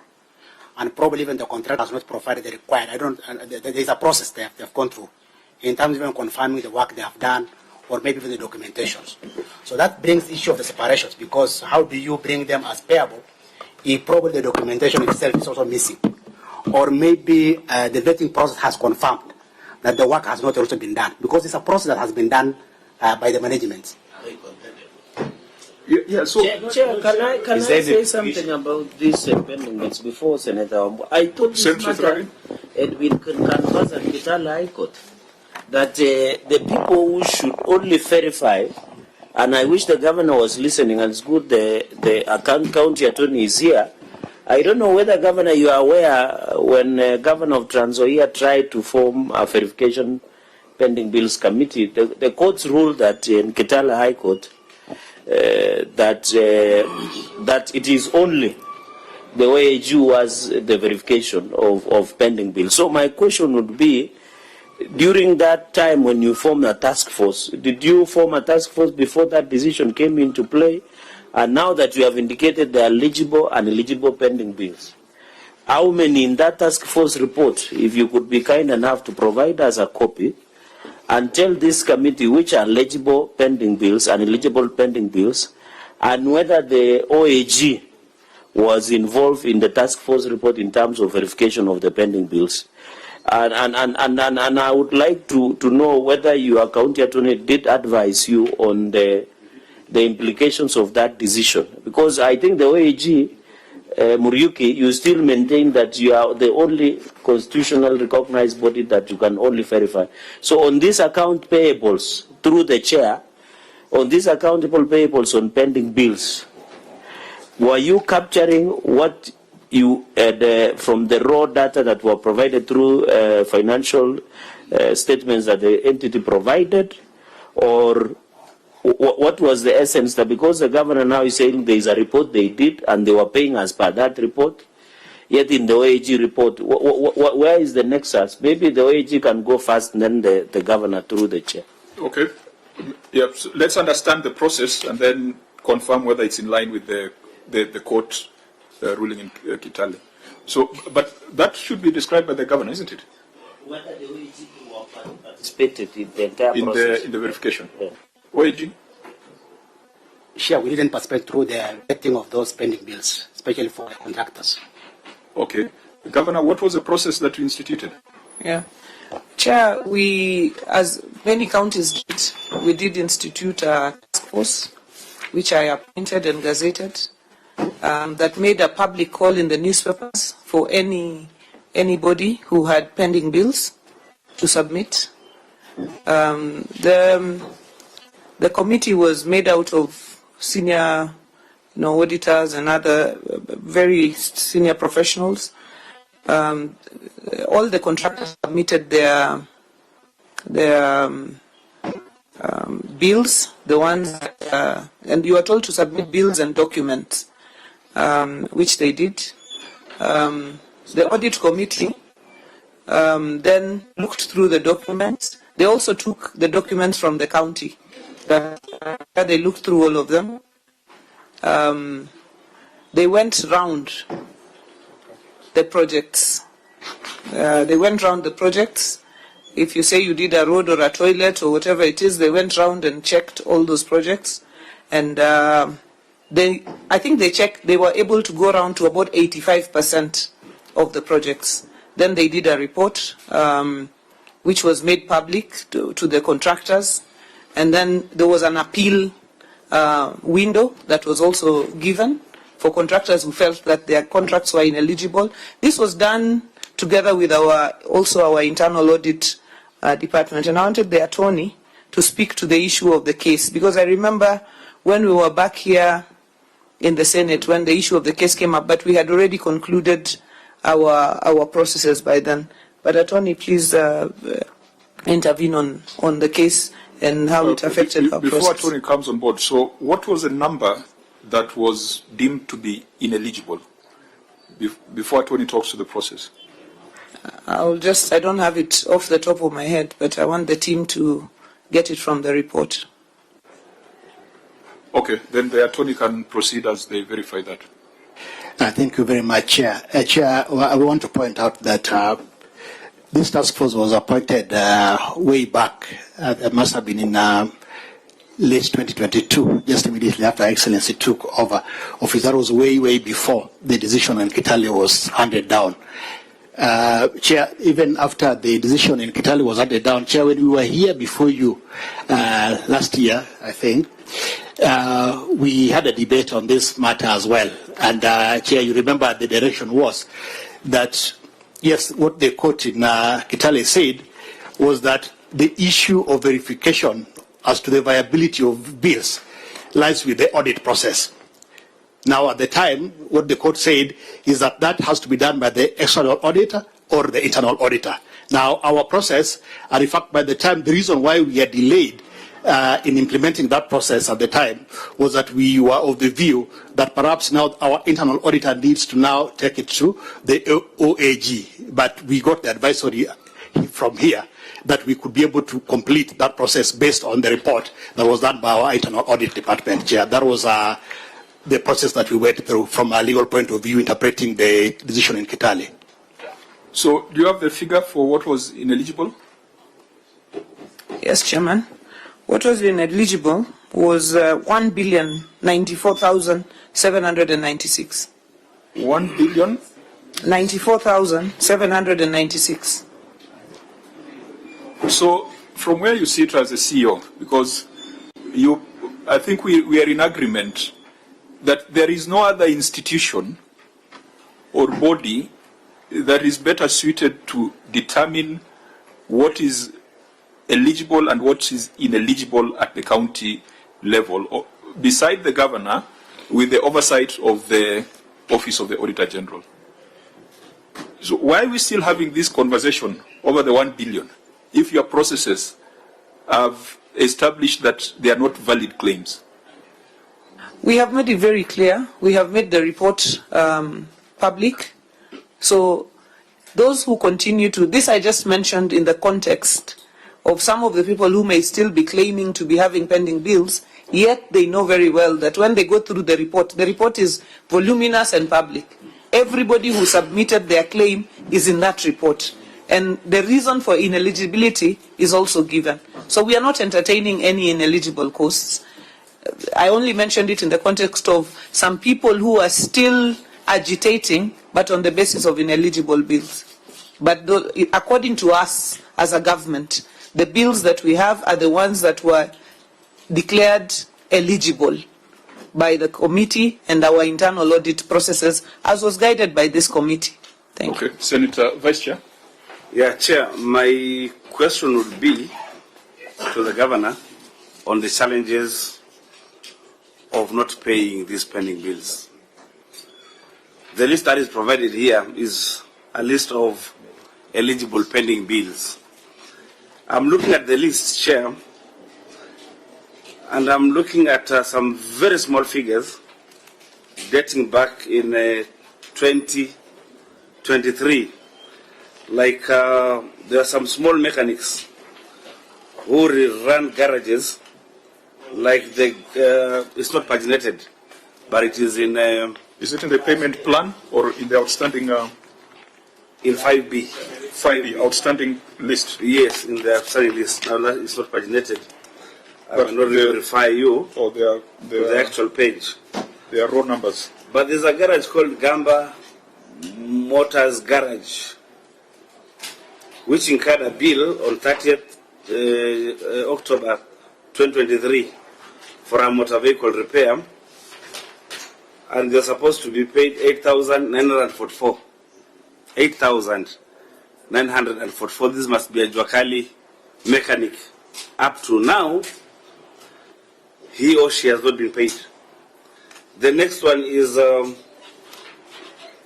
and probably even the contract has not provided the required, there is a process they have gone through in terms of even confirming the work they have done, or maybe even the documentations. So that brings the issue of the separations, because how do you bring them as payable if probably the documentation itself is also missing? Or maybe the vetting process has confirmed that the work has not also been done, because it's a process that has been done by the management. So Chair, can I say something about this pending bills before Senator? I thought this matter had been canvassed at Kitale High Court, that the people who should only verify, and I wish the governor was listening, and it's good the county attorney is here. I don't know whether, Governor, you are aware when Governor of Trans Nzoia tried to form a verification pending bills committee, the courts ruled that in Kitale High Court, that it is only the OAG was the verification of pending bills. So my question would be, during that time when you formed a task force, did you form a task force before that decision came into play? And now that you have indicated the eligible and eligible pending bills, how many in that task force report, if you could be kind enough to provide us a copy, and tell this committee which are eligible pending bills and eligible pending bills, and whether the OAG was involved in the task force report in terms of verification of the pending bills. And I would like to know whether your county attorney did advise you on the implications of that decision. Because I think the OAG, Muriuki, you still maintain that you are the only constitutional recognized body that you can only verify. So on these account payables, through the chair, on these accountable payables on pending bills, were you capturing what you had from the raw data that were provided through financial statements that the entity provided, or what was the essence? That because the governor now is saying there is a report they did and they were paying as per that report, yet in the OAG report, where is the nexus? Maybe the OAG can go first and then the governor through the chair. Okay. Yeah, so let's understand the process and then confirm whether it's in line with the court ruling in Kitale. So, but that should be described by the governor, isn't it? Whether the OAG participated in the entire process. In the verification. Yeah. OAG? Sure, we didn't participate through the vetting of those pending bills, especially for the contractors. Okay. Governor, what was the process that you instituted? Yeah. Chair, we, as many counties did, we did institute a task force, which I appointed and gazetted, that made a public call in the newspapers for anybody who had pending bills to submit. The committee was made out of senior, auditors and other very senior professionals. All the contractors submitted their bills, the ones that, and you are told to submit bills and documents, which they did. The audit committee then looked through the documents. They also took the documents from the county. They looked through all of them. They went round the projects. If you say you did a road or a toilet or whatever it is, they went round and checked all those projects. And I think they were able to go around to about 85% of the projects. Then they did a report, which was made public to the contractors. And then there was an appeal window that was also given for contractors who felt that their contracts were ineligible. This was done together with our internal audit department. And I wanted the attorney to speak to the issue of the case, because I remember when we were back here in the Senate when the issue of the case came up, but we had already concluded our processes by then. But attorney, please intervene on the case and how it affected our process. Before attorney comes on board, so what was the number that was deemed to be ineligible before attorney talks to the process? I don't have it off the top of my head, but I want the team to get it from the report. Okay, then the attorney can proceed as they verify that. Thank you very much, Chair. Chair, I want to point out that this task force was appointed way back. It must have been in late 2022, just immediately after Excellency took over office. That was way before the decision in Kitale was handed down. Chair, even after the decision in Kitale was handed down, Chair, when we were here before you last year, I think, we had a debate on this matter as well. And Chair, you remember the direction was that, yes, what the court in Kitale said was that the issue of verification as to the viability of bills lies with the audit process. Now, at the time, what the court said is that that has to be done by the external auditor or the internal auditor. Now, our process, and in fact, by the time, the reason why we are delayed in implementing that process at the time was that we were of the view that perhaps now our internal auditor needs to now take it to the OAG. But we got the advisory from here that we could be able to complete that process based on the report that was done by our internal audit department, Chair. That was the process that we went through from a legal point of view, interpreting the decision in Kitale. So do you have the figure for what was ineligible? Yes, Chairman. What was ineligible was 1,094,796. 1,094,796. So from where you sit as a CEO, because I think we are in agreement that there is no other institution or body that is better suited to determine what is eligible and what is ineligible at the county level, beside the governor, with the oversight of the Office of the Auditor General. So why are we still having this conversation over the 1 billion if your processes have established that they are not valid claims? We have made it very clear. We have made the report public. So those who continue to, this I just mentioned in the context of some of the people who may still be claiming to be having pending bills, yet they know very well that when they go through the report is voluminous and public. Everybody who submitted their claim is in that report. And the reason for ineligibility is also given. So we are not entertaining any ineligible costs. I only mentioned it in the context of some people who are still agitating, but on the basis of ineligible bills. But according to us as a government, the bills that we have are the ones that were declared eligible by the committee and our internal audit processes, as was guided by this committee. Thank you. Senator Vice Chair. Yeah, Chair, my question would be to the Governor on the challenges of not paying these pending bills. The list that is provided here is a list of eligible pending bills. I'm looking at the list, Chair, and I'm looking at some very small figures dating back in 2023. Like there are some small mechanics who run garages, like it's not paginated, but it is in... is it in the payment plan or in the outstanding... in 5B. 5B, outstanding list? Yes, in the outstanding list. Now it's not paginated. I will not verify you the actual page. They are raw numbers. But there's a garage called Gamba Motors Garage, which incurred a bill on 30th October 2023 for a motor vehicle repair, and they're supposed to be paid 8,944. 8,944. This must be a Jwakali mechanic. Up to now, he or she has not been paid. The next one is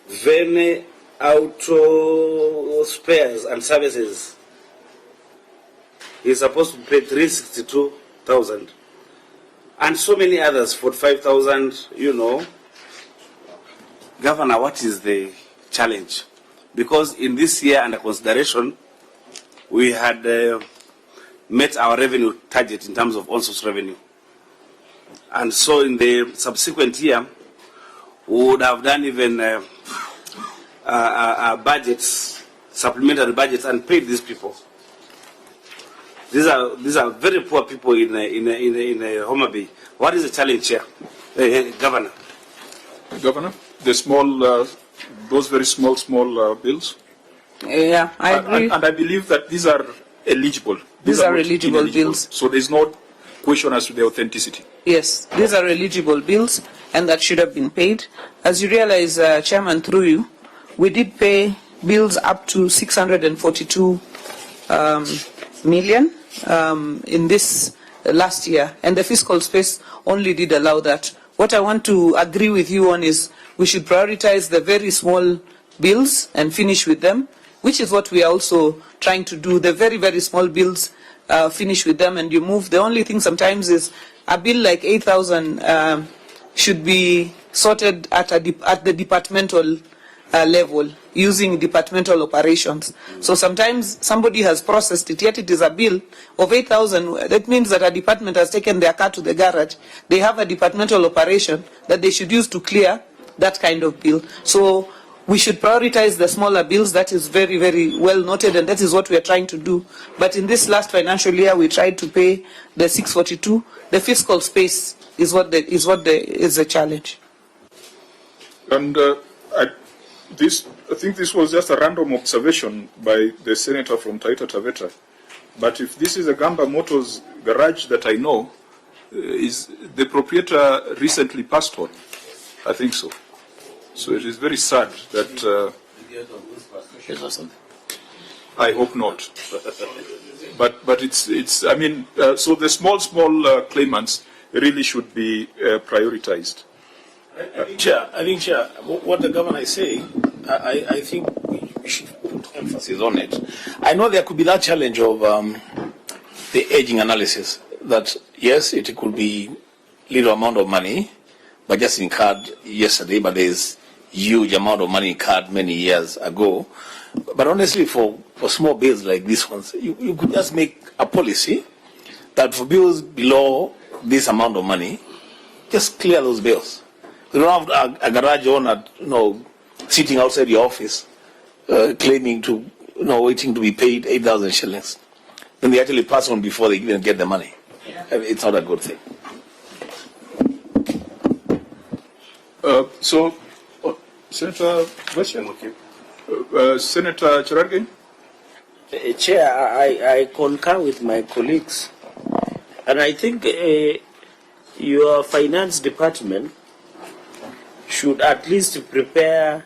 Vene Auto Spares and Services. He's supposed to pay 362,000. And so many others, 45,000, you know. Governor, what is the challenge? Because in this year under consideration, we had met our revenue target in terms of on-source revenue. And so in the subsequent year, we would have done even budgets, supplementary budgets, and paid these people. These are very poor people in Homa Bay. What is the challenge here, Governor? Governor, the small, those very small bills. Yeah, I agree. And I believe that these are eligible. These are eligible bills. So there is no question as to the authenticity. Yes, these are eligible bills, and that should have been paid. As you realize, Chairman, through you, we did pay bills up to 642 million in this last year, and the fiscal space only did allow that. What I want to agree with you on is we should prioritize the very small bills and finish with them, which is what we are also trying to do. The very, very small bills, finish with them and you move. The only thing sometimes is a bill like 8,000 should be sorted at the departmental level using departmental operations. So sometimes somebody has processed it, yet it is a bill of 8,000. That means that a department has taken their car to the garage. They have a departmental operation that they should use to clear that kind of bill. So we should prioritize the smaller bills. That is very, very well noted, and that is what we are trying to do. But in this last financial year, we tried to pay the 642. The fiscal space is is a challenge. And I think this was just a random observation by the senator from Taita Taveta. But if this is a Gamba Motors garage that I know, is the proprietor recently passed on? I think so. So it is very sad that. I hope not. but it's. I mean, so the small claimants really should be prioritized. I think, Chair, what the governor is saying, I think we should put emphasis on it. I know there could be that challenge of the aging analysis, that yes, it could be little amount of money, but just incurred yesterday, but there's huge amount of money incurred many years ago. But honestly, for small bills like these ones, you could just make a policy that for bills below this amount of money, just clear those bills. You don't have a garage owner, sitting outside your office, claiming to, waiting to be paid 8,000 shillings. Then they actually pass on before they even get the money. It's not a good thing. Senator, question. Senator Cherargei? Chair, I concur with my colleagues, and I think your finance department should at least prepare.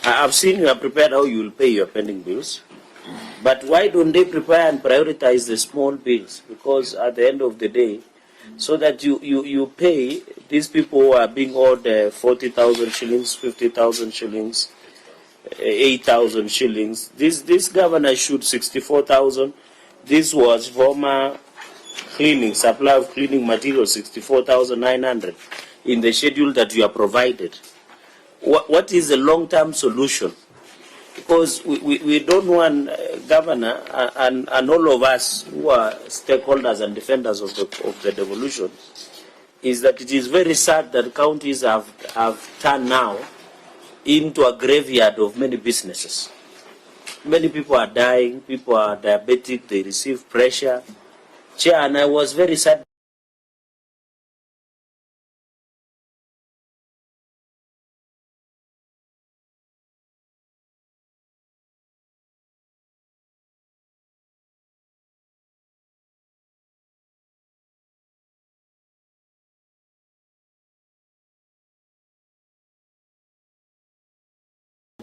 I've seen you have prepared how you will pay your pending bills, but why don't they prepare and prioritize the small bills? Because at the end of the day, so that you pay these people who are being owed 40,000 shillings, 50,000 shillings, 8,000 shillings. This governor should 64,000. This was former cleaning, supply of cleaning materials, 64,900 in the schedule that you are provided. What is the long-term solution? Because we don't want governor and all of us who are stakeholders and defenders of the devolution, is that it is very sad that counties have turned now into a graveyard of many businesses. Many people are dying, people are diabetic, they receive pressure. Chair, and I was very sad.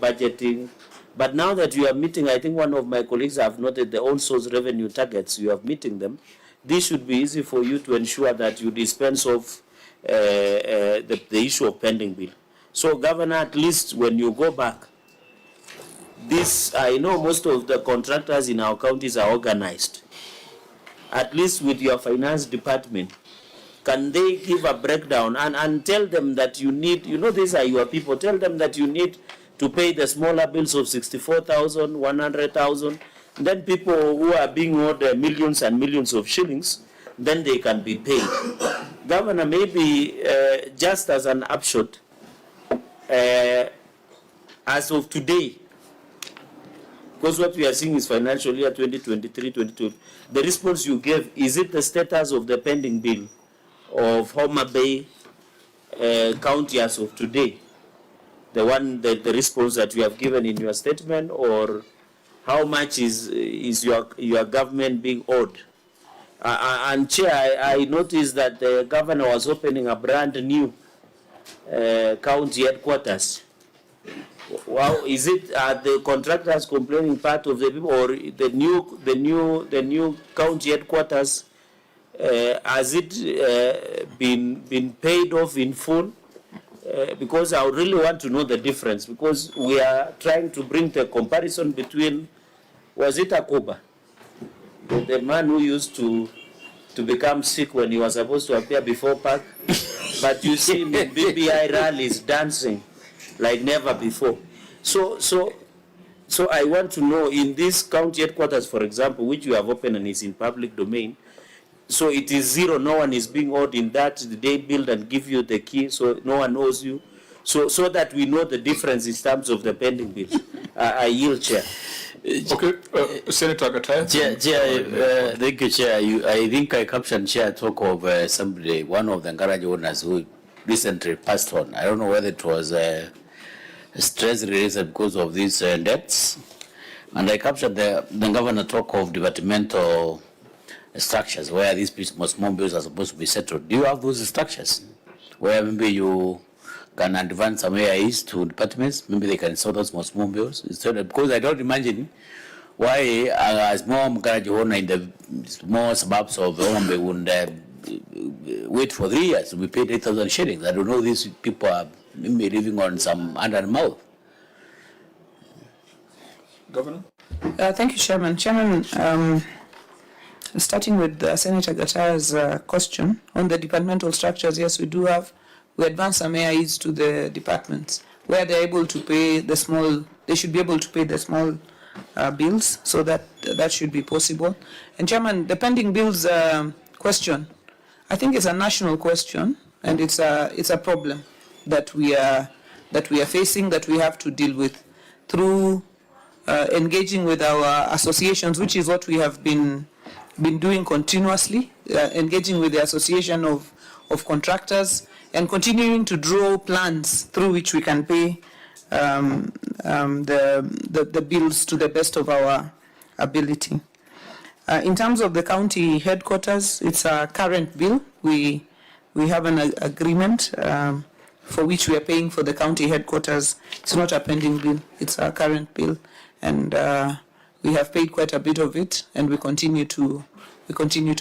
Budgeting, but now that you are meeting, I think one of my colleagues have noted the own source revenue targets, you are meeting them. This should be easy for you to ensure that you dispense of the issue of pending bill. So, Governor, at least when you go back, this, I know most of the contractors in our counties are organized. At least with your finance department, can they give a breakdown and tell them that you need, these are your people, tell them that you need to pay the smaller bills of 64,000, 100,000. Then people who are being owed millions and millions of shillings, then they can be paid. Governor, maybe just as an upshot, as of today, because what we are seeing is financial year 2023-22, the response you gave, is it the status of the pending bill of Homa Bay County as of today? The response that you have given in your statement, or how much is your government being owed? And Chair, I noticed that the governor was opening a brand new county headquarters. Wow, is it the contractors complaining part of the people, or the new county headquarters? Has it been paid off in full? Because I really want to know the difference, because we are trying to bring the comparison between, was it Akoba? The man who used to become sick when he was supposed to appear before PAC, but you see him in BBI rallies dancing like never before. So I want to know, in this county headquarters, for example, which you have opened and is in public domain, so it is zero, no one is being owed in that. They build and give you the key, so no one owes you. So that we know the difference in terms of the pending bills. I yield, Chair. Okay, Senator Gataya. Chair, thank you, Chair. I think I captioned Chair talk of somebody, one of the garage owners who recently passed on. I don't know whether it was stress related because of these debts. And I captured the governor talk of departmental structures where these small bills are supposed to be settled. Do you have those structures where maybe you can advance some AIs to departments? Maybe they can sort those small bills instead of, because I don't imagine why a small garage owner in the small suburbs of Ombe would wait for 3 years to be paid 8,000 shillings. I don't know, these people are maybe living on some under mouth. Governor? Thank you, Chairman. Chairman, starting with Senator Gataya's question on the departmental structures, yes, we advance some AIs to the departments where they're able to pay the small, they should be able to pay the small bills, so that should be possible. And Chairman, the pending bills question, I think it's a national question, and it's a problem that we are facing, that we have to deal with through engaging with our associations, which is what we have been doing continuously, engaging with the association of contractors and continuing to draw plans through which we can pay the bills to the best of our ability. In terms of the county headquarters, it's a current bill. We have an agreement for which we are paying for the county headquarters. It's not a pending bill, it's a current bill. And we have paid quite a bit of it, and we continue to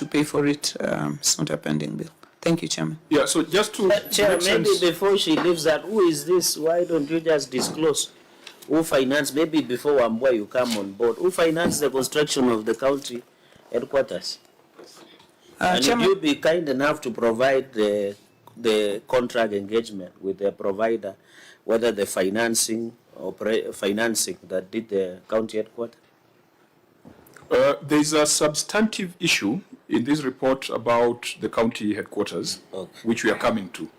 pay for it. It's not a pending bill. Thank you, Chairman. Yeah, so just to Chair, maybe before she leaves that, who is this? Why don't you just disclose who financed? Maybe before Wambua you come on board. Who financed the construction of the county headquarters? And Chairman, would you be kind enough to provide the contract engagement with the provider, whether the financing or financing that did the county headquarters? There is a substantive issue in this report about the county headquarters, which we are coming to.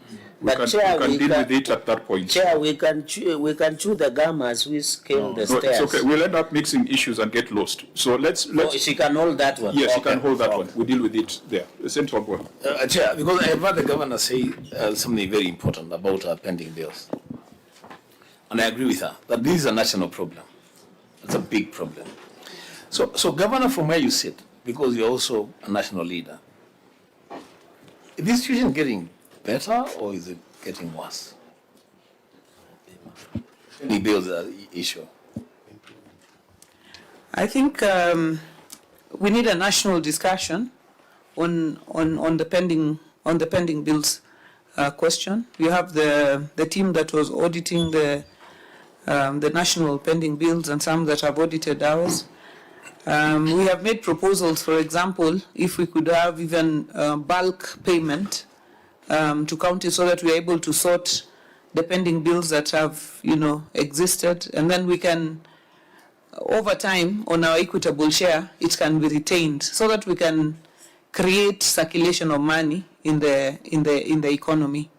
We can deal with it at that point. Chair, we can chew the gum as we scale the stairs. It's okay. We'll end up mixing issues and get lost. So let's. She can hold that one. Yes, she can hold that one. We deal with it there. Senator Wanga. Chair, because I have heard the governor say something very important about our pending bills. And I agree with her that this is a national problem. It's a big problem. So Governor, from where you sit, because you're also a national leader, is this situation getting better or is it getting worse? Any bills are issue? I think we need a national discussion on the pending bills question. We have the team that was auditing the national pending bills and some that have audited ours. We have made proposals, for example, if we could have even bulk payment to counties so that we are able to sort the pending bills that have, existed, and then we can, over time, on our equitable share, it can be retained so that we can create circulation of money in the economy.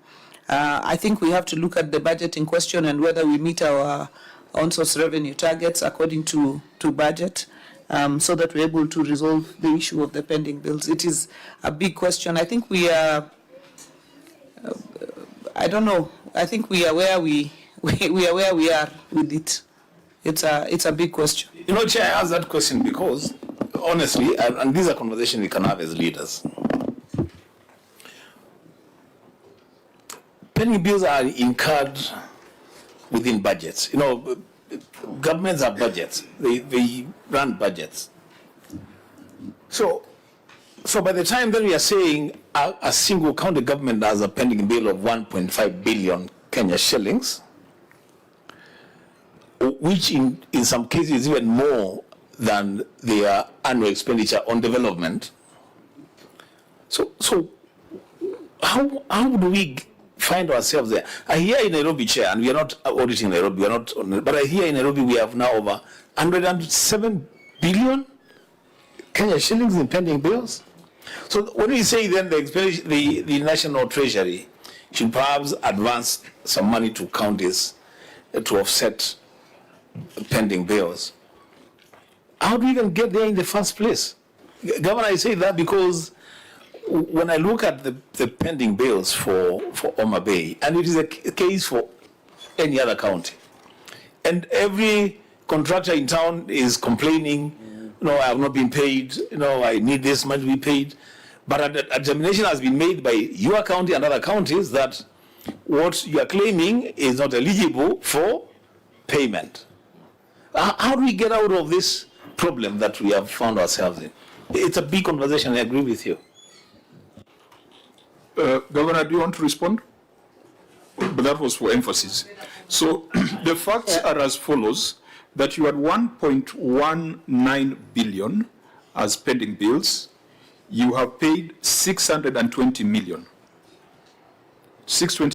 I think we have to look at the budgeting question and whether we meet our on-source revenue targets according to budget. So that we're able to resolve the issue of the pending bills. It is a big question. I think we are, I don't know, I think we are where we are where we are with it. It's a big question. Chair, I asked that question because, honestly, and these are conversations we can have as leaders. Pending bills are incurred within budgets. Governments have budgets. They run budgets. So by the time that we are saying a single county government has a pending bill of 1.5 billion Kenya shillings, which in some cases is even more than their annual expenditure on development. So how do we find ourselves there? I hear in Nairobi, Chair, and we are not auditing Nairobi, we are not, but I hear in Nairobi we have now over 107 billion Kenya shillings in pending bills. So when we say then the expenditure, the National Treasury should perhaps advance some money to counties to offset pending bills, how do we even get there in the first place? Governor, I say that because when I look at the pending bills for Homa Bay, and it is a case for any other county, and every contractor in town is complaining, I have not been paid, I need this money to be paid. But a determination has been made by your county and other counties that what you are claiming is not eligible for payment. How do we get out of this problem that we have found ourselves in? It's a big conversation, I agree with you. Governor, do you want to respond? But that was for emphasis. So the facts are as follows, that you had 1.19 billion as pending bills. You have paid 620 million. 620